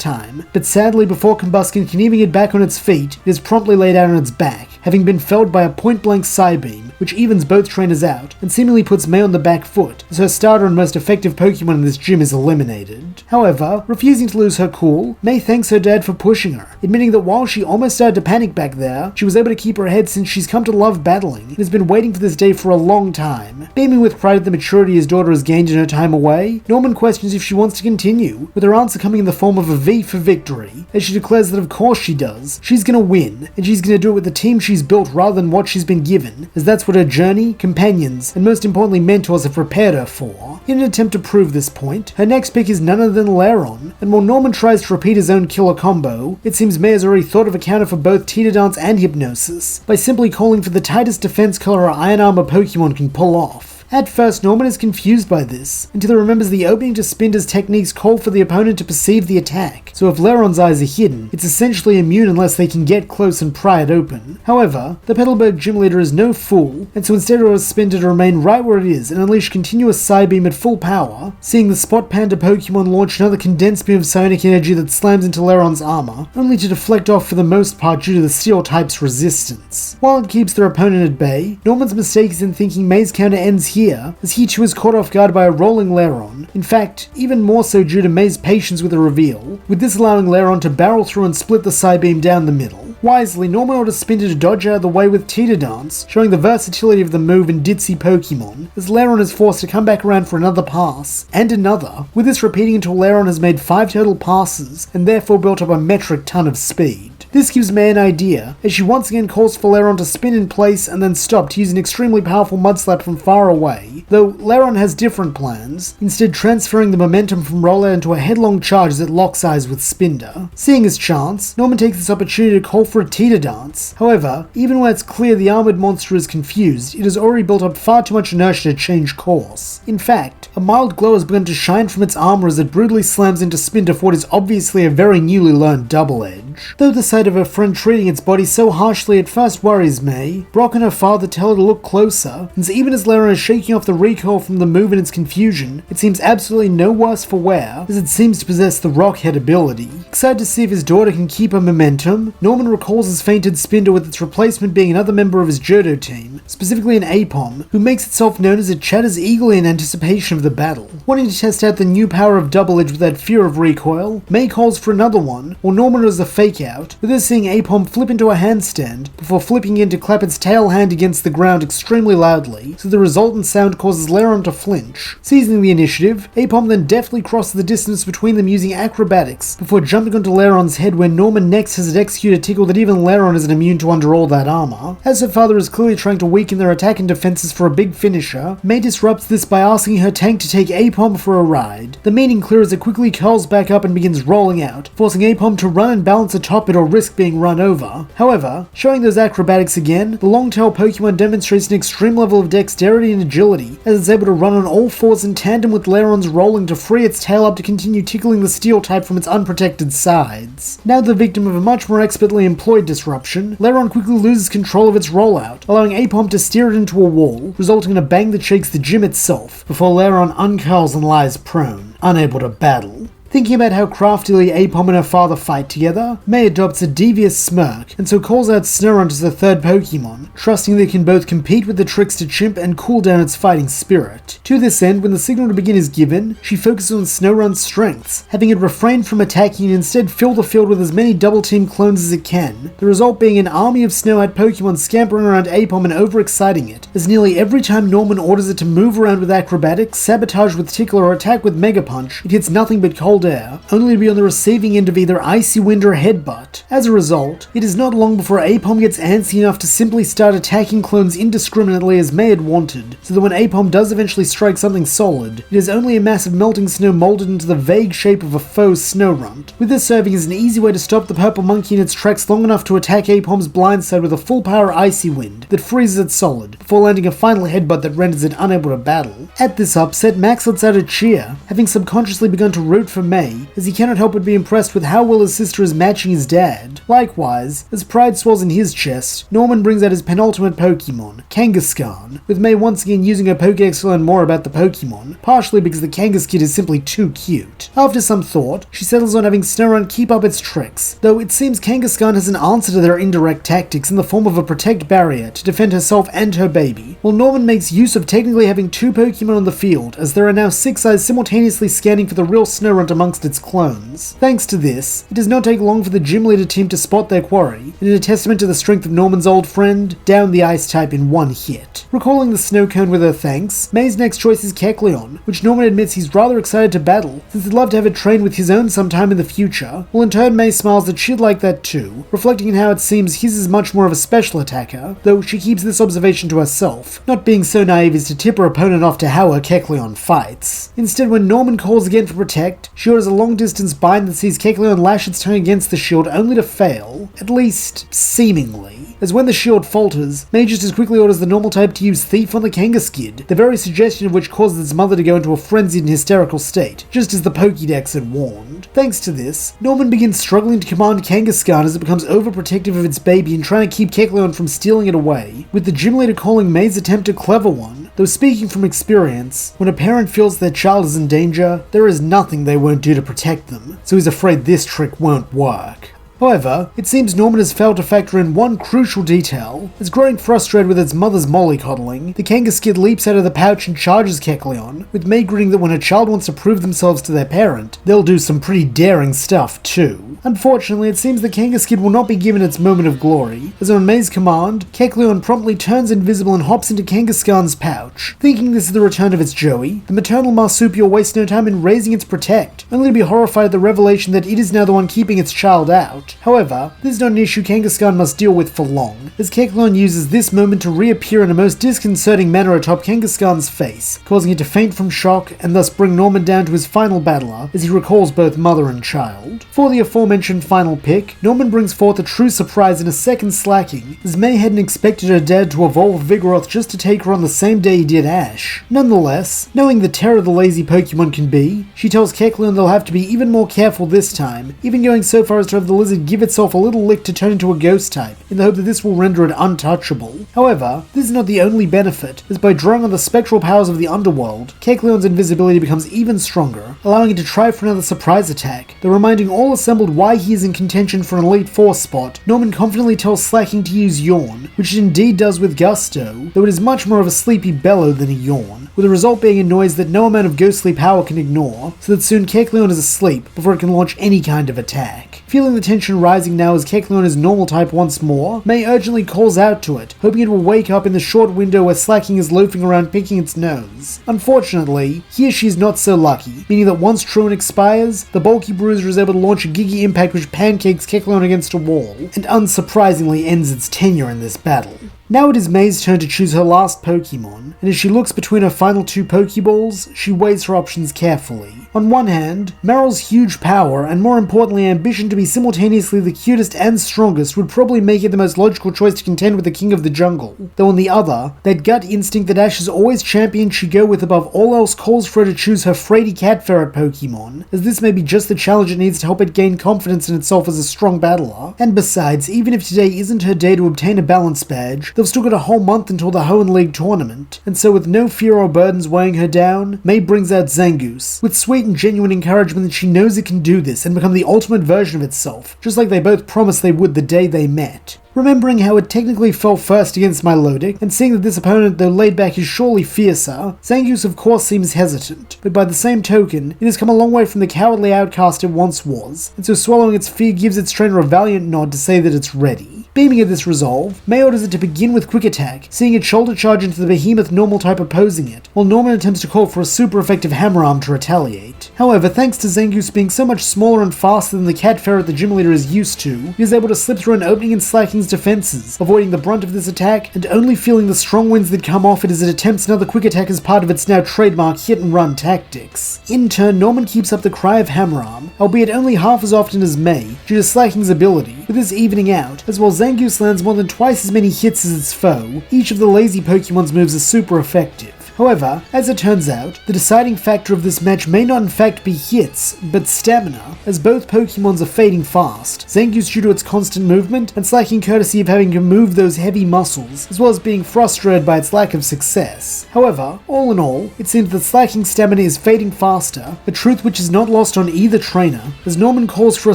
time, but sadly before Combusken can even get back on its feet, it is promptly laid out on its back, having been felled by a point-blank Psybeam, which evens both trainers out, and seemingly puts May on the back foot, as her starter and most effective Pokemon in this gym is eliminated. However, refusing to lose her cool, May thanks her dad for pushing her, admitting that while she almost started to panic back there, she was able to keep her head since she's come to love battling, and has been waiting for this day for a long time. Beaming with pride at the maturity his daughter has gained in her time away, Norman questions if she wants to continue, with her answer coming in the form of a V for victory, as she declares that of course she does. She's gonna win, and she's gonna do it with the team she's built rather than what she's been given, as that's what her journey, companions, and most importantly mentors have prepared her for. In an attempt to prove this point, her next pick is none other than Lairon, and while Norman tries to repeat his own killer combo, it seems May has already thought of a counter for both Tita Dance and Hypnosis, by simply calling for the tightest defense color her Iron Armor Pokemon can pull off. At first, Norman is confused by this, until he remembers the opening to Spinder's techniques call for the opponent to perceive the attack, so if Laron's eyes are hidden, it's essentially immune unless they can get close and pry it open. However, the Petalburg gym leader is no fool, and so instead orders Spinda to remain right where it is and unleash continuous Psybeam at full power, seeing the Spot Panda Pokemon launch another condensed beam of psionic energy that slams into Laron's armor, only to deflect off for the most part due to the Steel type's resistance. While it keeps their opponent at bay, Norman's mistake is in thinking May's counter ends here, as he too is caught off guard by a rolling Laron. In fact, even more so due to May's patience with the reveal, with this allowing Laron to barrel through and split the Psybeam down the middle. Wisely, Norman orders Spinda to dodge out of the way with Teeter Dance, showing the versatility of the move in ditzy Pokemon, as Laron is forced to come back around for another pass, and another, with this repeating until Laron has made 5 total passes, and therefore built up a metric ton of speed. This gives May an idea, as she once again calls for Laron to spin in place and then stop to use an extremely powerful Mud Slap from far away, though Laron has different plans, instead transferring the momentum from rollout into a headlong charge as it locks eyes with Spinda. Seeing his chance, Norman takes this opportunity to call for a Teeter Dance. However, even when it's clear the armored monster is confused, it has already built up far too much inertia to change course. In fact, a mild glow has begun to shine from its armor as it brutally slams into Spinda for what is obviously a very newly learned double edge. Though the sight of her friend treating its body so harshly at first worries May, Brock and her father tell her to look closer, and so even as Laron is shaking off the recoil from the move in its confusion, it seems absolutely no worse for wear, as it seems to possess the Rockhead ability. Excited to see if his daughter can keep her momentum, Norman recalls his fainted Spinda with its replacement being another member of his Johto team, specifically an Apom, who makes itself known as it chatters eagerly in anticipation of the battle. Wanting to test out the new power of Double Edge without fear of recoil, May calls for another one, while Norman does a fake out, with her seeing Apom flip into a handstand, before flipping in to clap its tail hand against the ground extremely loudly, so the resultant sound causes Laron to flinch. Seizing the initiative, Apom then deftly crosses the distance between them using acrobatics, before jumping onto Laron's head where Norman next has it execute a tickle that even Laron isn't immune to under all that armor. As her father is clearly trying to weaken their attack and defenses for a big finisher, May disrupts this by asking her tank to take Apom for a ride. The meaning clear as it quickly curls back up and begins rolling out, forcing Apom to run and balance atop it or risk being run over. However, showing those acrobatics again, the long-tail Pokemon demonstrates an extreme level of dexterity and agility, as it's able to run on all fours in tandem with Laron's rolling to free its tail up to continue tickling the Steel type from its unprotected sides. Now the victim of a much more expertly employed disruption, Laron quickly loses control of its rollout, allowing Apom to steer it into a wall, resulting in a bang that shakes the gym itself, before Laron uncurls and lies prone, unable to battle. Thinking about how craftily Apom and her father fight together, May adopts a devious smirk, and so calls out Snorunt as the third Pokemon, trusting they can both compete with the Trickster Chimp and cool down its fighting spirit. To this end, when the signal to begin is given, she focuses on Snorunt's strengths, having it refrain from attacking and instead fill the field with as many double-team clones as it can, the result being an army of Snow-Hat Pokemon scampering around Apom and overexciting it, as nearly every time Norman orders it to move around with acrobatics, sabotage with Tickle, or attack with Mega Punch, it hits nothing but cold air, only to be on the receiving end of either Icy Wind or Headbutt. As a result, it is not long before Apom gets antsy enough to simply start attacking clones indiscriminately as May had wanted, so that when Apom does eventually strike something solid, it is only a mass of melting snow molded into the vague shape of a faux Snorunt, with this serving as an easy way to stop the purple monkey in its tracks long enough to attack Apom's blindside with a full power Icy Wind that freezes it solid, before landing a final headbutt that renders it unable to battle. At this upset, Max lets out a cheer, having subconsciously begun to root for May, as he cannot help but be impressed with how well his sister is matching his dad. Likewise, as pride swells in his chest, Norman brings out his penultimate Pokemon, Kangaskhan, with May once again using her Pokédex to learn more about the Pokemon, partially because the Kangaskid is simply too cute. After some thought, she settles on having Snorunt keep up its tricks, though it seems Kangaskhan has an answer to their indirect tactics in the form of a Protect barrier to defend herself and her baby, while Norman makes use of technically having 2 Pokemon on the field, as there are now 6 eyes simultaneously scanning for the real Snorunt amongst its clones. Thanks to this, it does not take long for the gym leader team to spot their quarry, and in a testament to the strength of Norman's old friend, down the ice type in one hit. Recalling the snow cone with her thanks, May's next choice is Kecleon, which Norman admits he's rather excited to battle, since he'd love to have it train with his own sometime in the future, while in turn May smiles that she'd like that too, reflecting on how it seems his is much more of a special attacker, though she keeps this observation to herself, not being so naive as to tip her opponent off to how her Kecleon fights. Instead, when Norman calls again for Protect, she she orders a long-distance bind that sees Kecleon lash its tongue against the shield only to fail, at least seemingly, as when the shield falters, May just as quickly orders the normal type to use Thief on the Kangaskid, the very suggestion of which causes its mother to go into a frenzied and hysterical state, just as the Pokédex had warned. Thanks to this, Norman begins struggling to command Kangaskhan as it becomes overprotective of its baby and trying to keep Kecleon from stealing it away, with the gym leader calling May's attempt a clever one, though speaking from experience, when a parent feels their child is in danger, there is nothing they won't do to protect them, so he's afraid this trick won't work. However, it seems Norman has failed to factor in one crucial detail. As growing frustrated with its mother's mollycoddling, the Kangaskid leaps out of the pouch and charges Kecleon, with May grinning that when a child wants to prove themselves to their parent, they'll do some pretty daring stuff too. Unfortunately, it seems the Kangaskid will not be given its moment of glory, as on May's command, Kecleon promptly turns invisible and hops into Kangaskhan's pouch. Thinking this is the return of its Joey, the maternal marsupial wastes no time in raising its Protect, only to be horrified at the revelation that it is now the one keeping its child out. However, this is not an issue Kangaskhan must deal with for long, as Kecleon uses this moment to reappear in a most disconcerting manner atop Kangaskhan's face, causing it to faint from shock and thus bring Norman down to his final battler as he recalls both mother and child. For the aforementioned final pick, Norman brings forth a true surprise in a second slacking, as May hadn't expected her dad to evolve Vigoroth just to take her on the same day he did Ash. Nonetheless, knowing the terror the lazy Pokemon can be, she tells Kecleon they'll have to be even more careful this time, even going so far as to have the lizard give itself a little lick to turn into a ghost type, in the hope that this will render it untouchable. However, this is not the only benefit, as by drawing on the spectral powers of the underworld, Kecleon's invisibility becomes even stronger, allowing it to try for another surprise attack, though reminding all assembled why he is in contention for an Elite Four spot. Norman confidently tells Slacking to use Yawn, which it indeed does with gusto, though it is much more of a sleepy bellow than a yawn, with the result being a noise that no amount of ghostly power can ignore, so that soon Kecleon is asleep before it can launch any kind of attack. Feeling the tension rising now as Kecleon is normal type once more, May urgently calls out to it, hoping it will wake up in the short window where Slacking is loafing around picking its nose. Unfortunately, here she is not so lucky, meaning that once Truant expires, the bulky bruiser is able to launch a Gigi Impact which pancakes Kecleon against a wall, and unsurprisingly ends its tenure in this battle. Now it is May's turn to choose her last Pokemon, and as she looks between her final two Pokeballs, she weighs her options carefully. On one hand, Meryl's huge power, and more importantly ambition to be simultaneously the cutest and strongest, would probably make it the most logical choice to contend with the King of the Jungle. Though on the other, that gut instinct that Ash has always championed she go with above all else calls for her to choose her Frady Cat Ferret Pokemon, as this may be just the challenge it needs to help it gain confidence in itself as a strong battler. And besides, even if today isn't her day to obtain a balance badge, they've still got a whole month until the Hoenn League tournament, and so with no fear or burdens weighing her down, May brings out Zangoose, with sweet and genuine encouragement that she knows it can do this and become the ultimate version of itself, just like they both promised they would the day they met. Remembering how it technically fell first against Milotic, and seeing that this opponent, though laid back, is surely fiercer, Zangoose of course seems hesitant, but by the same token, it has come a long way from the cowardly outcast it once was, and so swallowing its fear gives its trainer a valiant nod to say that it's ready. Beaming at this resolve, May orders it to begin with Quick Attack, seeing it shoulder charge into the behemoth normal type opposing it, while Norman attempts to call for a super effective Hammer Arm to retaliate. However, thanks to Zangoose being so much smaller and faster than the cat ferret the gym leader is used to, he is able to slip through an opening in Slacking's defenses, avoiding the brunt of this attack and only feeling the strong winds that come off it as it attempts another Quick Attack as part of its now trademark hit and run tactics. In turn, Norman keeps up the cry of Hammer Arm, albeit only half as often as May, due to Slacking's ability, with this evening out, as while Zangoose lands more than twice as many hits as its foe, each of the lazy Pokemon's moves are super effective. However, as it turns out, the deciding factor of this match may not in fact be hits, but stamina, as both Pokemons are fading fast, Zangoose due to its constant movement, and Slacking courtesy of having to move those heavy muscles, as well as being frustrated by its lack of success. However, all in all, it seems that Slacking's stamina is fading faster, a truth which is not lost on either trainer, as Norman calls for a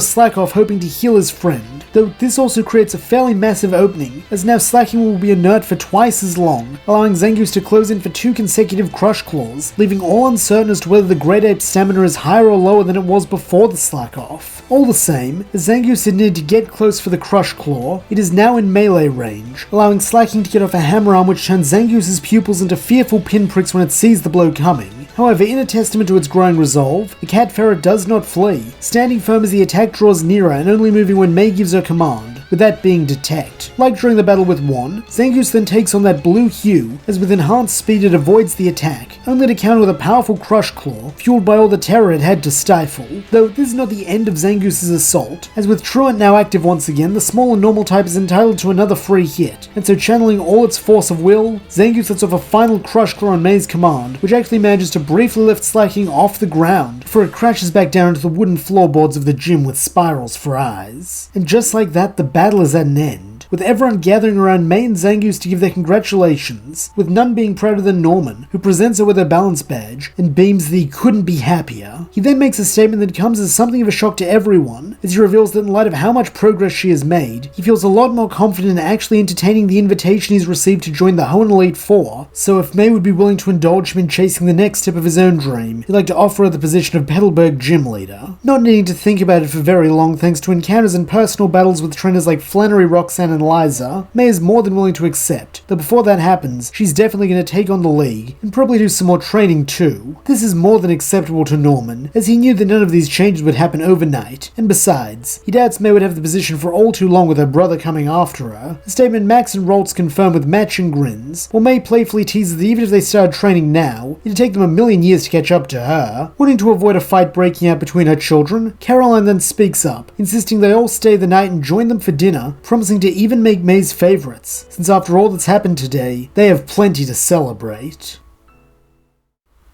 Slack-off hoping to heal his friend, though this also creates a fairly massive opening, as now Slacking will be inert for twice as long, allowing Zangoose to close in for 2 consecutive Crush Claws, leaving all uncertain as to whether the Great Ape's stamina is higher or lower than it was before the Slack-off. All the same, as Zangoose had needed to get close for the Crush Claw, it is now in melee range, allowing Slacking to get off a Hammer Arm which turns Zangoose's pupils into fearful pinpricks when it sees the blow coming. However, in a testament to its growing resolve, the cat ferret does not flee, standing firm as the attack draws nearer and only moving when May gives her command, with that being Detect. Like during the battle with Hoenn, Zangoose then takes on that blue hue, as with enhanced speed it avoids the attack, only to counter with a powerful Crush Claw, fueled by all the terror it had to stifle. Though this is not the end of Zangoose's assault, as with Truant now active once again, the small and normal type is entitled to another free hit, and so channeling all its force of will, Zangoose lets off a final Crush Claw on May's command, which actually manages to briefly lift Slacking off the ground, before it crashes back down into the wooden floorboards of the gym with spirals for eyes. And just like that, the battle is at an end, with everyone gathering around May and Zangoose to give their congratulations, with none being prouder than Norman, who presents her with her balance badge, and beams the couldn't be happier. He then makes a statement that comes as something of a shock to everyone, as he reveals that in light of how much progress she has made, he feels a lot more confident in actually entertaining the invitation he's received to join the Hoenn Elite Four, so if May would be willing to indulge him in chasing the next step of his own dream, he'd like to offer her the position of Petalburg gym leader. Not needing to think about it for very long thanks to encounters and personal battles with trainers like Flannery, Roxanne and Liza, May is more than willing to accept, though before that happens, she's definitely going to take on the league, and probably do some more training too. This is more than acceptable to Norman, as he knew that none of these changes would happen overnight, and besides, he doubts May would have the position for all too long with her brother coming after her, a statement Max and Roltz confirm with matching grins, while May playfully teases that even if they started training now, it'd take them a million years to catch up to her. Wanting to avoid a fight breaking out between her children, Caroline then speaks up, insisting they all stay the night and join them for dinner, promising to even make May's favorites, since after all that's happened today, they have plenty to celebrate.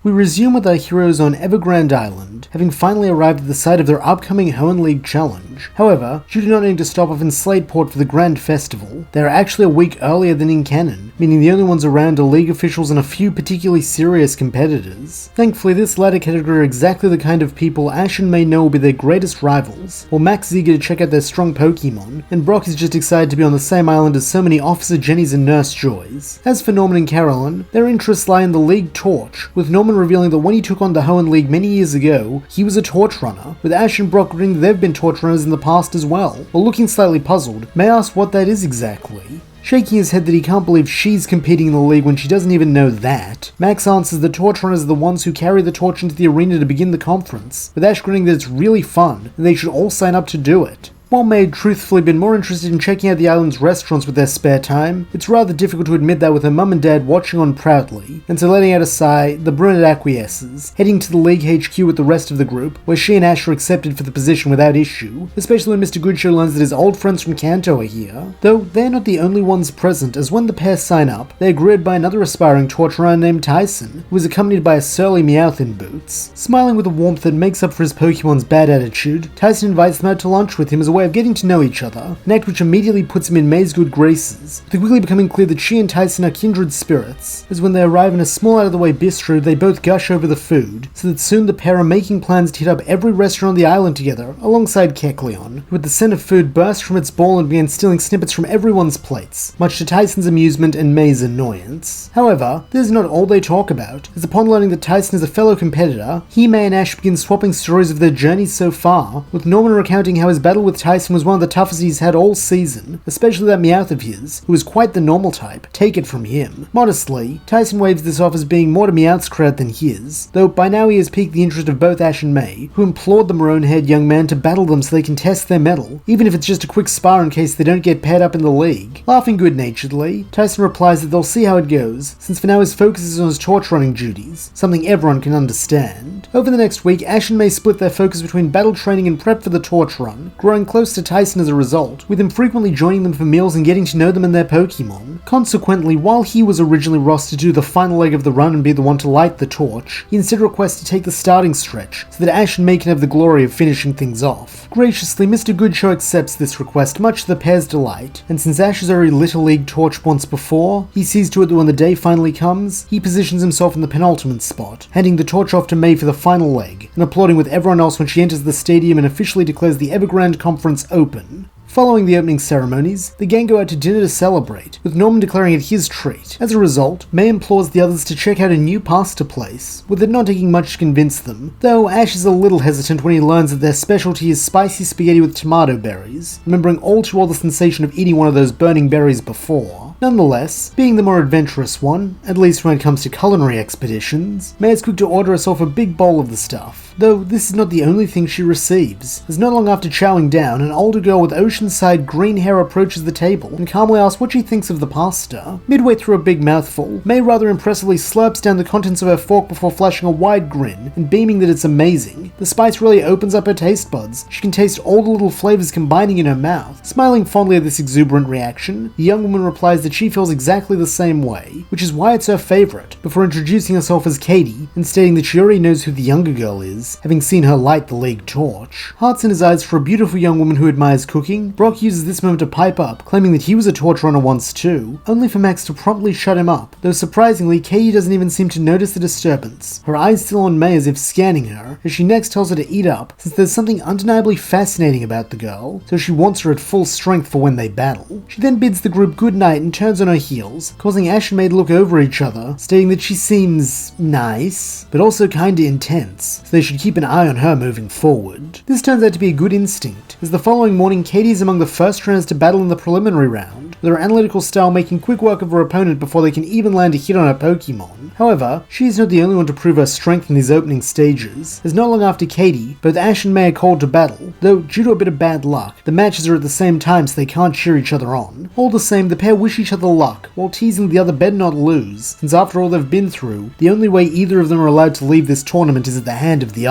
We resume with our heroes on Evergrande Island, having finally arrived at the site of their upcoming Hoenn League challenge. However, due to not needing to stop off in Slateport for the Grand Festival, they are actually a week earlier than in canon, meaning the only ones around are League officials and a few particularly serious competitors. Thankfully, this latter category are exactly the kind of people Ash and May know will be their greatest rivals, while Max is eager to check out their strong Pokemon, and Brock is just excited to be on the same island as so many Officer Jennies and Nurse Joys. As for Norman and Caroline, their interests lie in the League Torch, with Norman revealing that when he took on the Hoenn League many years ago, he was a torch runner, with Ash and Brock agreeing that they've been torch runners in the past as well. While looking slightly puzzled, May asks what that is exactly. Shaking his head that he can't believe she's competing in the league when she doesn't even know that, Max answers the torch runners are the ones who carry the torch into the arena to begin the conference, with Ash grinning that it's really fun, and they should all sign up to do it. While May had truthfully been more interested in checking out the island's restaurants with their spare time, it's rather difficult to admit that with her mum and dad watching on proudly, and so letting out a sigh, the brunette acquiesces, heading to the League HQ with the rest of the group, where she and Ash are accepted for the position without issue, especially when Mr. Goodshow learns that his old friends from Kanto are here. Though they're not the only ones present, as when the pair sign up, they're greeted by another aspiring torch runner named Tyson, who is accompanied by a surly Meowth in boots. Smiling with a warmth that makes up for his Pokemon's bad attitude, Tyson invites them out to lunch with him as a way of getting to know each other, an act which immediately puts him in May's good graces, with it quickly becoming clear that she and Tyson are kindred spirits, as when they arrive in a small out-of-the-way bistro they both gush over the food, so that soon the pair are making plans to hit up every restaurant on the island together, alongside Kecleon, who at the scent of food burst from its ball and began stealing snippets from everyone's plates, much to Tyson's amusement and May's annoyance. However, this is not all they talk about, as upon learning that Tyson is a fellow competitor, he, May and Ash begin swapping stories of their journeys so far, with Norman recounting how his battle with Tyson was one of the toughest he's had all season, especially that Meowth of his, who is quite the normal type, take it from him. Modestly, Tyson waves this off as being more to Meowth's credit than his, though by now he has piqued the interest of both Ash and May, who implored the maroon-haired young man to battle them so they can test their mettle, even if it's just a quick spar in case they don't get paired up in the league. Laughing good-naturedly, Tyson replies that they'll see how it goes, since for now his focus is on his torch-running duties, something everyone can understand. Over the next week, Ash and May split their focus between battle training and prep for the torch run, growing close to Tyson as a result, with him frequently joining them for meals and getting to know them and their Pokemon. Consequently, while he was originally rostered to do the final leg of the run and be the one to light the torch, he instead requests to take the starting stretch, so that Ash and May can have the glory of finishing things off. Graciously, Mr. Goodshow accepts this request, much to the pair's delight, and since Ash has already lit a league torch once before, he sees to it that when the day finally comes, he positions himself in the penultimate spot, handing the torch off to May for the final leg, and applauding with everyone else when she enters the stadium and officially declares the Evergrande Conference open. Following the opening ceremonies, the gang go out to dinner to celebrate, with Norman declaring it his treat. As a result, May implores the others to check out a new pasta place, with it not taking much to convince them, though Ash is a little hesitant when he learns that their specialty is spicy spaghetti with tomato berries, remembering all too well the sensation of eating one of those burning berries before. Nonetheless, being the more adventurous one, at least when it comes to culinary expeditions, May is quick to order herself a big bowl of the stuff, Though this is not the only thing she receives, as not long after chowing down, an older girl with oceanside green hair approaches the table and calmly asks what she thinks of the pasta. Midway through a big mouthful, May rather impressively slurps down the contents of her fork before flashing a wide grin and beaming that it's amazing. The spice really opens up her taste buds. She can taste all the little flavors combining in her mouth. Smiling fondly at this exuberant reaction, the young woman replies that she feels exactly the same way, which is why it's her favorite, before introducing herself as Katie and stating that she already knows who the younger girl is, having seen her light the league torch. Hearts in his eyes for a beautiful young woman who admires cooking, Brock uses this moment to pipe up, claiming that he was a torch runner once too, only for Max to promptly shut him up, though surprisingly Katie doesn't even seem to notice the disturbance, her eyes still on May as if scanning her, as she next tells her to eat up, since there's something undeniably fascinating about the girl, so she wants her at full strength for when they battle. She then bids the group good night and turns on her heels, causing Ash and May to look over each other, stating that she seems nice, but also kinda intense, so they should keep an eye on her moving forward. This turns out to be a good instinct, as the following morning Katie is among the first runners to battle in the preliminary round, with her analytical style making quick work of her opponent before they can even land a hit on her Pokemon. However, she is not the only one to prove her strength in these opening stages, as not long after Katie, both Ash and May are called to battle, though due to a bit of bad luck, the matches are at the same time so they can't cheer each other on. All the same, the pair wish each other luck, while teasing the other better not lose, since after all they've been through, the only way either of them are allowed to leave this tournament is at the hand of the other.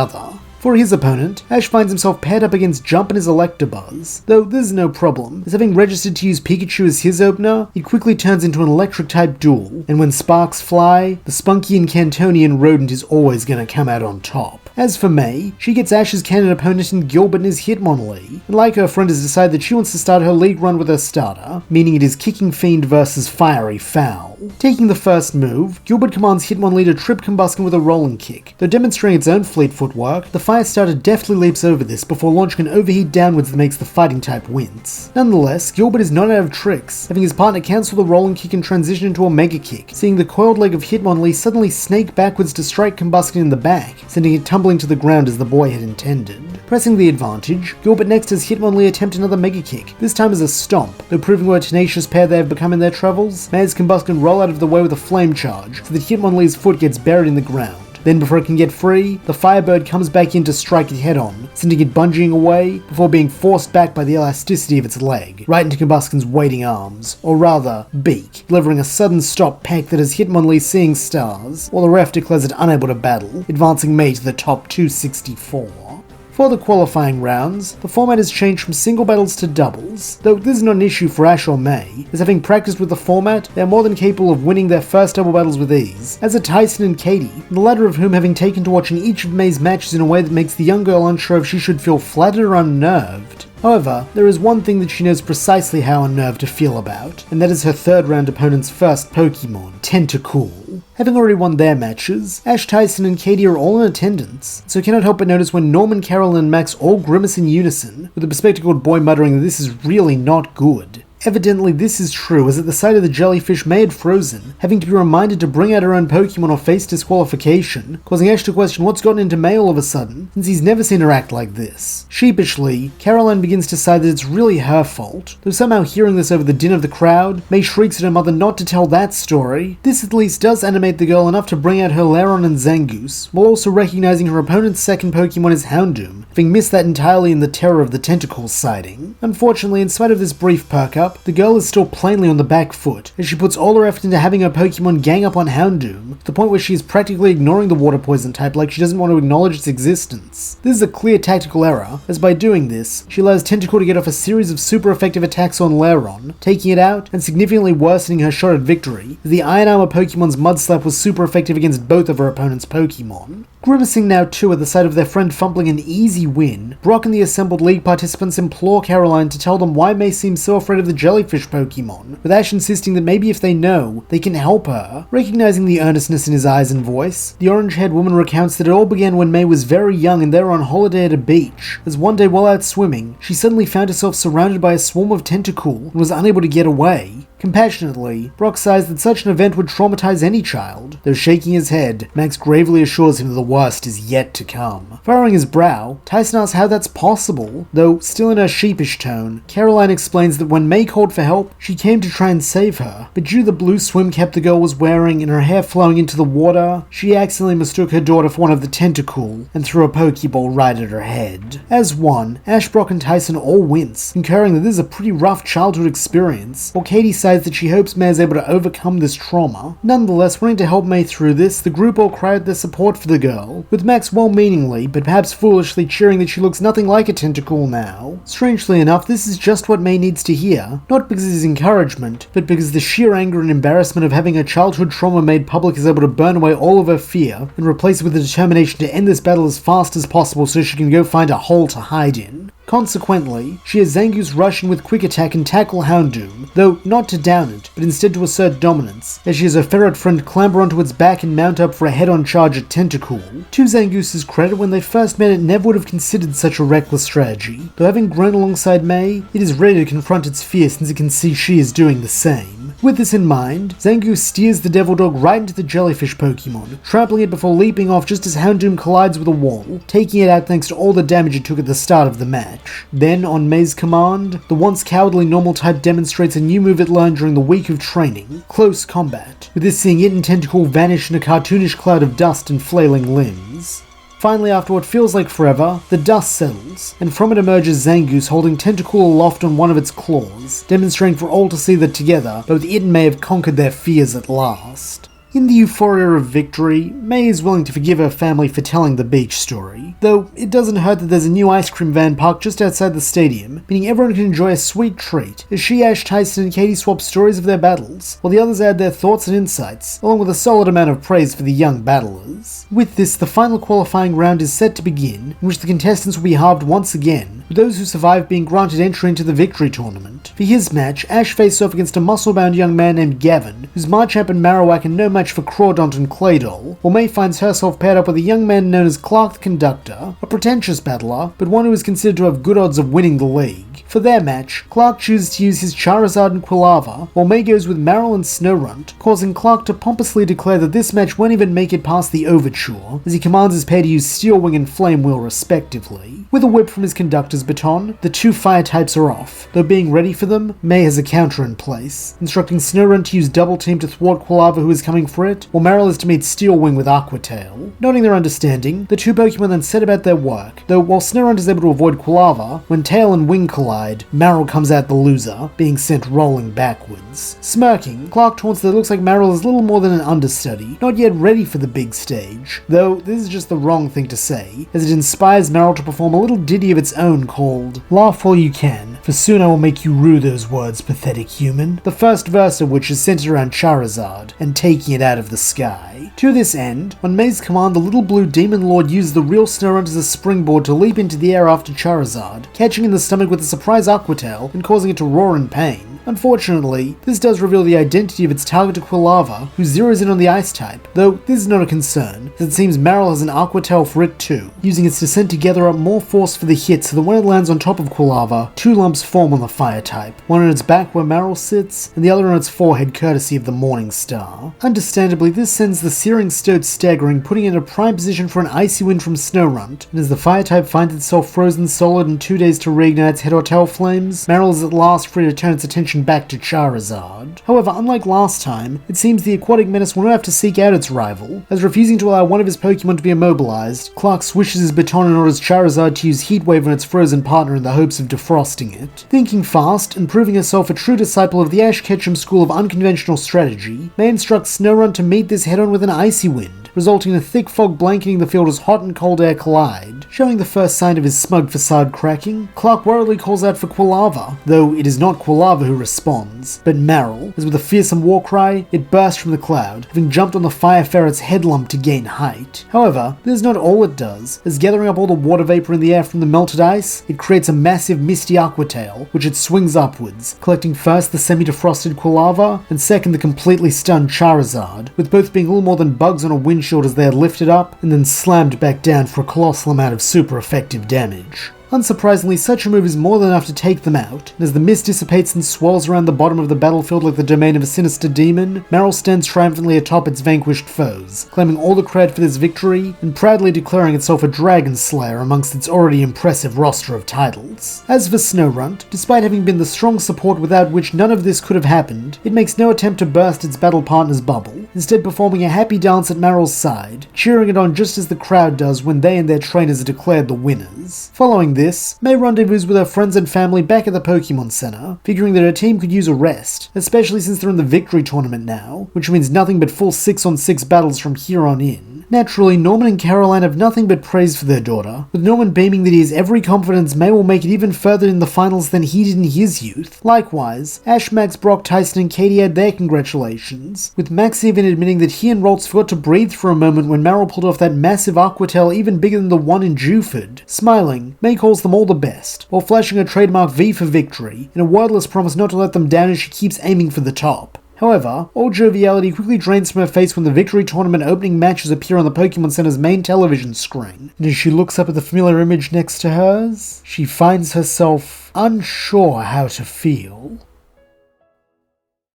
For his opponent, Ash finds himself paired up against Jump and his Electabuzz, though this is no problem, as having registered to use Pikachu as his opener, it quickly turns into an electric-type duel, and when sparks fly, the spunky and Cantonian rodent is always gonna come out on top. As for May, she gets Ash's canon opponent in Gilbert and his Hitmonlee, and like her friend has decided that she wants to start her league run with her starter, meaning it is Kicking Fiend versus Fiery Fowl. Taking the first move, Gilbert commands Hitmonlee to trip Combusken with a rolling kick, though demonstrating its own fleet footwork, the fire starter deftly leaps over this before launching an overheat downwards that makes the fighting type wince. Nonetheless, Gilbert is not out of tricks, having his partner cancel the rolling kick and transition into a mega kick, seeing the coiled leg of Hitmonlee suddenly snake backwards to strike Combusken in the back, sending it tumbling to the ground as the boy had intended. Pressing the advantage, Gilbert next has Hitmonlee attempt another mega kick, this time as a stomp, though proving what a tenacious pair they have become in their travels, May has Combusken roll out of the way with a flame charge, so that Hitmonlee's foot gets buried in the ground. Then before it can get free, the Firebird comes back in to strike it head on, sending it bungeeing away, before being forced back by the elasticity of its leg, right into Combusken's waiting arms, or rather, beak, delivering a sudden stop peck that has Hitmonlee seeing stars, while the ref declares it unable to battle, advancing May to the top 264. For the qualifying rounds, the format has changed from single battles to doubles, though this is not an issue for Ash or May, as having practiced with the format, they are more than capable of winning their first double battles with ease, as are Tyson and Katie, the latter of whom having taken to watching each of May's matches in a way that makes the young girl unsure if she should feel flattered or unnerved. However, there is one thing that she knows precisely how unnerved to feel about, and that is her third round opponent's first Pokemon, Tentacool. Having already won their matches, Ash, Tyson, and Katie are all in attendance, so cannot help but notice when Norman, Carol, and Max all grimace in unison, with the bespectacled boy muttering that this is really not good. Evidently this is true, as at the sight of the jellyfish May had frozen, having to be reminded to bring out her own Pokemon or face disqualification, causing Ash to question what's gotten into May all of a sudden, since he's never seen her act like this. Sheepishly, Caroline begins to decide that it's really her fault, though somehow hearing this over the din of the crowd, May shrieks at her mother not to tell that story. This at least does animate the girl enough to bring out her Lairon and Zangoose, while also recognizing her opponent's second Pokemon is Houndoom, having missed that entirely in the terror of the tentacle sighting. Unfortunately, in spite of this brief perk-up, the girl is still plainly on the back foot, as she puts all her effort into having her Pokemon gang up on Houndoom, to the point where she is practically ignoring the water poison type like she doesn't want to acknowledge its existence. This is a clear tactical error, as by doing this, she allows Tentacool to get off a series of super effective attacks on Lairon, taking it out and significantly worsening her shot at victory, as the Iron Armor Pokemon's Mud Slap was super effective against both of her opponent's Pokemon. Grimacing now too at the sight of their friend fumbling an easy win, Brock and the assembled league participants implore Caroline to tell them why May seems so afraid of the jellyfish Pokemon, with Ash insisting that maybe if they know, they can help her. Recognizing the earnestness in his eyes and voice, the orange-haired woman recounts that it all began when May was very young and they were on holiday at a beach, as one day while out swimming, she suddenly found herself surrounded by a swarm of Tentacool and was unable to get away. Compassionately, Brock sighs that such an event would traumatize any child. Though shaking his head, Max gravely assures him that the worst is yet to come. Furrowing his brow, Tyson asks how that's possible, though still in her sheepish tone. Caroline explains that when May called for help, she came to try and save her, but due to the blue swim cap the girl was wearing and her hair flowing into the water, she accidentally mistook her daughter for one of the Tentacool and threw a Pokeball right at her head. As one, Ash, Brock, and Tyson all wince, concurring that this is a pretty rough childhood experience, while Katie says that she hopes May is able to overcome this trauma. Nonetheless, wanting to help May through this, the group all cry out their support for the girl, with Max well-meaningly, but perhaps foolishly cheering that she looks nothing like a Tentacool now. Strangely enough, this is just what May needs to hear, not because of his encouragement, but because the sheer anger and embarrassment of having her childhood trauma made public is able to burn away all of her fear and replace it with the determination to end this battle as fast as possible so she can go find a hole to hide in. Consequently, she has Zangoose rush in with Quick Attack and tackle Houndoom, though not to down it, but instead to assert dominance, as she has her ferret friend clamber onto its back and mount up for a head-on charge at Tentacool. To Zangoose's credit, when they first met it never would have considered such a reckless strategy, though having grown alongside May, it is ready to confront its fear since it can see she is doing the same. With this in mind, Zangoose steers the Devil Dog right into the jellyfish Pokemon, trampling it before leaping off just as Houndoom collides with a wall, taking it out thanks to all the damage it took at the start of the match. Then, on May's command, the once cowardly normal type demonstrates a new move it learned during the week of training, Close Combat, with this seeing it and Tentacool vanish in a cartoonish cloud of dust and flailing limbs. Finally, after what feels like forever, the dust settles, and from it emerges Zangoose holding Tentacool aloft on one of its claws, demonstrating for all to see that together, both it and May have conquered their fears at last. In the euphoria of victory, May is willing to forgive her family for telling the beach story, though it doesn't hurt that there's a new ice cream van parked just outside the stadium, meaning everyone can enjoy a sweet treat as she, Ash, Tyson, and Katie swap stories of their battles, while the others add their thoughts and insights, along with a solid amount of praise for the young battlers. With this, the final qualifying round is set to begin, in which the contestants will be halved once again, with those who survive being granted entry into the victory tournament. For his match, Ash faces off against a muscle-bound young man named Gavin, whose Marchap and Marowak are no match for Crawdont and Claydol, while May finds herself paired up with a young man known as Clark the Conductor, a pretentious battler, but one who is considered to have good odds of winning the league. For their match, Clark chooses to use his Charizard and Quilava, while May goes with Marill and Snorunt, causing Clark to pompously declare that this match won't even make it past the Overture, as he commands his pair to use Steel Wing and Flame Wheel respectively. With a whip from his conductor's baton, the two fire types are off, though being ready for them, May has a counter in place, instructing Snorunt to use Double Team to thwart Quilava who is coming for it, while Marill is to meet Steel Wing with Aqua Tail. Noting their understanding, the two Pokemon then set about their work, though while Snorunt is able to avoid Quilava, when Tail and Wing collide, Marill comes out the loser, being sent rolling backwards. Smirking, Clark taunts that it looks like Marill is little more than an understudy, not yet ready for the big stage, though this is just the wrong thing to say, as it inspires Marill to perform a little ditty of its own called Laugh All You Can, for soon I will make you rue those words, pathetic human, the first verse of which is centered around Charizard, and taking it out of the sky. To this end, on May's command, the little blue demon lord uses the real Snorunt as a springboard to leap into the air after Charizard, catching in the stomach with a surprise Aqua Tail and causing it to roar in pain. Unfortunately, this does reveal the identity of its target to Quilava, who zeroes in on the Ice type, though this is not a concern, as it seems Marill has an Aqua Tail for it too, using its descent to gather up more force for the hit so that when it lands on top of Quilava, two lumps form on the Fire type, one on its back where Marill sits, and the other on its forehead courtesy of the Morning Star. Understandably, this sends the Searing Stoat staggering, putting it in a prime position for an Icy Wind from Snorunt, and as the Fire type finds itself frozen solid in 2 days to reignite its head or tail flames, Marill is at last free to turn its attention back to Charizard. However, unlike last time, it seems the aquatic menace will not have to seek out its rival, as refusing to allow one of his Pokemon to be immobilized, Clark swishes his baton and orders Charizard to use Heat Wave on its frozen partner in the hopes of defrosting it. Thinking fast, and proving herself a true disciple of the Ash Ketchum school of unconventional strategy, May instructs Snorunt to meet this head-on with an Icy Wind, resulting in a thick fog blanketing the field as hot and cold air collide. Showing the first sign of his smug facade cracking, Clark worriedly calls out for Quilava, though it is not Quilava who responds, but Marill, as with a fearsome war cry, it bursts from the cloud, having jumped on the Fire Ferret's head lump to gain height. However, this is not all it does, as gathering up all the water vapor in the air from the melted ice, it creates a massive misty Aqua Tail, which it swings upwards, collecting first the semi-defrosted Quilava, and second the completely stunned Charizard, with both being little more than bugs on a windshield as they are lifted up, and then slammed back down for a colossal amount of super effective damage. Unsurprisingly, such a move is more than enough to take them out, and as the mist dissipates and swirls around the bottom of the battlefield like the domain of a sinister demon, Meryl stands triumphantly atop its vanquished foes, claiming all the credit for this victory, and proudly declaring itself a dragon slayer amongst its already impressive roster of titles. As for Snowrunt, despite having been the strong support without which none of this could have happened, it makes no attempt to burst its battle partner's bubble, instead performing a happy dance at Meryl's side, cheering it on just as the crowd does when they and their trainers are declared the winners. Following this, May rendezvous with her friends and family back at the Pokemon Center, figuring that her team could use a rest, especially since they're in the victory tournament now, which means nothing but full 6-on-6 battles from here on in. Naturally, Norman and Caroline have nothing but praise for their daughter, with Norman beaming that he has every confidence May will make it even further in the finals than he did in his youth. Likewise, Ash, Max, Brock, Tyson and Katie had their congratulations, with Max even admitting that he and Roltz forgot to breathe for a moment when Meryl pulled off that massive Aquatail even bigger than the one in Dewford. Smiling, May calls them all the best, while flashing her trademark V for victory, in a wordless promise not to let them down as she keeps aiming for the top. However, all joviality quickly drains from her face when the victory tournament opening matches appear on the Pokemon Center's main television screen, and as she looks up at the familiar image next to hers, she finds herself unsure how to feel.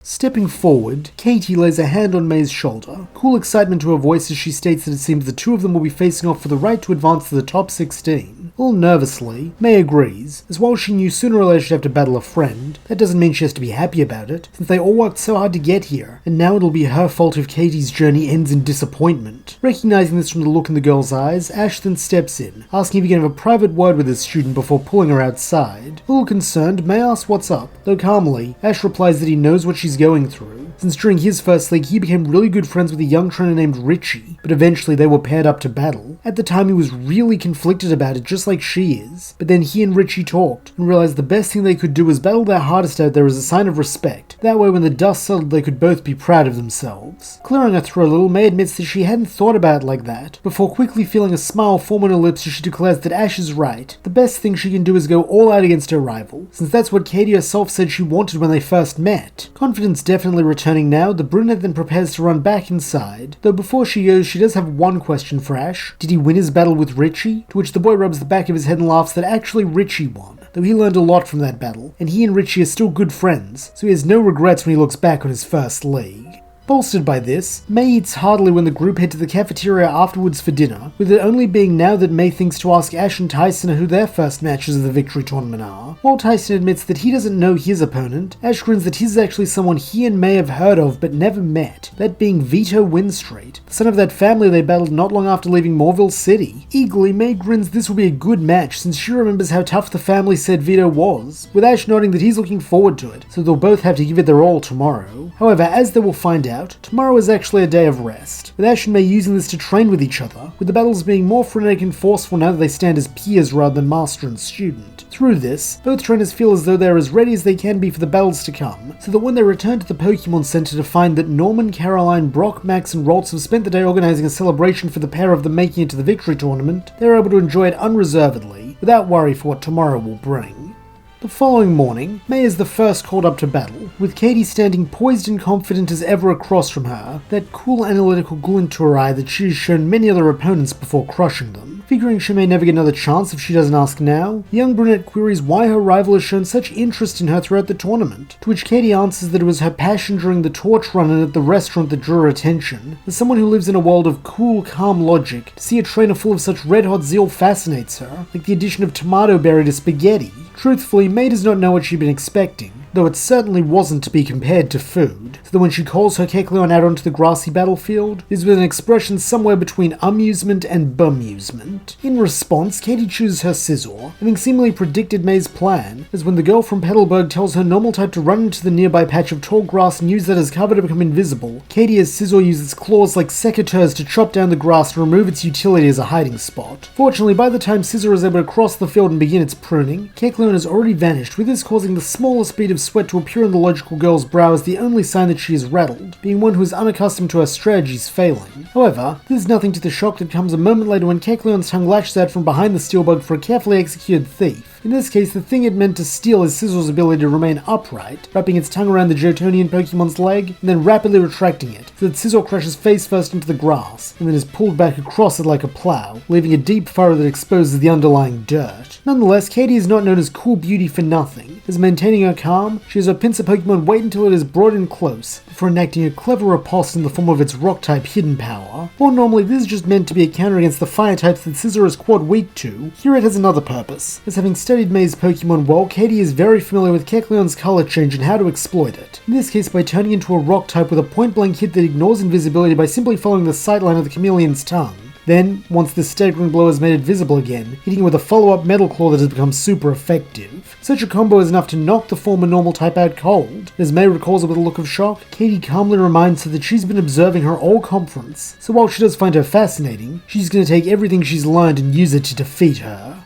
Stepping forward, Katie lays a hand on May's shoulder, cool excitement to her voice as she states that it seems the two of them will be facing off for the right to advance to the top 16. A little nervously, May agrees, as while she knew sooner or later she'd have to battle a friend, that doesn't mean she has to be happy about it, since they all worked so hard to get here, and now it'll be her fault if Katie's journey ends in disappointment. Recognizing this from the look in the girl's eyes, Ash then steps in, asking if he can have a private word with his student before pulling her outside. A little concerned, May asks what's up, though calmly, Ash replies that he knows what she's going through, since during his first league he became really good friends with a young trainer named Richie, but eventually they were paired up to battle. At the time he was really conflicted about it, just like she is, but then he and Richie talked, and realized the best thing they could do was battle their hardest out there as a sign of respect. That way when the dust settled they could both be proud of themselves. Clearing her throat a little, May admits that she hadn't thought about it like that, before quickly feeling a smile form on her lips as she declares that Ash is right. The best thing she can do is go all out against her rival, since that's what Katie herself said she wanted when they first met. Confidence definitely returning now, the brunette then prepares to run back inside, though before she goes she does have one question for Ash. Did he win his battle with Richie? To which the boy rubs the back of his head and laughs that actually Richie won, though he learned a lot from that battle, and he and Richie are still good friends, so he has no regrets when he looks back on his first league. Bolstered by this, May eats heartily when the group head to the cafeteria afterwards for dinner, with it only being now that May thinks to ask Ash and Tyson who their first matches of the victory tournament are. While Tyson admits that he doesn't know his opponent, Ash grins that his is actually someone he and May have heard of but never met, that being Vito Winstreet, the son of that family they battled not long after leaving Mauville City. Eagerly, May grins this will be a good match since she remembers how tough the family said Vito was, with Ash nodding that he's looking forward to it, so they'll both have to give it their all tomorrow. However, as they will find out, tomorrow is actually a day of rest, with Ash and May using this to train with each other, with the battles being more frenetic and forceful now that they stand as peers rather than master and student. Through this, both trainers feel as though they're as ready as they can be for the battles to come, so that when they return to the Pokemon Center to find that Norman, Caroline, Brock, Max and Roltz have spent the day organizing a celebration for the pair of them making it to the victory tournament, they're able to enjoy it unreservedly, without worry for what tomorrow will bring. The following morning, May is the first called up to battle, with Katie standing poised and confident as ever across from her, that cool analytical glint to her eye that she has shown many other opponents before crushing them. Figuring she may never get another chance if she doesn't ask now, the young brunette queries why her rival has shown such interest in her throughout the tournament, to which Katie answers that it was her passion during the torch run and at the restaurant that drew her attention. As someone who lives in a world of cool, calm logic, to see a trainer full of such red-hot zeal fascinates her, like the addition of tomato berry to spaghetti. Truthfully, May does not know what she'd been expecting, though it certainly wasn't to be compared to food, so that when she calls her Kecleon out onto the grassy battlefield, it is with an expression somewhere between amusement and bemusement. In response, Katie chooses her Scizor, having seemingly predicted May's plan, as when the girl from Petalburg tells her normal type to run into the nearby patch of tall grass and use that as cover to become invisible, Katie as Scizor uses claws like secateurs to chop down the grass and remove its utility as a hiding spot. Fortunately, by the time Scizor is able to cross the field and begin its pruning, Kecleon has already vanished, with this causing the smallest bead of sweat to appear on the logical girl's brow as the only sign that she is rattled, being one who is unaccustomed to her strategies failing. However, this is nothing to the shock that comes a moment later when Kecleon's tongue lashes out from behind the steelbug for a carefully executed thief. In this case, the thing it meant to steal is Sizzle's ability to remain upright, wrapping its tongue around the Jotonian Pokemon's leg, and then rapidly retracting it, so that Sizzle crashes face first into the grass, and then is pulled back across it like a plow, leaving a deep furrow that exposes the underlying dirt. Nonetheless, Katie is not known as Cool Beauty for nothing. As maintaining her calm, she has her Pinsir Pokemon wait until it is brought in close, before enacting a clever riposte in the form of its Rock-type hidden power. Or normally this is just meant to be a counter against the Fire types that Scizor is quad weak to, here it has another purpose. As having studied May's Pokemon well, Katie is very familiar with Kecleon's color change and how to exploit it. In this case by turning into a Rock type with a point-blank hit that ignores invisibility by simply following the sightline of the chameleon's tongue. Then, once this staggering blow has made it visible again, hitting it with a follow-up Metal Claw that has become super effective. Such a combo is enough to knock the former normal type out cold. As May recalls it with a look of shock, Katie calmly reminds her that she's been observing her all conference, so while she does find her fascinating, she's going to take everything she's learned and use it to defeat her.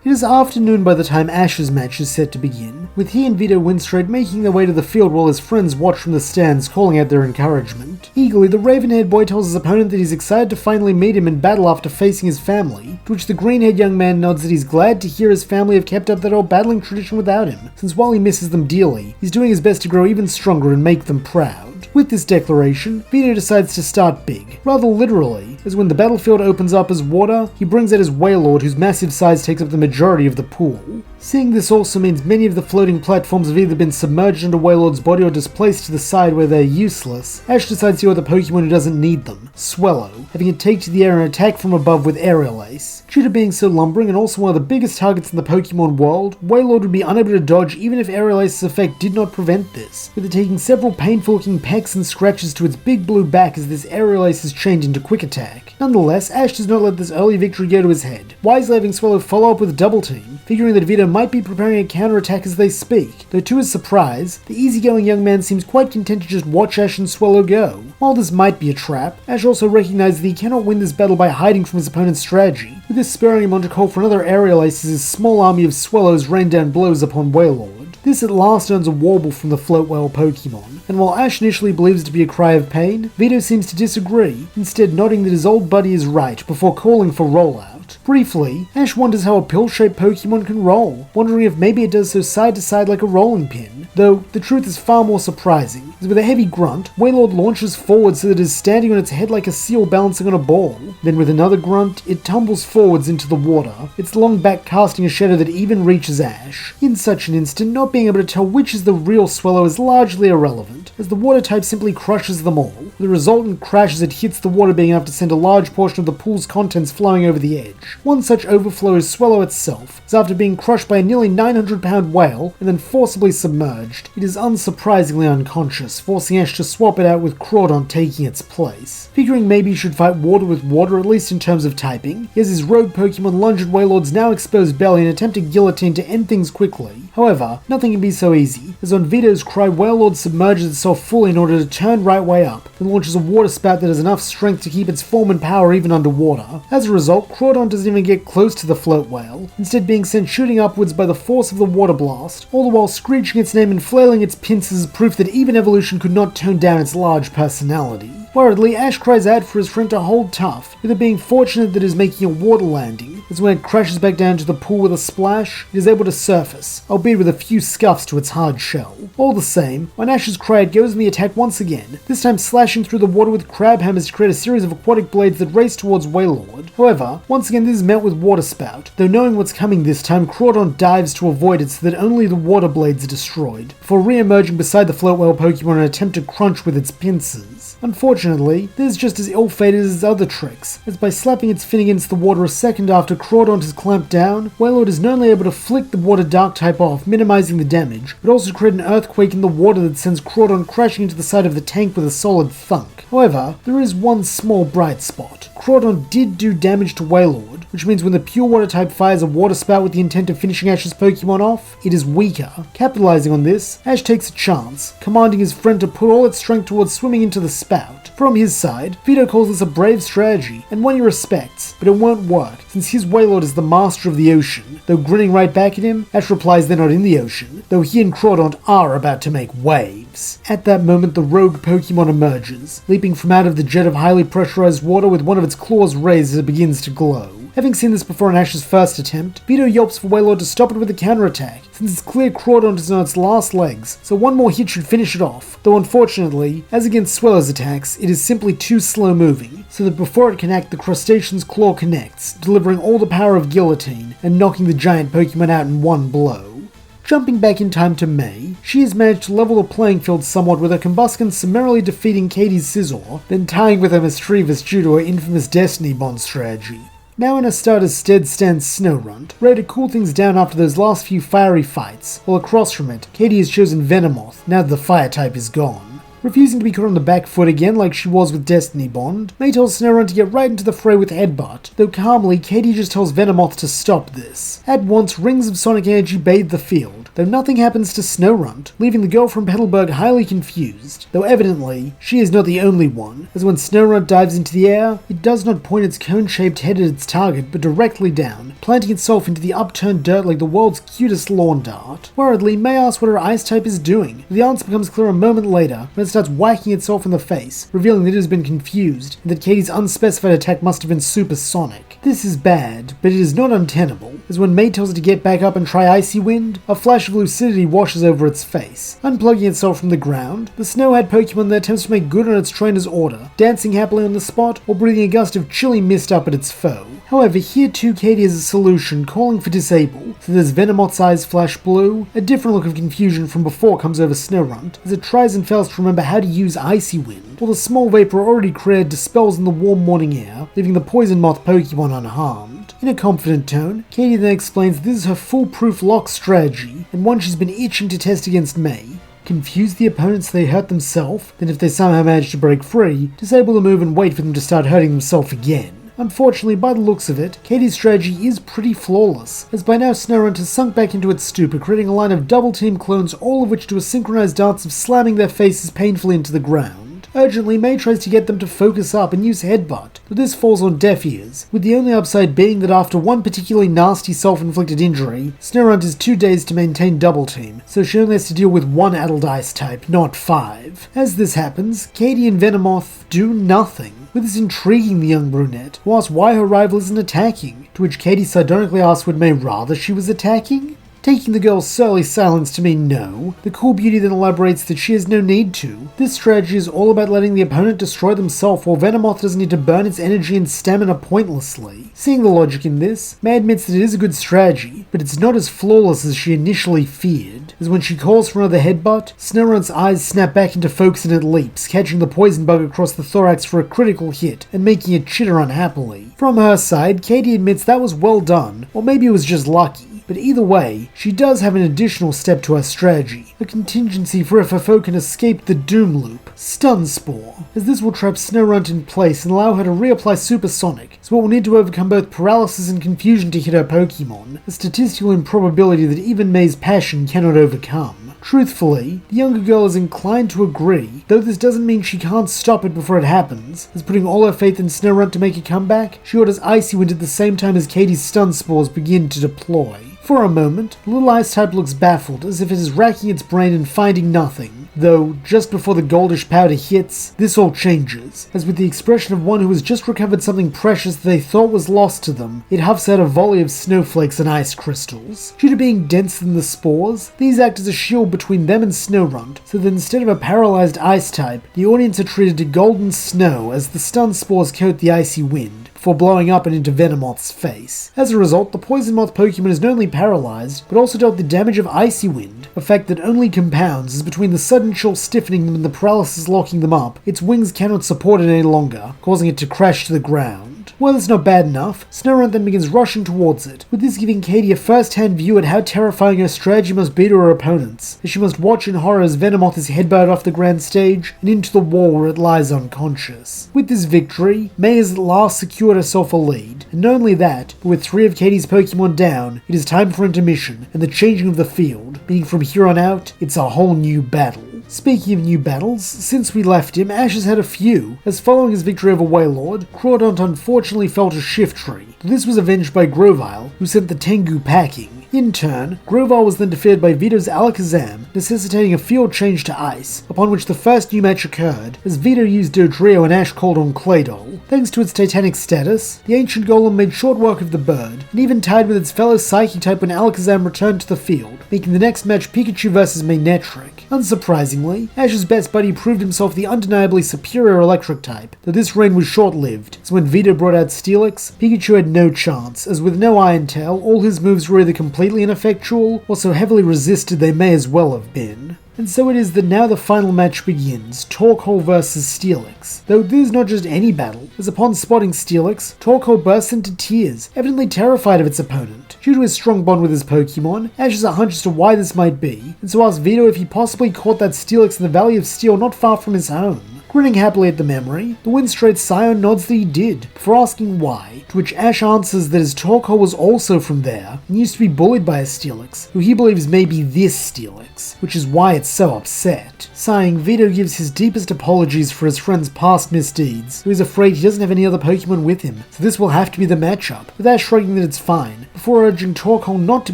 It is afternoon by the time Ash's match is set to begin, with he and Vito Winstrade making their way to the field while his friends watch from the stands calling out their encouragement. Eagerly, the raven-haired boy tells his opponent that he's excited to finally meet him in battle after facing his family, to which the green-haired young man nods that he's glad to hear his family have kept up that old battling tradition without him, since while he misses them dearly, he's doing his best to grow even stronger and make them proud. With this declaration, Vito decides to start big, rather literally, as when the battlefield opens up as water, he brings out his Wailord whose massive size takes up the majority of the pool. Seeing this also means many of the floating platforms have either been submerged under Wailord's body or displaced to the side where they're useless, Ash decides to go with a Pokemon who doesn't need them, Swellow, having it take to the air and attack from above with Aerial Ace. Due to being so lumbering and also one of the biggest targets in the Pokemon world, Wailord would be unable to dodge even if Aerial Ace's effect did not prevent this, with it taking several painful-looking pecks and scratches to its big blue back as this Aerial Ace is changed into Quick Attack. Nonetheless, Ash does not let this early victory go to his head, wisely having Swellow follow up with Double Team, figuring that Vito might be preparing a counterattack as they speak, though to his surprise, the easygoing young man seems quite content to just watch Ash and Swellow go. While this might be a trap, Ash also recognizes that he cannot win this battle by hiding from his opponent's strategy, with this spurring him on to call for another Aerial Ace as his small army of Swellows rain down blows upon Wailord. This at last earns a Warble from the Float Whale Pokemon, and while Ash initially believes it to be a cry of pain, Vito seems to disagree, instead nodding that his old buddy is right before calling for rollout. Briefly, Ash wonders how a pill-shaped Pokemon can roll, wondering if maybe it does so side to side like a rolling pin, though the truth is far more surprising, as with a heavy grunt, Wailord launches forward so that it is standing on its head like a seal balancing on a ball. Then with another grunt, it tumbles forwards into the water, its long back casting a shadow that even reaches Ash. In such an instant, not being able to tell which is the real Swellow is largely irrelevant, as the water type simply crushes them all, with the resultant crash as it hits the water being enough to send a large portion of the pool's contents flowing over the edge. One such overflow is Swellow itself, as after being crushed by a nearly 900-pound whale and then forcibly submerged, it is unsurprisingly unconscious, forcing Ash to swap it out with Crawdon taking its place. Figuring maybe he should fight water with water, at least in terms of typing, he has his rogue Pokemon lunge at Wailord's now exposed belly and attempt a guillotine to end things quickly. However, nothing can be so easy, as on Vito's cry, Wailord submerges itself fully in order to turn right way up, then launches a water spout that has enough strength to keep its form and power even underwater. As a result, Crawdon doesn't even get close to the float whale, instead being sent shooting upwards by the force of the water blast, all the while screeching its name and flailing its pincers as proof that even evolution could not tone down its large personality. Worriedly, Ash cries out for his friend to hold tough, with it being fortunate that it is making a water landing, as when it crashes back down to the pool with a splash, it is able to surface, albeit with a few scuffs to its hard shell. All the same, when Ash's cry, it goes in the attack once again, this time slashing through the water with crab hammers to create a series of aquatic blades that race towards Wailord. However, once again this is met with water spout, though knowing what's coming this time, Crawdon dives to avoid it so that only the water blades are destroyed, before re-emerging beside the float whale Pokemon in an attempt to crunch with its pincers. Unfortunately, this is just as ill-fated as its other tricks, as by slapping its fin against the water a second after Crawdon has clamped down, Wailord is not only able to flick the water dark type off, minimizing the damage, but also create an earthquake in the water that sends Crawdon crashing into the side of the tank with a solid thunk. However, there is one small bright spot. Crawdon did do damage to Wailord, which means when the pure water type fires a water spout with the intent of finishing Ash's Pokemon off, it is weaker. Capitalizing on this, Ash takes a chance, commanding his friend to put all its strength towards swimming into the spout. From his side, Vito calls this a brave strategy, and one he respects, but it won't work, since his Wailord is the master of the ocean. Though grinning right back at him, Ash replies they're not in the ocean, though he and Crawdon are about to make waves. At that moment, the rogue Pokemon emerges, leaping from out of the jet of highly pressurized water with one of its claws raised as it begins to glow. Having seen this before in Ash's first attempt, Vito yelps for Wailord to stop it with a counterattack, since its clear Crawdaunt is on its last legs, so one more hit should finish it off, though unfortunately, as against Swellow's attacks, it is simply too slow moving, so that before it can act, the crustacean's claw connects, delivering all the power of Guillotine, and knocking the giant Pokemon out in one blow. Jumping back in time to May, she has managed to level the playing field somewhat with her Combusken summarily defeating Katie's Scizor, then tying with her Mischievous due to her infamous Destiny Bond strategy. Now in her starter's stead stands Snorunt, ready to cool things down after those last few fiery fights, while across from it, Katie has chosen Venomoth, now that the fire type is gone. Refusing to be caught on the back foot again like she was with Destiny Bond, May tells Snorunt to get right into the fray with Headbutt, though calmly, Katie just tells Venomoth to stop this. At once, rings of sonic energy bathe the field, though nothing happens to Snorunt, leaving the girl from Petalburg highly confused, though evidently, she is not the only one, as when Snorunt dives into the air, it does not point its cone-shaped head at its target, but directly down, planting itself into the upturned dirt like the world's cutest lawn dart. Worriedly, May asks what her ice type is doing, but the answer becomes clear a moment later, when it starts whacking itself in the face, revealing that it has been confused, and that Katie's unspecified attack must have been supersonic. This is bad, but it is not untenable, as when May tells it to get back up and try Icy Wind, a flash of lucidity washes over its face. Unplugging itself from the ground, the Snowhead Pokemon then attempts to make good on its trainer's order, dancing happily on the spot, or breathing a gust of chilly mist up at its foe. However, here too Katie has a solution, calling for Disable, so as Venomoth's eyes flash blue, a different look of confusion from before comes over Snorunt, as it tries and fails to remember how to use Icy Wind, while the small vapor already created dispels in the warm morning air, leaving the Poison Moth Pokemon unharmed. In a confident tone, Katie then explains this is her foolproof lock strategy, and one she's been itching to test against May. Confuse the opponents so they hurt themselves, then if they somehow manage to break free, disable the move and wait for them to start hurting themselves again. Unfortunately, by the looks of it, Katie's strategy is pretty flawless, as by now Snorunt has sunk back into its stupor, creating a line of double-team clones, all of which do a synchronized dance of slamming their faces painfully into the ground. Urgently, May tries to get them to focus up and use Headbutt, but this falls on deaf ears, with the only upside being that after one particularly nasty self-inflicted injury, Snorunt is too dazed to maintain Double Team, so she only has to deal with one adult ice type, not 5. As this happens, Katie and Venomoth do nothing, with this intriguing the young brunette, who asks why her rival isn't attacking, to which Katie sardonically asks would May rather she was attacking? Taking the girl's surly silence to mean no, the cool beauty then elaborates that she has no need to. This strategy is all about letting the opponent destroy themselves while Venomoth doesn't need to burn its energy and stamina pointlessly. Seeing the logic in this, May admits that it is a good strategy, but it's not as flawless as she initially feared, as when she calls for another Headbutt, Snorunt's eyes snap back into focus and it leaps, catching the poison bug across the thorax for a critical hit and making it chitter unhappily. From her side, Katie admits that was well done, or maybe it was just lucky. But either way, she does have an additional step to her strategy, a contingency for if her foe can escape the Doom Loop, Stun Spore, as this will trap Snorunt in place and allow her to reapply Supersonic, so it will need to overcome both paralysis and confusion to hit her Pokemon, a statistical improbability that even May's passion cannot overcome. Truthfully, the younger girl is inclined to agree, though this doesn't mean she can't stop it before it happens, as putting all her faith in Snorunt to make a comeback, she orders Icy Wind at the same time as Katie's Stun Spores begin to deploy. For a moment, the little ice type looks baffled, as if it is racking its brain and finding nothing, though just before the goldish powder hits, this all changes, as with the expression of one who has just recovered something precious that they thought was lost to them, it huffs out a volley of snowflakes and ice crystals. Due to being denser than the spores, these act as a shield between them and Snorunt, so that instead of a paralyzed ice type, the audience are treated to golden snow as the stun spores coat the Icy Wind, before blowing up and into Venomoth's face. As a result, the Poison Moth Pokemon is not only paralyzed, but also dealt the damage of Icy Wind, a fact that only compounds as between the sudden chill stiffening them and the paralysis locking them up, its wings cannot support it any longer, causing it to crash to the ground. While it's not bad enough, Snorunt then begins rushing towards it, with this giving Katie a first-hand view at how terrifying her strategy must be to her opponents, as she must watch in horror as Venomoth is headbutted off the grand stage and into the wall where it lies unconscious. With this victory, May has at last secured herself a lead, and not only that, but with 3 of Katie's Pokemon down, it is time for intermission and the changing of the field, meaning from here on out, it's a whole new battle. Speaking of new battles, since we left him, Ash has had a few, as following his victory over Wailord, Crawdont unfortunately fell to Shiftry. This was avenged by Grovyle, who sent the Tengu packing. In turn, Grovyle was then defeated by Vito's Alakazam, necessitating a field change to Ice, upon which the first new match occurred, as Vito used Dodrio and Ash called on Claydol. Thanks to its Titanic status, the ancient golem made short work of the bird, and even tied with its fellow Psychic type when Alakazam returned to the field, making the next match Pikachu vs Manectric. Unsurprisingly, Ash's best buddy proved himself the undeniably superior electric type, though this reign was short-lived, as when Vito brought out Steelix, Pikachu had no chance, as with no Iron Tail, all his moves were either completely ineffectual, or so heavily resisted they may as well have been. And so it is that now the final match begins, Torkoal vs Steelix. Though this is not just any battle, as upon spotting Steelix, Torkoal bursts into tears, evidently terrified of its opponent. Due to his strong bond with his Pokemon, Ash has a hunch as to why this might be, and so asks Vito if he possibly caught that Steelix in the Valley of Steel not far from his home. Grinning happily at the memory, the Windstraight Scion nods that he did, before asking why, to which Ash answers that his Torkoal was also from there, and used to be bullied by a Steelix, who he believes may be this Steelix, which is why it's so upset. Sighing, Vito gives his deepest apologies for his friend's past misdeeds, who is afraid he doesn't have any other Pokemon with him, so this will have to be the matchup, with Ash shrugging that it's fine, before urging Torkoal not to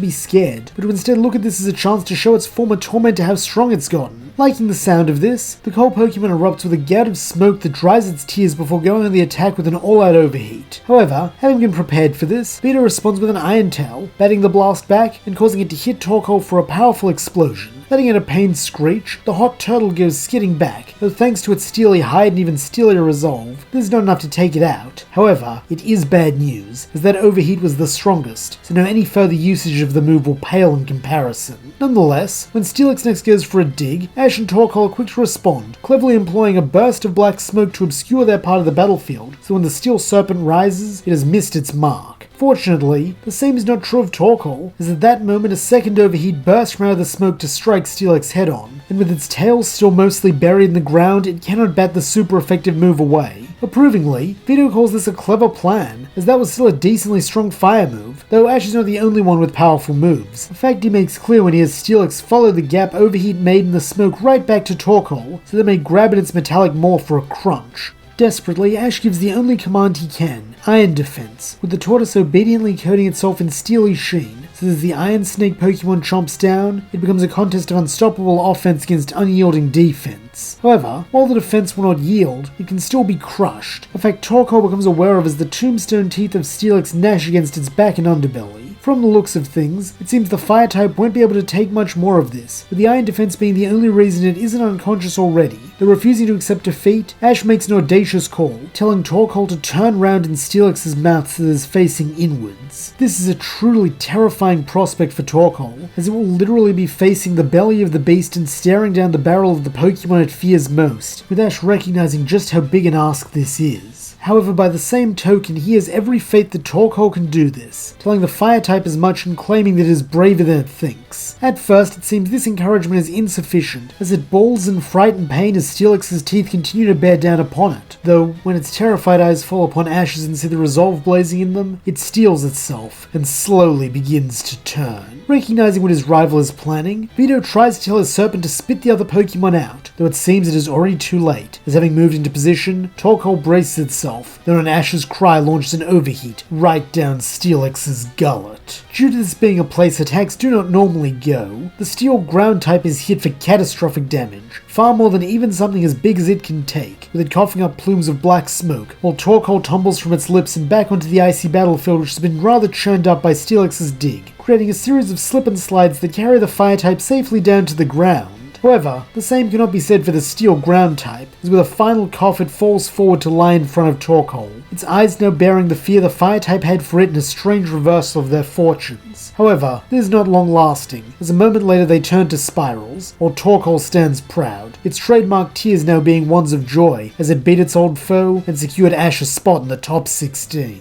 be scared, but to instead look at this as a chance to show its former tormentor how strong it's gotten. Liking the sound of this, the cold Pokemon erupts with a gout of smoke that dries its tears before going on the attack with an all-out overheat. However, having been prepared for this, Vito responds with an Iron Tail, batting the blast back and causing it to hit Torkoal for a powerful explosion. Letting out a pained screech, the hot turtle goes skidding back, though thanks to its steely hide and even steelier resolve, this is not enough to take it out. However, it is bad news, as that overheat was the strongest, so now any further usage of the move will pale in comparison. Nonetheless, when Steelix next goes for a dig, Ash and Torkoal are quick to respond, cleverly employing a burst of black smoke to obscure their part of the battlefield, so when the Steel Serpent rises, it has missed its mark. Fortunately, the same is not true of Torkoal, as at that moment a second overheat burst from out of the smoke to strike Steelix head on, and with its tail still mostly buried in the ground, it cannot bat the super effective move away. Approvingly, Vito calls this a clever plan, as that was still a decently strong fire move, though Ash is not the only one with powerful moves, a fact he makes clear when he has Steelix follow the gap overheat made in the smoke right back to Torkoal, so that it may grab at its metallic maw for a crunch. Desperately, Ash gives the only command he can, Iron Defense, with the tortoise obediently coating itself in steely sheen, so that as the Iron Snake Pokemon chomps down, it becomes a contest of unstoppable offense against unyielding defense. However, while the defense will not yield, it can still be crushed, a fact Torkoal becomes aware of as the tombstone teeth of Steelix gnash against its back and underbelly. From the looks of things, it seems the fire type won't be able to take much more of this, with the Iron Defense being the only reason it isn't unconscious already. Though refusing to accept defeat, Ash makes an audacious call, telling Torkoal to turn round in Steelix's mouth so that it is facing inwards. This is a truly terrifying prospect for Torkoal, as it will literally be facing the belly of the beast and staring down the barrel of the Pokemon it fears most, with Ash recognizing just how big an ask this is. However, by the same token, he has every faith that Torkoal can do this, telling the fire type as much and claiming that it is braver than it thinks. At first, it seems this encouragement is insufficient, as it bawls in fright and pain as Steelix's teeth continue to bear down upon it, though when its terrified eyes fall upon Ash's and see the resolve blazing in them, it steels itself and slowly begins to turn. Recognizing what his rival is planning, Vito tries to tell his Serpent to spit the other Pokemon out, though it seems it is already too late, as having moved into position, Torkoal braces itself, then on Ash's cry launches an overheat right down Steelix's gullet. Due to this being a place attacks do not normally go, the Steel Ground type is hit for catastrophic damage, far more than even something as big as it can take, with it coughing up plumes of black smoke, while Torkoal tumbles from its lips and back onto the icy battlefield which has been rather churned up by Steelix's dig, creating a series of slip and slides that carry the fire type safely down to the ground. However, the same cannot be said for the Steel Ground type, as with a final cough it falls forward to lie in front of Torkoal, its eyes now bearing the fear the fire type had for it in a strange reversal of their fortunes. However, this is not long lasting, as a moment later they turn to spirals, while Torkoal stands proud, its trademark tears now being ones of joy, as it beat its old foe and secured Ash a spot in the top 16.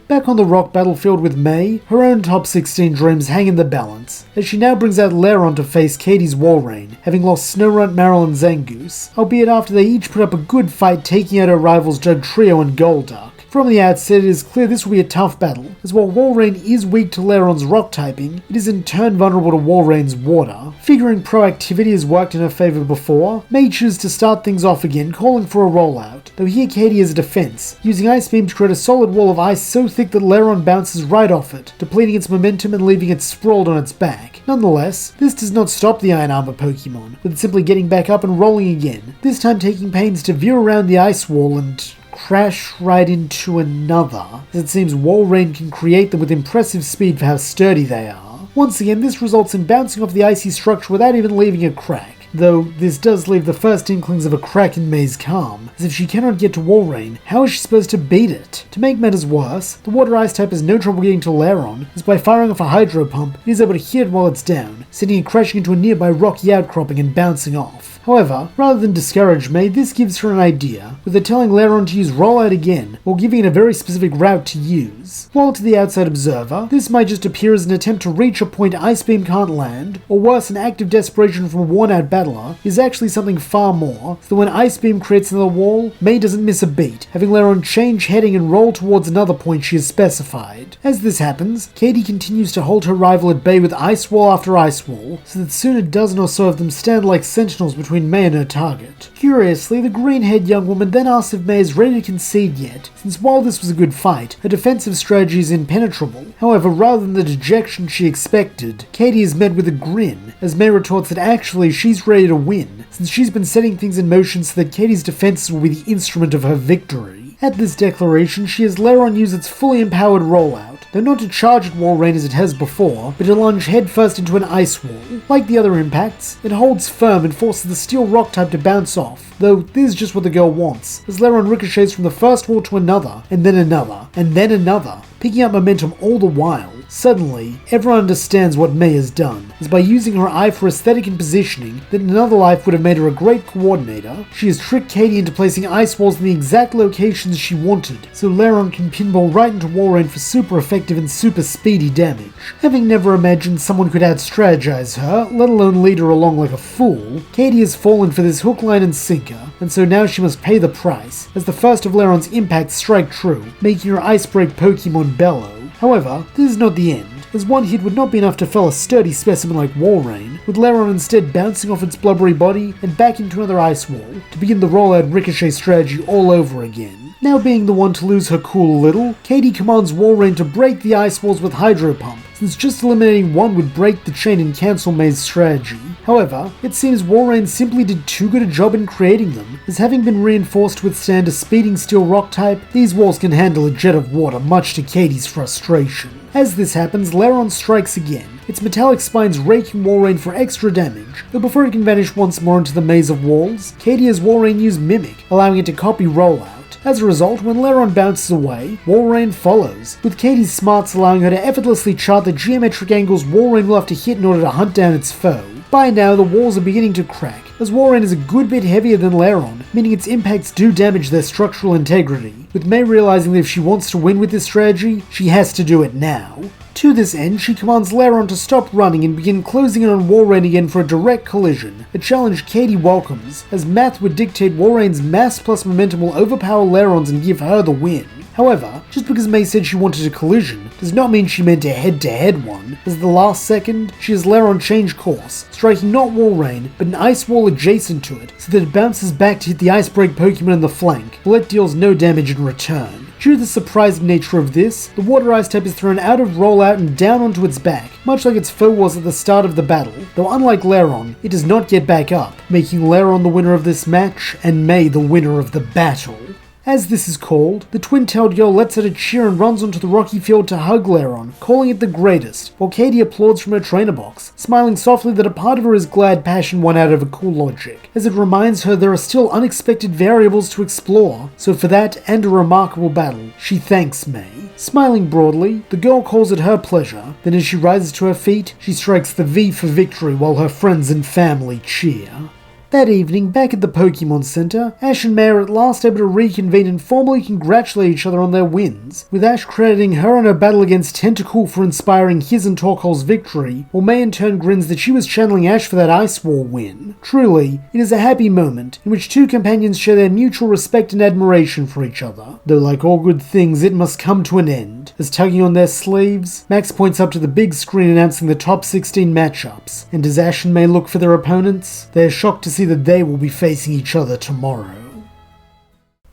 Back on the rock battlefield with May, her own top 16 dreams hang in the balance, as she now brings out Lairon to face Katie's Walrein, having lost Snorunt, Marill and Zangoose, albeit after they each put up a good fight taking out her rivals Dugtrio and Golduck. From the outset, it is clear this will be a tough battle, as while Walrein is weak to Lairon's rock typing, it is in turn vulnerable to Walrein's water. Figuring proactivity has worked in her favour before, May chooses to start things off again, calling for a rollout, though here Katie has a defence, using Ice Beam to create a solid wall of ice so thick that Lairon bounces right off it, depleting its momentum and leaving it sprawled on its back. Nonetheless, this does not stop the Iron Armor Pokemon, with it simply getting back up and rolling again, this time taking pains to veer around the ice wall and crash right into another, as it seems Walrein can create them with impressive speed for how sturdy they are. Once again, this results in bouncing off the icy structure without even leaving a crack, though this does leave the first inklings of a crack in May's calm, as if she cannot get to Walrein, how is she supposed to beat it? To make matters worse, the Water-Ice type has no trouble getting to Lairon, as by firing off a Hydro Pump, it is able to hit it while it's down, sending it crashing into a nearby rocky outcropping and bouncing off. However, rather than discourage May, this gives her an idea, with her telling Lairon to use Rollout again, while giving it a very specific route to use. While to the outside observer, this might just appear as an attempt to reach a point Ice Beam can't land, or worse, an act of desperation from a worn-out battler, is actually something far more, so that when Ice Beam creates another wall, May doesn't miss a beat, having Lairon change heading and roll towards another point she has specified. As this happens, Katie continues to hold her rival at bay with Ice Wall after Ice Wall, so that soon a dozen or so of them stand like sentinels between May and her target. Curiously, the green-haired young woman then asks if May is ready to concede yet, since while this was a good fight, her defensive strategy is impenetrable. However, rather than the dejection she expected, Katie is met with a grin, as May retorts that actually she's ready to win, since she's been setting things in motion so that Katie's defenses will be the instrument of her victory. At this declaration, she has Lairon use its fully empowered rollout, though not to charge at Walrein as it has before, but to lunge headfirst into an ice wall. Like the other impacts, it holds firm and forces the steel rock type to bounce off, though this is just what the girl wants, as Lairon ricochets from the first wall to another, and then another, and then another, picking up momentum all the while. Suddenly, everyone understands what May has done, as by using her eye for aesthetic and positioning that in another life would have made her a great coordinator, she has tricked Katie into placing ice walls in the exact locations she wanted, so Lairon can pinball right into Walrein for super effective and super speedy damage. Having never imagined someone could out-strategize her, let alone lead her along like a fool, Katie has fallen for this hook, line and sinker, and so now she must pay the price, as the first of Lairon's impacts strike true, making her Ice Break Pokemon bellow. However, this is not the end, as one hit would not be enough to fell a sturdy specimen like Walrein, with Lairon instead bouncing off its blubbery body and back into another ice wall, to begin the rollout ricochet strategy all over again. Now being the one to lose her cool a little, Katie commands Walrein to break the ice walls with Hydro Pump, since just eliminating one would break the chain and cancel May's strategy. However, it seems Walrein simply did too good a job in creating them, as having been reinforced to withstand a speeding steel rock type, these walls can handle a jet of water, much to Katie's frustration. As this happens, Lairon strikes again, its metallic spines raking Walrein for extra damage, though before it can vanish once more into the maze of walls, Katie has Walrein use Mimic, allowing it to copy Rollout. As a result, when Lairon bounces away, Walrein follows, with Katie's smarts allowing her to effortlessly chart the geometric angles Walrein will have to hit in order to hunt down its foe. By now, the walls are beginning to crack, as Walrein is a good bit heavier than Lairon, meaning its impacts do damage their structural integrity, with May realizing that if she wants to win with this strategy, she has to do it now. To this end, she commands Lairon to stop running and begin closing in on Walrein again for a direct collision, a challenge Katie welcomes, as math would dictate Walrein's mass plus momentum will overpower Lairon's and give her the win. However, just because May said she wanted a collision does not mean she meant a head-to-head one, as at the last second, she has Lairon change course, striking not Walrein, but an ice wall adjacent to it, so that it bounces back to hit the Ice Break Pokemon in the flank, while it deals no damage in return. Due to the surprising nature of this, the Water Ice type is thrown out of Rollout and down onto its back, much like its foe was at the start of the battle, though unlike Lairon, it does not get back up, making Lairon the winner of this match, and May the winner of the battle. As this is called, the twin-tailed girl lets out a cheer and runs onto the rocky field to hug Lairon, calling it the greatest, while Katie applauds from her trainer box, smiling softly that a part of her is glad passion won out over cool logic, as it reminds her there are still unexpected variables to explore, so for that and a remarkable battle, she thanks May. Smiling broadly, the girl calls it her pleasure, then as she rises to her feet, she strikes the V for victory while her friends and family cheer. That evening, back at the Pokemon Center, Ash and May are at last able to reconvene and formally congratulate each other on their wins, with Ash crediting her on her battle against Tentacool for inspiring his and Torkoal's victory, while May in turn grins that she was channeling Ash for that Ice Wall win. Truly, it is a happy moment in which two companions share their mutual respect and admiration for each other, though like all good things it must come to an end, as tugging on their sleeves, Max points up to the big screen announcing the top 16 matchups, and as Ash and May look for their opponents, they are shocked to see that they will be facing each other tomorrow.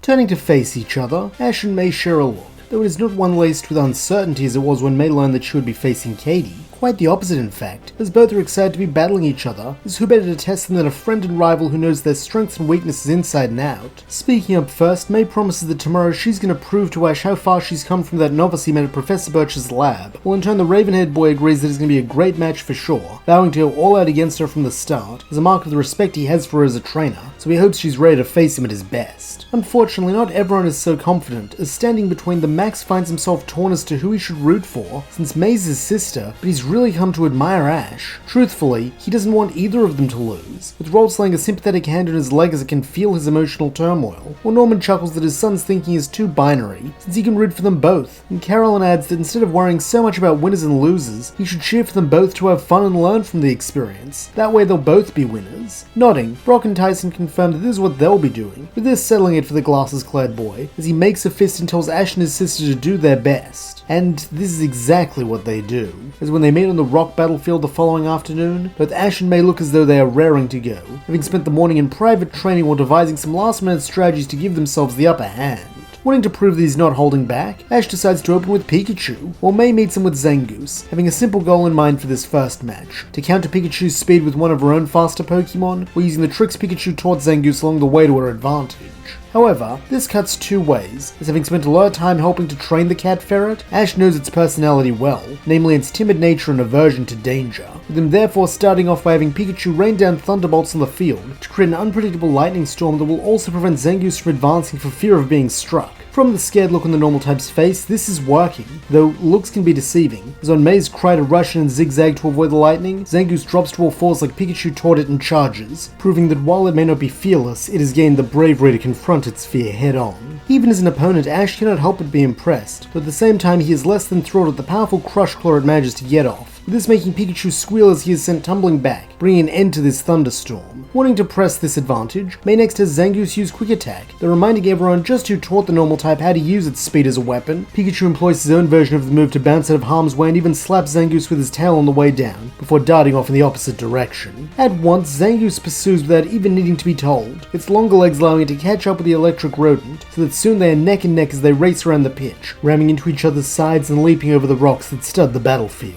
Turning to face each other, Ash and May share a look, though it is not one laced with uncertainty as it was when May learned that she would be facing Katie. Quite the opposite, in fact, as both are excited to be battling each other, as who better to test them than a friend and rival who knows their strengths and weaknesses inside and out. Speaking up first, May promises that tomorrow she's going to prove to Ash how far she's come from that novice he met at Professor Birch's lab, while in turn the Raven-haired boy agrees that it's going to be a great match for sure, vowing to go all out against her from the start, as a mark of the respect he has for her as a trainer, so he hopes she's ready to face him at his best. Unfortunately, not everyone is so confident, as standing between them, Max finds himself torn as to who he should root for, since May's his sister, but he's really come to admire Ash. Truthfully, he doesn't want either of them to lose, with Rolf slaying a sympathetic hand on his leg as it can feel his emotional turmoil, while Norman chuckles that his son's thinking is too binary, since he can root for them both, and Carolyn adds that instead of worrying so much about winners and losers, he should cheer for them both to have fun and learn from the experience. That way they'll both be winners. Nodding, Brock and Tyson confirm that this is what they'll be doing, with this settling it for the glasses-clad boy, as he makes a fist and tells Ash and his sister to do their best. And this is exactly what they do, as when they meet on the rock battlefield the following afternoon, both Ash and May look as though they are raring to go, having spent the morning in private training while devising some last-minute strategies to give themselves the upper hand. Wanting to prove that he's not holding back, Ash decides to open with Pikachu, while May meets him with Zangoose, having a simple goal in mind for this first match, to counter Pikachu's speed with one of her own faster Pokemon, while using the tricks Pikachu taught Zangoose along the way to her advantage. However, this cuts two ways, as having spent a lot of time helping to train the cat ferret, Ash knows its personality well, namely its timid nature and aversion to danger, with him therefore starting off by having Pikachu rain down thunderbolts on the field to create an unpredictable lightning storm that will also prevent Zangoose from advancing for fear of being struck. From the scared look on the normal type's face, this is working, though looks can be deceiving, as on May's cry to rush in and zigzag to avoid the lightning, Zangoose drops to all fours like Pikachu taught it and charges, proving that while it may not be fearless, it has gained the bravery to confront its fear head-on. Even as an opponent, Ash cannot help but be impressed, but at the same time he is less than thrilled at the powerful crush claw it manages to get off, with this making Pikachu squeal as he is sent tumbling back, bringing an end to this thunderstorm. Wanting to press this advantage, May next has Zangoose use Quick Attack, though reminding everyone just who taught the normal type how to use its speed as a weapon, Pikachu employs his own version of the move to bounce out of harm's way and even slaps Zangoose with his tail on the way down, before darting off in the opposite direction. At once, Zangoose pursues without even needing to be told, its longer legs allowing it to catch up with the electric rodent, so that soon they are neck and neck as they race around the pitch, ramming into each other's sides and leaping over the rocks that stud the battlefield.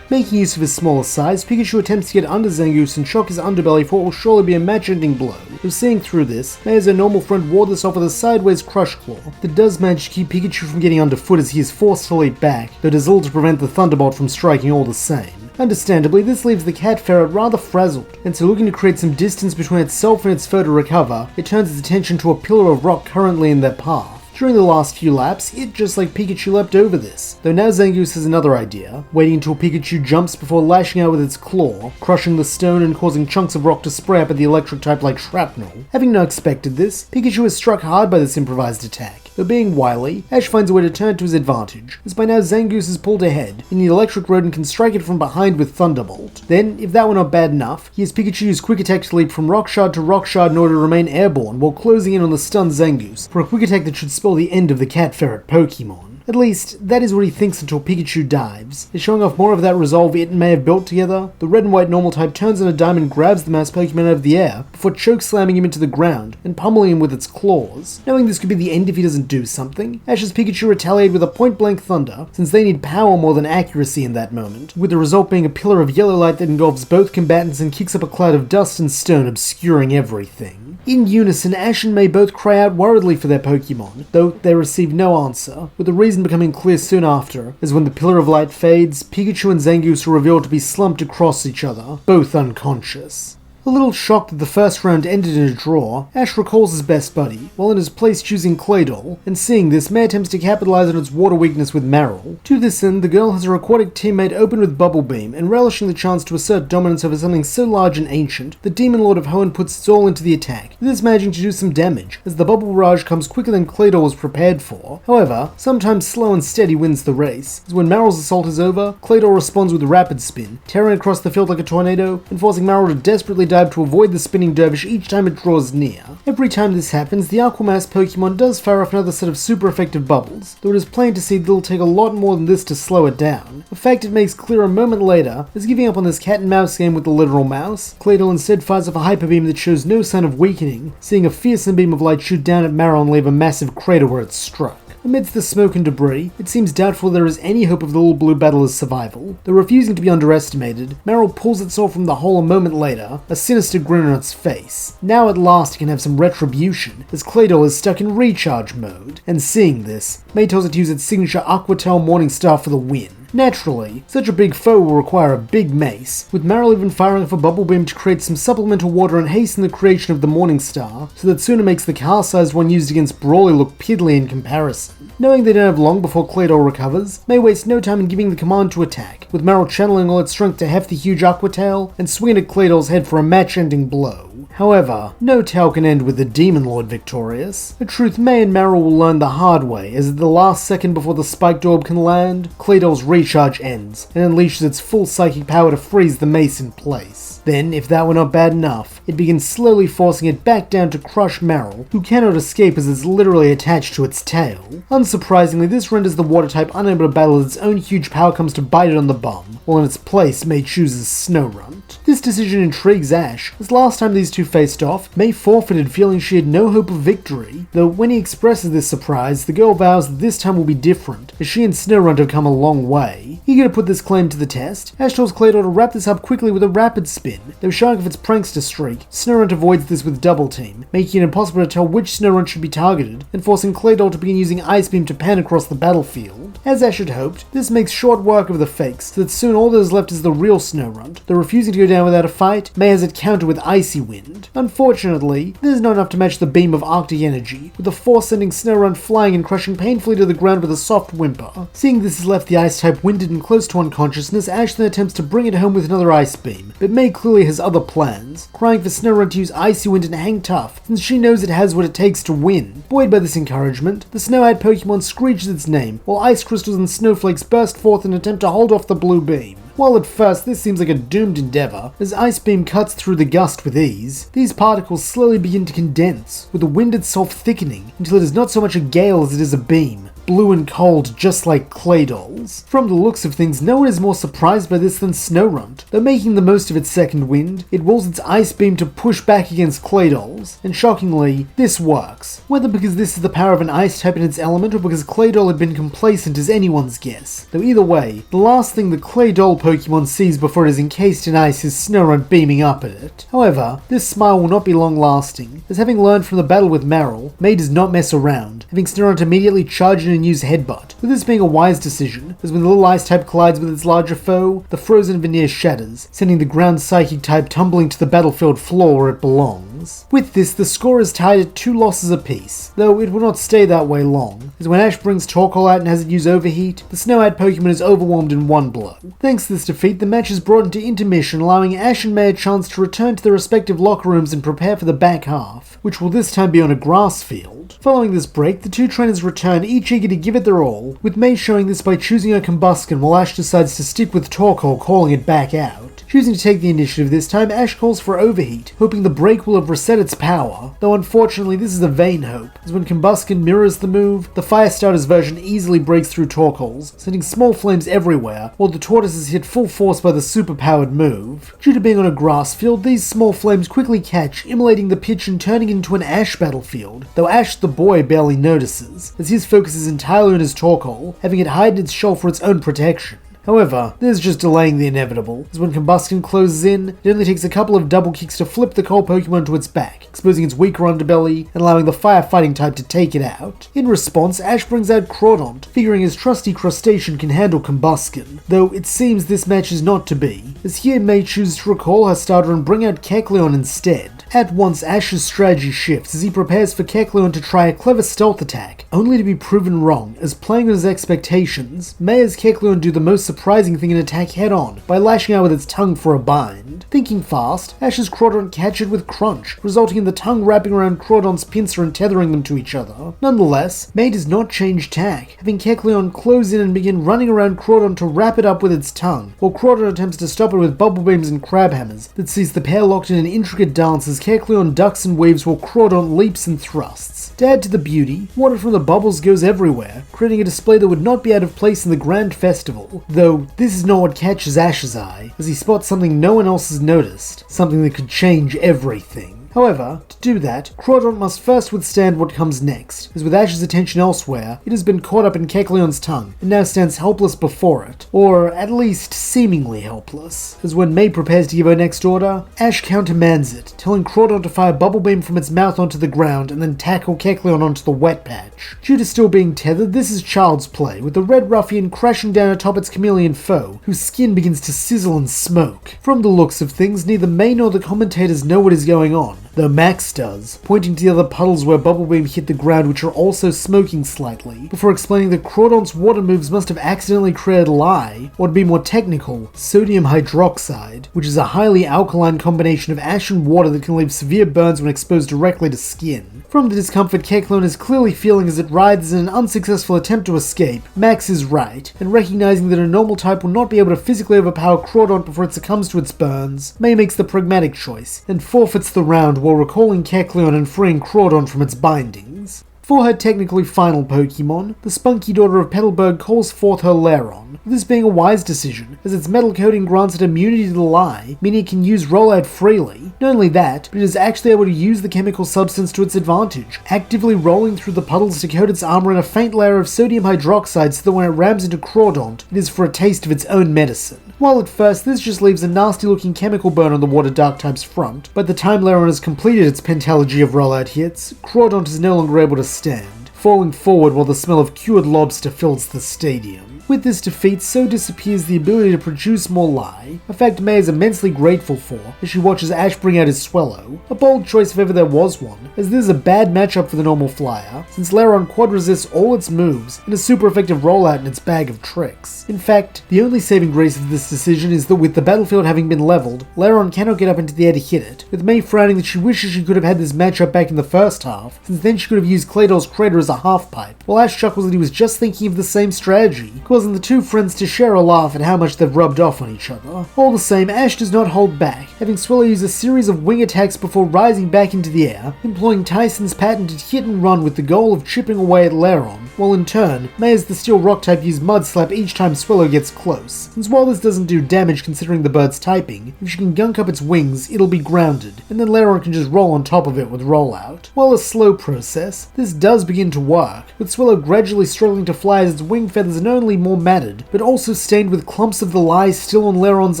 Making use of his smaller size, Pikachu attempts to get under Zangoose and shock his underbelly for what will surely be a match-ending blow. Though seeing through this, May as her normal friend ward this off with a sideways crush claw that does manage to keep Pikachu from getting underfoot as he is forced to leap back, though does little to prevent the Thunderbolt from striking all the same. Understandably, this leaves the cat ferret rather frazzled, and so looking to create some distance between itself and its foe to recover, it turns its attention to a pillar of rock currently in their path. During the last few laps, it, just like Pikachu, leapt over this, though now Zangoose has another idea, waiting until Pikachu jumps before lashing out with its claw, crushing the stone and causing chunks of rock to spray up at the electric type like shrapnel. Having not expected this, Pikachu is struck hard by this improvised attack, though being wily, Ash finds a way to turn it to his advantage, as by now Zangoose is pulled ahead, and the electric rodent can strike it from behind with Thunderbolt. Then, if that were not bad enough, he has Pikachu use Quick Attack to leap from rock shard to rock shard in order to remain airborne while closing in on the stunned Zangoose for a Quick Attack that should spell the end of the cat ferret Pokemon. At least, that is what he thinks until Pikachu dives. Showing off more of that resolve it may have built together, the red and white normal type turns on a dime and grabs the mouse Pokemon out of the air, before choke slamming him into the ground and pummeling him with its claws. Knowing this could be the end if he doesn't do something, Ash's Pikachu retaliate with a point-blank thunder, since they need power more than accuracy in that moment, with the result being a pillar of yellow light that engulfs both combatants and kicks up a cloud of dust and stone obscuring everything. In unison, Ash and May both cry out worriedly for their Pokemon, though they receive no answer, with the reason becoming clear soon after, as when the pillar of light fades, Pikachu and Zangoose are revealed to be slumped across each other, both unconscious. A little shocked that the first round ended in a draw, Ash recalls his best buddy, while in his place choosing Claydol, and seeing this, May attempts to capitalize on its water weakness with Marill. To this end, the girl has her aquatic teammate open with Bubble Beam, and relishing the chance to assert dominance over something so large and ancient, the Demon Lord of Hoenn puts its all into the attack, with this managing to do some damage, as the Bubble Barrage comes quicker than Claydol was prepared for. However, sometimes slow and steady wins the race, as when Marill's assault is over, Claydol responds with Rapid Spin, tearing across the field like a tornado, and forcing Marill to desperately dive to avoid the spinning dervish each time it draws near. Every time this happens, the Aquamass Pokemon does fire off another set of super effective bubbles, though it is plain to see that it'll take a lot more than this to slow it down. A fact it makes clear a moment later, as giving up on this cat and mouse game with the literal mouse, Claydol instead fires off a Hyper Beam that shows no sign of weakening, seeing a fearsome beam of light shoot down at Marill and leave a massive crater where it struck. Amidst the smoke and debris, it seems doubtful there is any hope of the little blue battler's survival. Though refusing to be underestimated, Marill pulls its soul from the hole a moment later, a sinister grin on its face. Now at last it can have some retribution, as Claydol is stuck in recharge mode. And seeing this, May tells it to use its signature Aqua Tail Morningstar for the win. Naturally, such a big foe will require a big mace, with Marill even firing off a Bubble Beam to create some supplemental water and hasten the creation of the Morningstar, so that sooner makes the car-sized one used against Brawly look piddly in comparison. Knowing they don't have long before Claydol recovers, May wastes no time in giving the command to attack, with Marill channeling all its strength to heft the huge Aqua Tail and swing at Claydol's head for a match-ending blow. However, no tale can end with the Demon Lord victorious, a truth May and Marill will learn the hard way, as at the last second before the Spiked Orb can land, Claydol's recharge ends, and unleashes its full psychic power to freeze the mace in place. Then, if that were not bad enough, it begins slowly forcing it back down to crush Marill, who cannot escape as it's literally attached to its tail. Unsurprisingly, this renders the water type unable to battle as its own huge power comes to bite it on the bum, while in its place May chooses Snorunt. This decision intrigues Ash, as last time these two faced off, May forfeited feeling she had no hope of victory, though when he expresses this surprise, the girl vows that this time will be different, as she and Snorunt have come a long way. Eager to put this claim to the test, Ash tells Claydol to wrap this up quickly with a Rapid Spin, though showing off its prankster streak, Snorunt avoids this with Double Team, making it impossible to tell which Snorunt should be targeted, and forcing Claydol to begin using Ice Beam to pan across the battlefield. As Ash had hoped, this makes short work of the fakes, so that soon all that is left is the real Snorunt, though refusing to go down without a fight, May has it countered with Icy Wind. Unfortunately, this is not enough to match the beam of Arctic energy, with the force sending Snorunt flying and crushing painfully to the ground with a soft whimper. Seeing this has left the Ice-type winded and close to unconsciousness, Ash then attempts to bring it home with another Ice Beam, but May clearly has other plans, crying for Snorunt to use Icy Wind and hang tough, since she knows it has what it takes to win. Buoyed by this encouragement, the Snow-eyed Pokemon screeches its name, while ice crystals and snowflakes burst forth in an attempt to hold off the blue beam. While at first this seems like a doomed endeavor, as Ice Beam cuts through the gust with ease, these particles slowly begin to condense, with the wind itself thickening until it is not so much a gale as it is a beam, blue and cold just like Claydol's. From the looks of things, no one is more surprised by this than Snorunt. Though making the most of its second wind, it rolls its Ice Beam to push back against Claydol's, and shockingly, this works. Whether because this is the power of an ice type in its element or because Claydol had been complacent is anyone's guess. Though either way, the last thing the Claydol Pokemon sees before it is encased in ice is Snorunt beaming up at it. However, this smile will not be long lasting, as having learned from the battle with Marill, May does not mess around, having Snorunt immediately charge in and use Headbutt, with this being a wise decision, as when the little ice type collides with its larger foe, the frozen veneer shatters, sending the ground psychic type tumbling to the battlefield floor where it belongs. With this, the score is tied at 2 losses apiece, though it will not stay that way long, as when Ash brings Torkoal out and has it use Overheat, the Snow-eyed Pokemon is overwhelmed in one blow. Thanks to this defeat, the match is brought into intermission, allowing Ash and May a chance to return to their respective locker rooms and prepare for the back half, which will this time be on a grass field. Following this break, the two trainers return, each eager to give it their all, with May showing this by choosing her Combusken while Ash decides to stick with Torkoal, calling it back out. Choosing to take the initiative this time, Ash calls for Overheat, hoping the break will have reset its power, though unfortunately this is a vain hope, as when Combusken mirrors the move, the Firestarter's version easily breaks through Torkoal's, sending small flames everywhere, while the Tortoise is hit full force by the superpowered move. Due to being on a grass field, these small flames quickly catch, immolating the pitch and turning it into an Ash battlefield, though Ash the boy barely notices, as his focus is entirely on his Torkoal, having it hide in its shell for its own protection. However, this is just delaying the inevitable, as when Combustion closes in, it only takes a couple of double kicks to flip the coal Pokemon to its back, exposing its weaker underbelly and allowing the firefighting type to take it out. In response, Ash brings out Crawdont, figuring his trusty crustacean can handle Combustion, though it seems this match is not to be, as here May chooses to recall her starter and bring out Kecleon instead. At once, Ash's strategy shifts as he prepares for Kecleon to try a clever stealth attack, only to be proven wrong, as playing on his expectations, May has Kecleon do the most surprising thing and attack head-on, by lashing out with its tongue for a bind. Thinking fast, Ash's Crawdont catch it with Crunch, resulting in the tongue wrapping around Crawdont's pincer and tethering them to each other. Nonetheless, May does not change tack, having Kecleon close in and begin running around Crawdont to wrap it up with its tongue, while Crawdont attempts to stop it with Bubble Beams and Crab Hammers that sees the pair locked in an intricate dance as Kecleon ducks and weaves while Crawdont leaps and thrusts. To add to the beauty, water from the bubbles goes everywhere, creating a display that would not be out of place in the Grand Festival, though this is not what catches Ash's eye, as he spots something no one else has noticed, something that could change everything. However, to do that, Crawdont must first withstand what comes next, as with Ash's attention elsewhere, it has been caught up in Kecleon's tongue, and now stands helpless before it, or at least seemingly helpless, as when May prepares to give her next order, Ash countermands it, telling Crawdont to fire Bubble Beam from its mouth onto the ground and then tackle Kecleon onto the wet patch. Due to still being tethered, this is child's play, with the Red Ruffian crashing down atop its chameleon foe, whose skin begins to sizzle and smoke. From the looks of things, neither May nor the commentators know what is going on, though Max does, pointing to the other puddles where Bubble Beam hit the ground which are also smoking slightly, before explaining that Crawdont's water moves must have accidentally created lye, or to be more technical, sodium hydroxide, which is a highly alkaline combination of ash and water that can leave severe burns when exposed directly to skin. From the discomfort Kecleon is clearly feeling as it writhes in an unsuccessful attempt to escape, Max is right, and recognizing that a normal type will not be able to physically overpower Crawdont before it succumbs to its burns, May makes the pragmatic choice, and forfeits the round while recalling Kecleon and freeing Crawdont from its bindings. For her technically final Pokemon, the spunky daughter of Petalburg calls forth her Lairon, this being a wise decision, as its metal coating grants it immunity to the lye, meaning it can use Rollout freely. Not only that, but it is actually able to use the chemical substance to its advantage, actively rolling through the puddles to coat its armor in a faint layer of sodium hydroxide so that when it rams into Crawdont, it is for a taste of its own medicine. While at first this just leaves a nasty looking chemical burn on the water dark type's front, by the time Lairon has completed its pentalogy of rollout hits, Crawdont is no longer able to stand, falling forward while the smell of cured lobster fills the stadium. With this defeat, so disappears the ability to produce more lye, a fact May is immensely grateful for as she watches Ash bring out his Swellow, a bold choice if ever there was one, as this is a bad matchup for the normal flyer, since Lairon quad resists all its moves and a super effective rollout in its bag of tricks. In fact, the only saving grace of this decision is that with the battlefield having been leveled, Lairon cannot get up into the air to hit it, with May frowning that she wishes she could have had this matchup back in the first half, since then she could have used Claydore's Crater as a half-pipe, while Ash chuckles that he was just thinking of the same strategy, causing the two friends to share a laugh at how much they've rubbed off on each other. All the same, Ash does not hold back, having Swellow use a series of wing attacks before rising back into the air, employing Tyson's patented hit and run with the goal of chipping away at Lairon, while in turn, May as the Steel Rock type use Mud Slap each time Swellow gets close, since while this doesn't do damage considering the bird's typing, if she can gunk up its wings, it'll be grounded, and then Lairon can just roll on top of it with Rollout. While a slow process, this does begin to work, with Swellow gradually struggling to fly as its wing feathers are not only more matted, but also stained with clumps of the lye still on Lairon's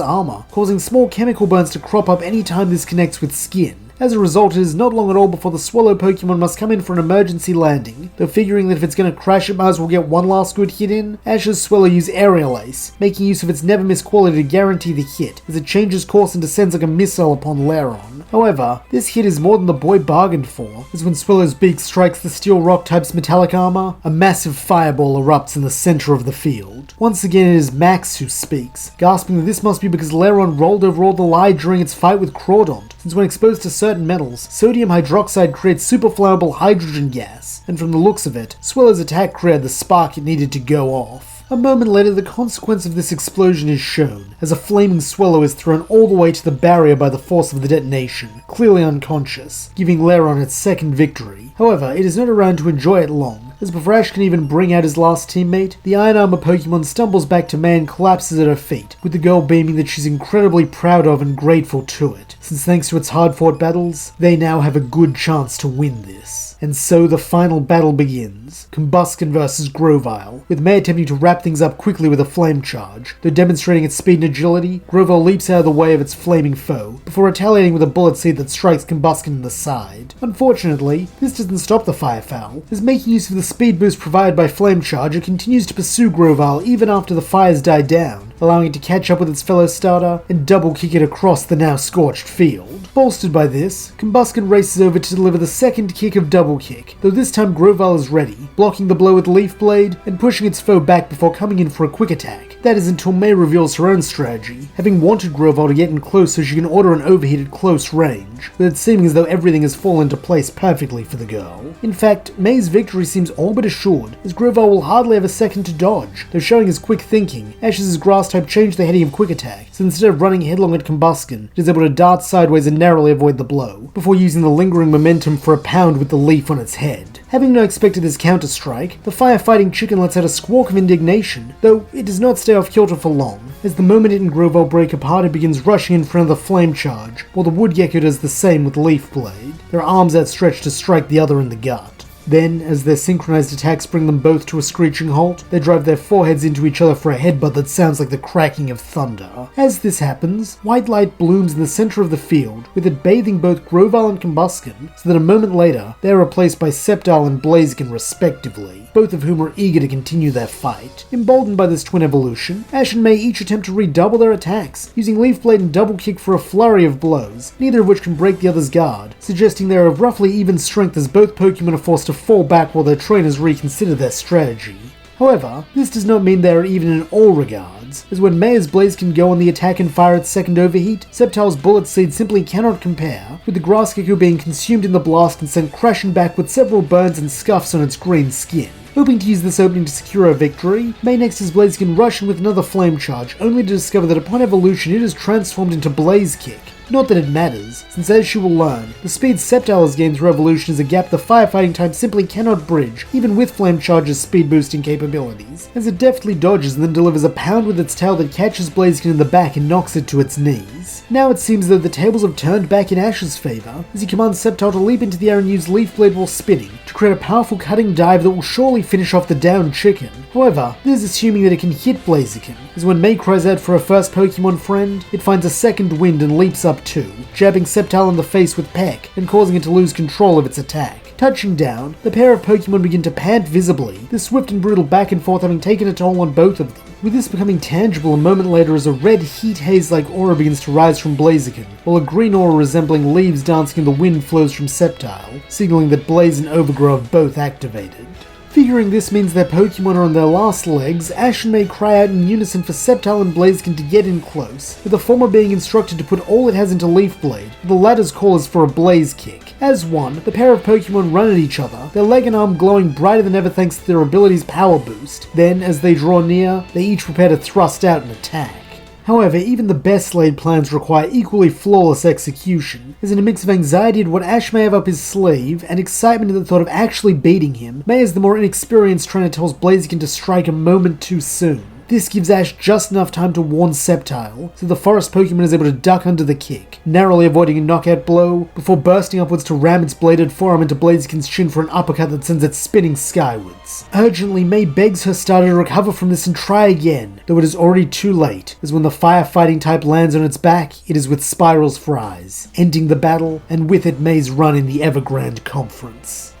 armor, causing small chemical burns to crop up anytime this connects with skin. As a result, it is not long at all before the Swellow Pokemon must come in for an emergency landing, though figuring that if it's going to crash it might as well get one last good hit in, Ash's Swellow use Aerial Ace, making use of its never miss quality to guarantee the hit, as it changes course and descends like a missile upon Lairon. However, this hit is more than the boy bargained for, as when Swellow's beak strikes the Steel Rock type's metallic armor, a massive fireball erupts in the center of the field. Once again it is Max who speaks, gasping that this must be because Lairon rolled over all the lye during its fight with Crawdont, since when exposed to certain metals, sodium hydroxide creates super flammable hydrogen gas, and from the looks of it, Swellow's attack created the spark it needed to go off. A moment later, the consequence of this explosion is shown, as a flaming Swellow is thrown all the way to the barrier by the force of the detonation, clearly unconscious, giving Lairon its second victory. However, it is not around to enjoy it long, as before Ash can even bring out his last teammate, the Iron Armor Pokemon stumbles back to May and collapses at her feet, with the girl beaming that she's incredibly proud of and grateful to it, since thanks to its hard-fought battles, they now have a good chance to win this. And so the final battle begins, Combusken versus Grovyle, with May attempting to wrap things up quickly with a flame charge. Though demonstrating its speed and agility, Grovyle leaps out of the way of its flaming foe, before retaliating with a bullet seed that strikes Combusken in the side. Unfortunately, this doesn't stop the Firefowl, as making use of the speed boost provided by Flame Charge, it continues to pursue Grovyle even after the fires die down, allowing it to catch up with its fellow starter and double kick it across the now scorched field. Bolstered by this, Combusken races over to deliver the second kick of double kick, though this time Grovyle is ready, blocking the blow with Leaf Blade and pushing its foe back before coming in for a quick attack. That is until May reveals her own strategy, having wanted Grovyle to get in close so she can order an overheat at close range, with it seeming as though everything has fallen into place perfectly for the girl. In fact, May's victory seems all but assured, as Grovyle will hardly have a second to dodge, though showing his quick thinking, Ash's grass type changed the heading of quick attack, so instead of running headlong at Combusken, it is able to dart sideways and narrowly avoid the blow, before using the lingering momentum for a pound with the leaf on its head. Having not expected this counter-strike, the firefighting chicken lets out a squawk of indignation, though it does not stay off kilter for long, as the moment it and Grovyle break apart it begins rushing in front of the flame charge, while the wood gecko does the same with Leaf Blade, their arms outstretched to strike the other in the gut. Then, as their synchronized attacks bring them both to a screeching halt, they drive their foreheads into each other for a headbutt that sounds like the cracking of thunder. As this happens, white light blooms in the center of the field, with it bathing both Grovyle and Combusken, so that a moment later, they are replaced by Sceptile and Blaziken respectively, both of whom are eager to continue their fight. Emboldened by this twin evolution, Ash and May each attempt to redouble their attacks, using Leaf Blade and Double Kick for a flurry of blows, neither of which can break the other's guard, suggesting they are of roughly even strength as both Pokemon are forced to fall back while their trainers reconsider their strategy. However, this does not mean they are even in all regards, as when May's Blaze can go on the attack and fire its second overheat, Sceptile's Bullet Seed simply cannot compare, with the Grass Gecko being consumed in the blast and sent crashing back with several burns and scuffs on its green skin. Hoping to use this opening to secure a victory, May next has Blaziken rush in with another Flame Charge, only to discover that upon evolution it is transformed into Blaze Kick. Not that it matters, since as she will learn, the speed Sceptile has gained through evolution is a gap the firefighting type simply cannot bridge, even with Flame Charge's speed boosting capabilities, as it deftly dodges and then delivers a pound with its tail that catches Blaziken in the back and knocks it to its knees. Now it seems though the tables have turned back in Ash's favour, as he commands Sceptile to leap into the air and use Leaf Blade while spinning, to create a powerful cutting dive that will surely finish off the downed chicken. However, this is assuming that it can hit Blaziken, as when May cries out for her first Pokemon friend, it finds a second wind and leaps up too, jabbing Sceptile in the face with Peck and causing it to lose control of its attack. Touching down, the pair of Pokemon begin to pant visibly, this swift and brutal back and forth having taken a toll on both of them, with this becoming tangible a moment later as a red heat haze-like aura begins to rise from Blaziken, while a green aura resembling leaves dancing in the wind flows from Sceptile, signaling that Blaze and Overgrow have both activated. Figuring this means their Pokemon are on their last legs, Ash and May cry out in unison for Sceptile and Blaziken to get in close, with the former being instructed to put all it has into Leaf Blade, the latter's call is for a Blaze Kick. As one, the pair of Pokemon run at each other, their leg and arm glowing brighter than ever thanks to their ability's power boost. Then, as they draw near, they each prepare to thrust out and attack. However, even the best laid plans require equally flawless execution, as in a mix of anxiety at what Ash may have up his sleeve, and excitement at the thought of actually beating him, May as the more inexperienced trainer tells Blaziken to strike a moment too soon. This gives Ash just enough time to warn Sceptile, so the forest Pokemon is able to duck under the kick, narrowly avoiding a knockout blow, before bursting upwards to ram its bladed forearm into Blaziken's chin for an uppercut that sends it spinning skywards. Urgently, May begs her starter to recover from this and try again, though it is already too late, as when the firefighting type lands on its back, it is with spirals for eyes, ending the battle, and with it May's run in the Evergrande Conference.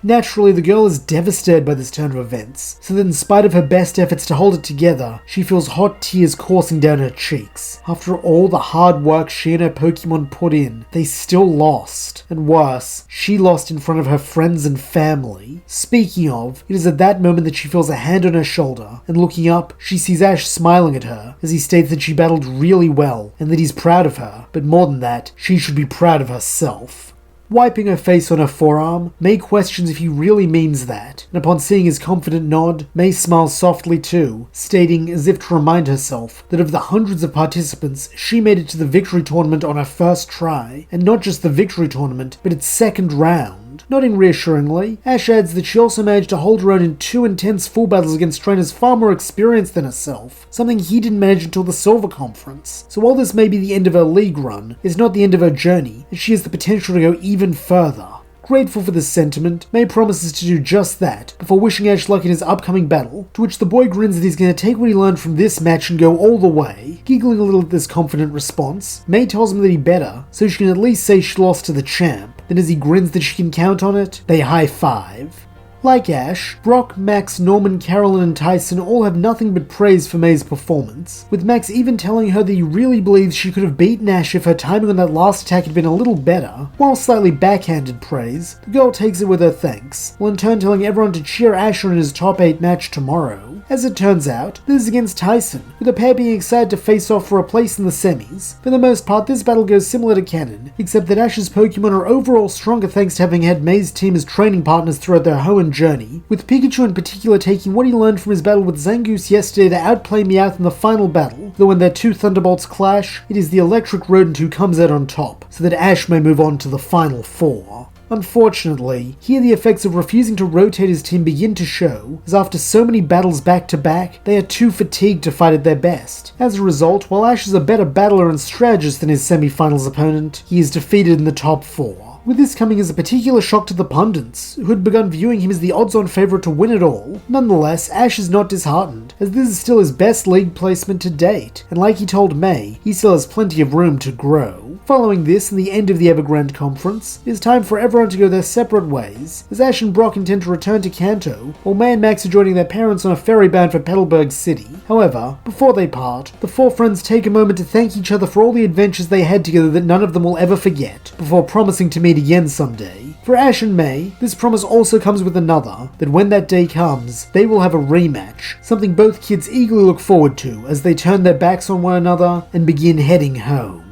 Naturally, the girl is devastated by this turn of events, so that in spite of her best efforts to hold it together, she feels hot tears coursing down her cheeks. After all the hard work she and her Pokemon put in, they still lost. And worse, she lost in front of her friends and family. Speaking of, it is at that moment that she feels a hand on her shoulder, and looking up, she sees Ash smiling at her, as he states that she battled really well, and that he's proud of her, but more than that, she should be proud of herself. Wiping her face on her forearm, May questions if he really means that, and upon seeing his confident nod, May smiles softly too, stating as if to remind herself that of the hundreds of participants, she made it to the victory tournament on her first try, and not just the victory tournament, but its second round. around. Nodding reassuringly, Ash adds that she also managed to hold her own in 2 intense full battles against trainers far more experienced than herself, something he didn't manage until the Silver Conference. So while this may be the end of her league run, it's not the end of her journey, as she has the potential to go even further. Grateful for this sentiment, May promises to do just that, before wishing Ash luck in his upcoming battle, to which the boy grins that he's going to take what he learned from this match and go all the way. Giggling a little at this confident response, May tells him that he better, so she can at least say she lost to the champ. Then as he grins that she can count on it, they high-five. Like Ash, Brock, Max, Norman, Carolyn, and Tyson all have nothing but praise for May's performance, with Max even telling her that he really believes she could have beaten Ash if her timing on that last attack had been a little better. While slightly backhanded praise, the girl takes it with her thanks, while in turn telling everyone to cheer Ash on in his top 8 match tomorrow. As it turns out, this is against Tyson, with the pair being excited to face off for a place in the semis. For the most part, this battle goes similar to Canon, except that Ash's Pokemon are overall stronger thanks to having had May's team as training partners throughout their Hoenn journey, with Pikachu in particular taking what he learned from his battle with Zangoose yesterday to outplay Meowth in the final battle, though when their 2 Thunderbolts clash, it is the electric rodent who comes out on top, so that Ash may move on to the final 4. Unfortunately, here the effects of refusing to rotate his team begin to show, as after so many battles back to back, they are too fatigued to fight at their best. As a result, while Ash is a better battler and strategist than his semi-finals opponent, he is defeated in the top 4. With this coming as a particular shock to the pundits, who had begun viewing him as the odds-on favourite to win it all. Nonetheless, Ash is not disheartened, as this is still his best league placement to date, and like he told May, he still has plenty of room to grow. Following this and the end of the Grande Conference, it is time for everyone to go their separate ways, as Ash and Brock intend to return to Kanto, while May and Max are joining their parents on a ferry bound for Petalburg City. However, before they part, the 4 friends take a moment to thank each other for all the adventures they had together that none of them will ever forget, before promising to meet again someday. For Ash and May, this promise also comes with another, that when that day comes, they will have a rematch, something both kids eagerly look forward to as they turn their backs on one another and begin heading home.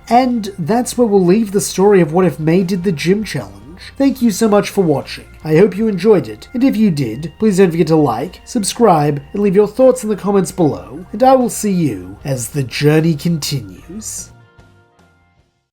And that's where we'll leave the story of what if May did the gym challenge. Thank you so much for watching. I hope you enjoyed it, and if you did, please don't forget to like, subscribe, and leave your thoughts in the comments below, and I will see you as the journey continues.